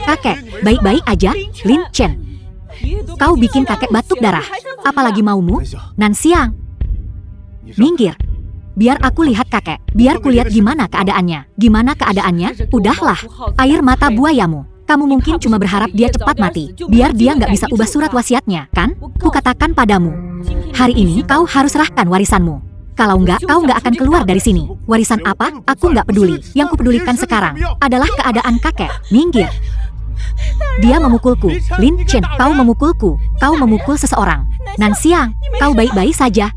Kakek, baik-baik aja, Lin Chen. Kau bikin kakek batuk darah. Apalagi maumu? Nanxiang, minggir. Biar aku lihat kakek. Biar kulihat gimana keadaannya. Gimana keadaannya? Udahlah. Air mata buayamu. Kamu mungkin cuma berharap dia cepat mati. Biar dia nggak bisa ubah surat wasiatnya, kan? Kukatakan padamu. Hari ini kau harus serahkan warisanmu. Kalau enggak, kau nggak akan keluar dari sini. Warisan apa? Aku nggak peduli. Yang kupedulikan sekarang adalah keadaan kakek. Minggir. Dia memukulku. Lin Chen, kau memukulku. Kau memukul seseorang. Nanxiang, kau baik-baik saja.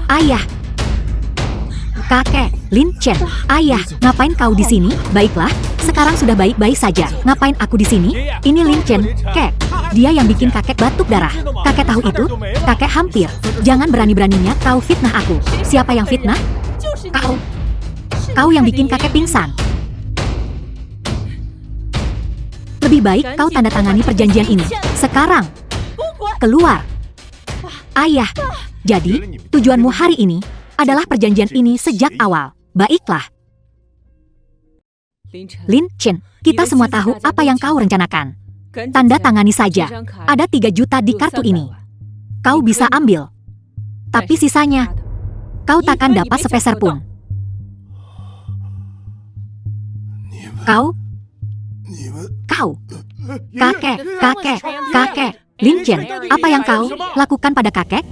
Ayah. Kakek, Lin Chen. Ayah, ngapain kau di sini? Baiklah, sekarang sudah baik-baik saja. Ngapain aku di sini? Ini Lin Chen, kek. Dia yang bikin kakek batuk darah. Kakek tahu itu? Kakek hampir. Jangan berani-beraninya kau fitnah aku. Siapa yang fitnah? Kau. Kau yang bikin kakek pingsan. Lebih baik kau tanda tangani perjanjian ini. Sekarang. Keluar. Ayah. Jadi, tujuanmu hari ini adalah perjanjian ini sejak awal. Baiklah. Lin Chen, kita semua tahu apa yang kau rencanakan. Tanda tangani saja. Ada 3 juta di kartu ini. Kau bisa ambil. Tapi sisanya, kau takkan dapat sepeser pun. Kau. Kakek. Lin Chen, apa yang kau lakukan pada kakek?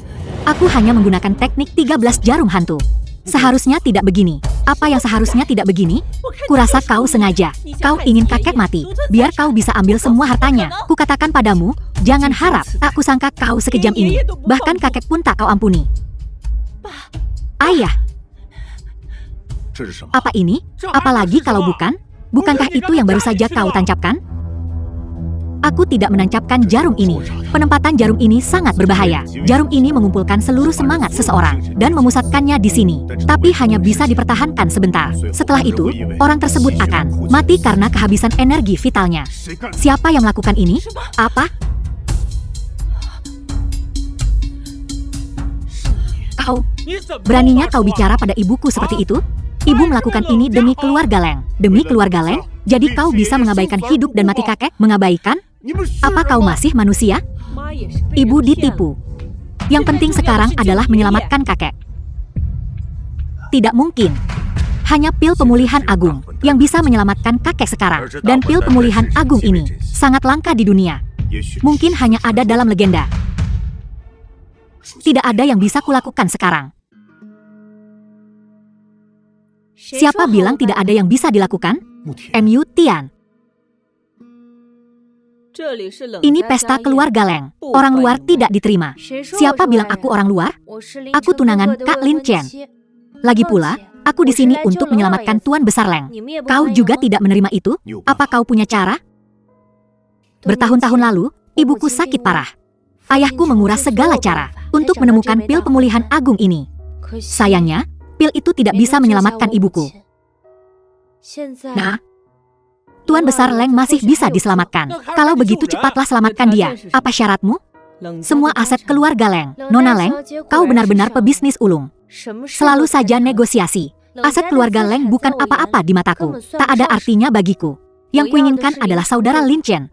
Aku hanya menggunakan teknik 13 jarum hantu. Seharusnya tidak begini. Apa yang seharusnya tidak begini? Kurasa kau sengaja. Kau ingin kakek mati, biar kau bisa ambil semua hartanya. Kukatakan padamu, jangan harap. Tak kusangka kau sekejam ini. Bahkan kakek pun tak kau ampuni. Ayah. Apa ini? Apalagi kalau bukan? Bukankah itu yang baru saja kau tancapkan? Aku tidak menancapkan jarum ini. Penempatan jarum ini sangat berbahaya. Jarum ini mengumpulkan seluruh semangat seseorang dan memusatkannya di sini. Tapi hanya bisa dipertahankan sebentar. Setelah itu, orang tersebut akan mati karena kehabisan energi vitalnya. Siapa yang melakukan ini? Apa? Kau. Beraninya kau bicara pada ibuku seperti itu? Ibu melakukan ini demi keluarga Leng. Demi keluarga Leng? Jadi kau bisa mengabaikan hidup dan mati kakek? Mengabaikan? Apa kau masih manusia? Ibu ditipu. Yang penting sekarang adalah menyelamatkan kakek. Tidak mungkin. Hanya pil pemulihan agung yang bisa menyelamatkan kakek sekarang. Dan pil pemulihan agung ini sangat langka di dunia. Mungkin hanya ada dalam legenda. Tidak ada yang bisa kulakukan sekarang. Siapa bilang tidak ada yang bisa dilakukan? Mu Tian. Ini pesta keluarga Leng. Orang luar tidak diterima. Siapa bilang aku orang luar? Aku tunangan Kak Lin Chen. Lagi pula, aku di sini untuk menyelamatkan Tuan Besar Leng. Kau juga tidak menerima itu? Apa kau punya cara? Bertahun-tahun lalu, ibuku sakit parah. Ayahku menguras segala cara untuk menemukan pil pemulihan agung ini. Sayangnya, pil itu tidak bisa menyelamatkan ibuku. Nah, Tuan Besar Leng masih bisa diselamatkan. Kalau begitu cepatlah selamatkan dia. Apa syaratmu? Semua aset keluarga Leng. Nona Leng, kau benar-benar pebisnis ulung. Selalu saja negosiasi. Aset keluarga Leng bukan apa-apa di mataku. Tak ada artinya bagiku. Yang kuinginkan adalah saudara Lin Chen.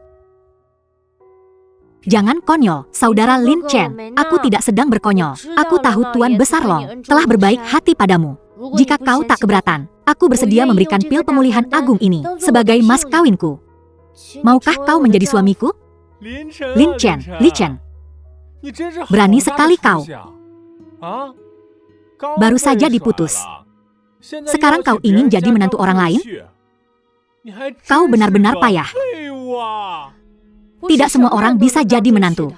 Jangan konyol, saudara Lin Chen. Aku tidak sedang berkonyol. Aku tahu Tuan Besar Long telah berbaik hati padamu. Jika kau tak keberatan, aku bersedia memberikan pil pemulihan agung ini sebagai mas kawinku. Maukah kau menjadi suamiku? Lin Chen, Li Chen. Berani sekali kau. Baru saja diputus. Sekarang kau ingin jadi menantu orang lain? Kau benar-benar payah. Tidak semua orang bisa jadi menantu.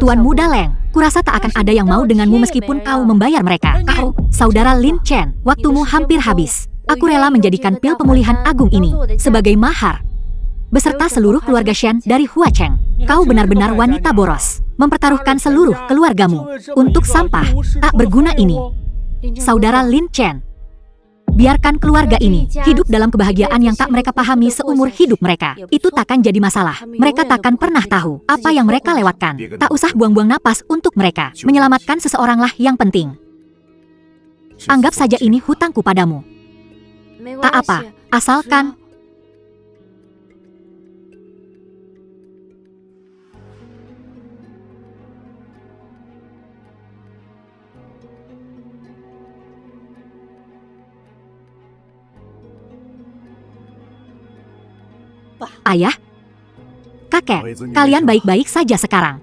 Tuan Muda Leng, kurasa tak akan ada yang mau denganmu meskipun kau membayar mereka. Kau, saudara Lin Chen, waktumu hampir habis. Aku rela menjadikan pil pemulihan agung ini sebagai mahar, beserta seluruh keluarga Shen dari Hua Cheng. Kau benar-benar wanita boros, mempertaruhkan seluruh keluargamu untuk sampah tak berguna ini. Saudara Lin Chen, biarkan keluarga ini hidup dalam kebahagiaan yang tak mereka pahami seumur hidup mereka. Itu takkan jadi masalah. Mereka takkan pernah tahu apa yang mereka lewatkan. Tak usah buang-buang napas untuk mereka. Menyelamatkan seseoranglah yang penting. Anggap saja ini hutangku padamu. Tak apa, asalkan... Ayah, kakek, kalian baik-baik saja sekarang.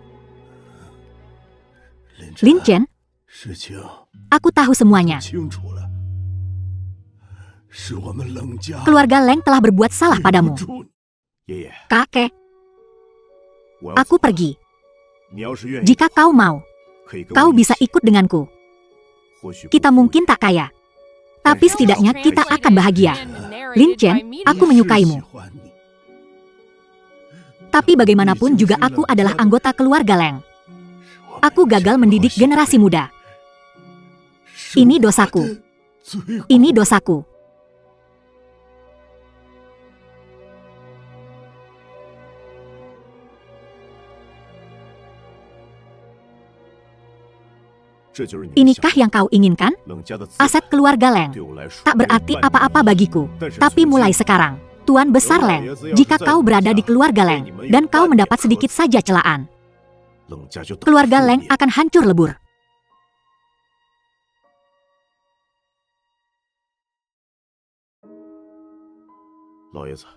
Lin Chen, aku tahu semuanya. Keluarga Leng telah berbuat salah padamu. Kakek, aku pergi. Jika kau mau, kau bisa ikut denganku. Kita mungkin tak kaya, tapi setidaknya kita akan bahagia. Lin Chen, aku menyukaimu. Tapi bagaimanapun juga aku adalah anggota keluarga Leng. Aku gagal mendidik generasi muda. Ini dosaku. Ini dosaku. Inikah yang kau inginkan? Aset keluarga Leng tak berarti apa-apa bagiku. Tapi mulai sekarang, Tuan Besar Leng, jika kau berada di keluarga Leng dan kau mendapat sedikit saja celaan, keluarga Leng akan hancur lebur.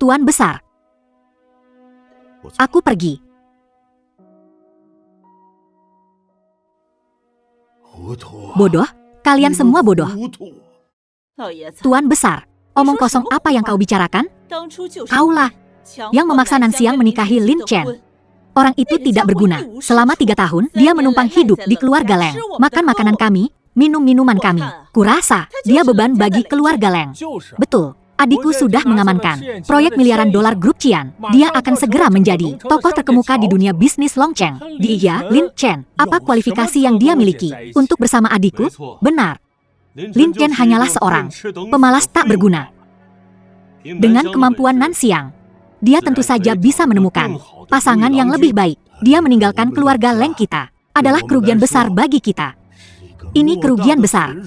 Tuan Besar, aku pergi. Bodoh, kalian semua bodoh. Tuan Besar, omong kosong apa yang kau bicarakan? Kaulah yang memaksa Nanxiang menikahi Lin Chen. Orang itu tidak berguna. Selama 3 tahun, dia menumpang hidup di keluarga Leng. Makan makanan kami, minum minuman kami. Kurasa, dia beban bagi keluarga Leng. Betul, adikku sudah mengamankan proyek miliaran dolar grup Qian. Dia akan segera menjadi tokoh terkemuka di dunia bisnis Longcheng. Dia, Lin Chen, apa kualifikasi yang dia miliki untuk bersama adikku? Benar. Lin Chen hanyalah seorang pemalas tak berguna. Dengan kemampuan Nanxiang, dia tentu saja bisa menemukan pasangan yang lebih baik. Dia meninggalkan keluarga Leng kita adalah kerugian besar bagi kita. Ini kerugian besar.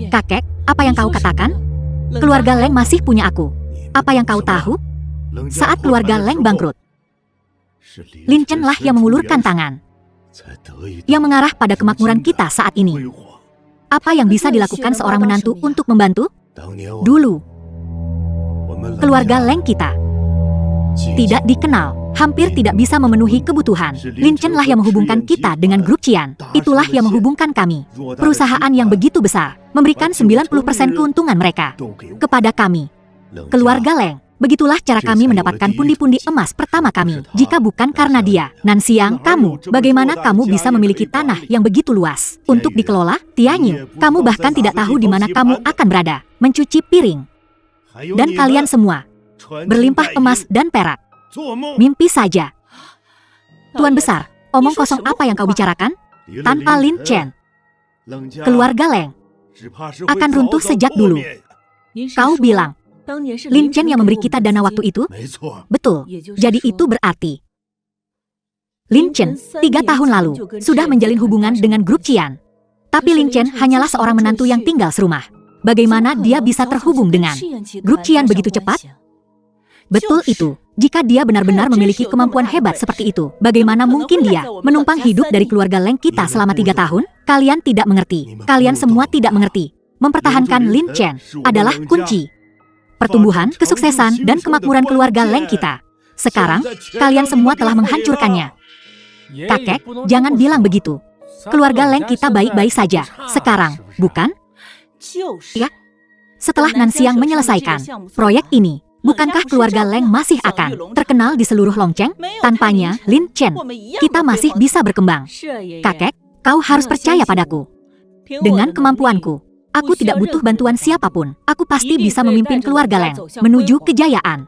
Kakek, apa yang kau katakan? Keluarga Leng masih punya aku. Apa yang kau tahu? Saat keluarga Leng bangkrut, Lin Chen lah yang mengulurkan tangan, yang mengarah pada kemakmuran kita saat ini. Apa yang bisa dilakukan seorang menantu untuk membantu? Dulu, keluarga Leng kita tidak dikenal, hampir tidak bisa memenuhi kebutuhan. Lin Chen lah yang menghubungkan kita dengan grup Qian. Itulah yang menghubungkan kami. Perusahaan yang begitu besar, memberikan 90% keuntungan mereka kepada kami. Keluarga Leng, begitulah cara kami mendapatkan pundi-pundi emas pertama kami. Jika bukan karena dia, Nanxiang, kamu, bagaimana kamu bisa memiliki tanah yang begitu luas untuk dikelola? Tianyu, kamu bahkan tidak tahu di mana kamu akan berada, mencuci piring. Dan kalian semua, berlimpah emas dan perak. Mimpi saja. Tuan Besar, Omong kosong apa yang kau bicarakan? Tanpa Lin Chen, keluarga Leng akan runtuh sejak dulu. Kau bilang, Lin Chen yang memberi kita dana waktu itu? Betul, jadi itu berarti Lin Chen 3 tahun lalu sudah menjalin hubungan dengan grup Qian. Tapi Lin Chen hanyalah seorang menantu yang tinggal serumah. Bagaimana dia bisa terhubung dengan grup Qian begitu cepat? Betul itu. Jika dia benar-benar memiliki kemampuan hebat seperti itu, bagaimana mungkin dia menumpang hidup dari keluarga Leng kita selama 3 tahun? Kalian tidak mengerti. Kalian semua tidak mengerti. Mempertahankan Lin Chen adalah kunci pertumbuhan, kesuksesan, dan kemakmuran keluarga Leng kita. Sekarang, kalian semua telah menghancurkannya. Kakek, jangan bilang begitu. Keluarga Leng kita baik-baik saja. Sekarang, bukan? Ya. Setelah Nanxiang menyelesaikan proyek ini, bukankah keluarga Leng masih akan terkenal di seluruh Longcheng? Tanpanya, Lin Chen, kita masih bisa berkembang. Kakek, kau harus percaya padaku. Dengan kemampuanku, aku tidak butuh bantuan siapapun. Aku pasti bisa memimpin keluarga Leng menuju kejayaan.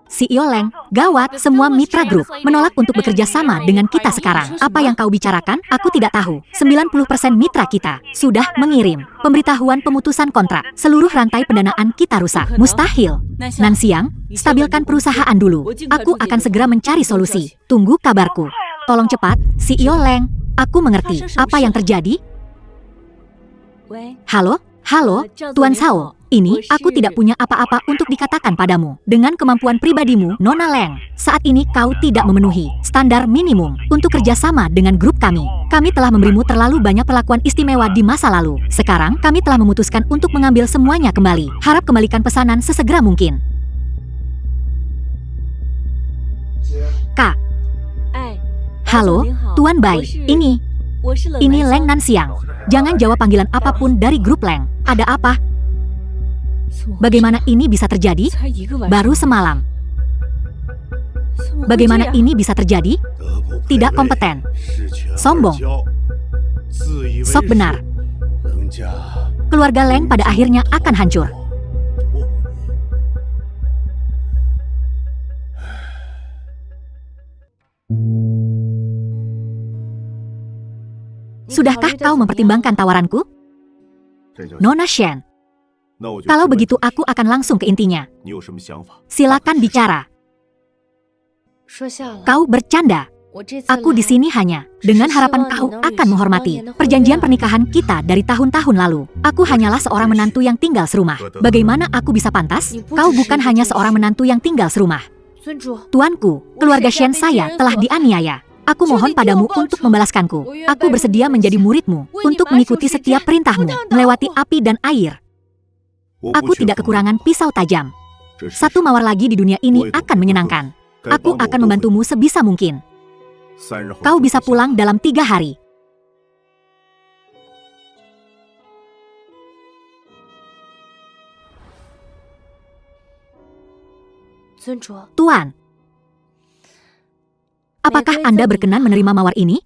CEO Leng, gawat, semua mitra grup menolak untuk bekerja sama dengan kita sekarang. Apa yang kau bicarakan? Aku tidak tahu. 90% mitra kita sudah mengirim pemberitahuan pemutusan kontrak. Seluruh rantai pendanaan kita rusak. Mustahil. Nanxiang, stabilkan perusahaan dulu. Aku akan segera mencari solusi. Tunggu kabarku. Tolong cepat, CEO Leng. Aku mengerti. Apa yang terjadi? Halo? Halo, Tuan Sao. Ini, aku tidak punya apa-apa untuk dikatakan padamu. Dengan kemampuan pribadimu, Nona Leng, saat ini kau tidak memenuhi standar minimum untuk kerjasama dengan grup kami. Kami telah memberimu terlalu banyak perlakuan istimewa di masa lalu. Sekarang, kami telah memutuskan untuk mengambil semuanya kembali. Harap kembalikan pesanan sesegera mungkin. Kak. Halo, Tuan Bai. Ini Leng Nanxiang. Jangan jawab panggilan apapun dari grup Leng. Ada apa? Bagaimana ini bisa terjadi? Baru semalam. Bagaimana ini bisa terjadi? Tidak kompeten. Sombong. Sok benar. Keluarga Leng pada akhirnya akan hancur. Sudahkah kau mempertimbangkan tawaranku? Nona Shen. Kalau begitu aku akan langsung ke intinya. Silakan bicara. Kau bercanda. Aku di sini hanya dengan harapan kau akan menghormati perjanjian pernikahan kita dari tahun-tahun lalu. Aku hanyalah seorang menantu yang tinggal serumah. Bagaimana aku bisa pantas? Kau bukan hanya seorang menantu yang tinggal serumah. Tuanku, keluarga Shen saya telah dianiaya. Aku mohon padamu untuk membalaskanku. Aku bersedia menjadi muridmu, untuk mengikuti setiap perintahmu, melewati api dan air. Aku tidak kekurangan pisau tajam. Satu mawar lagi di dunia ini akan menyenangkan. Aku akan membantumu sebisa mungkin. Kau bisa pulang dalam 3 hari. Tuan, apakah Anda berkenan menerima mawar ini?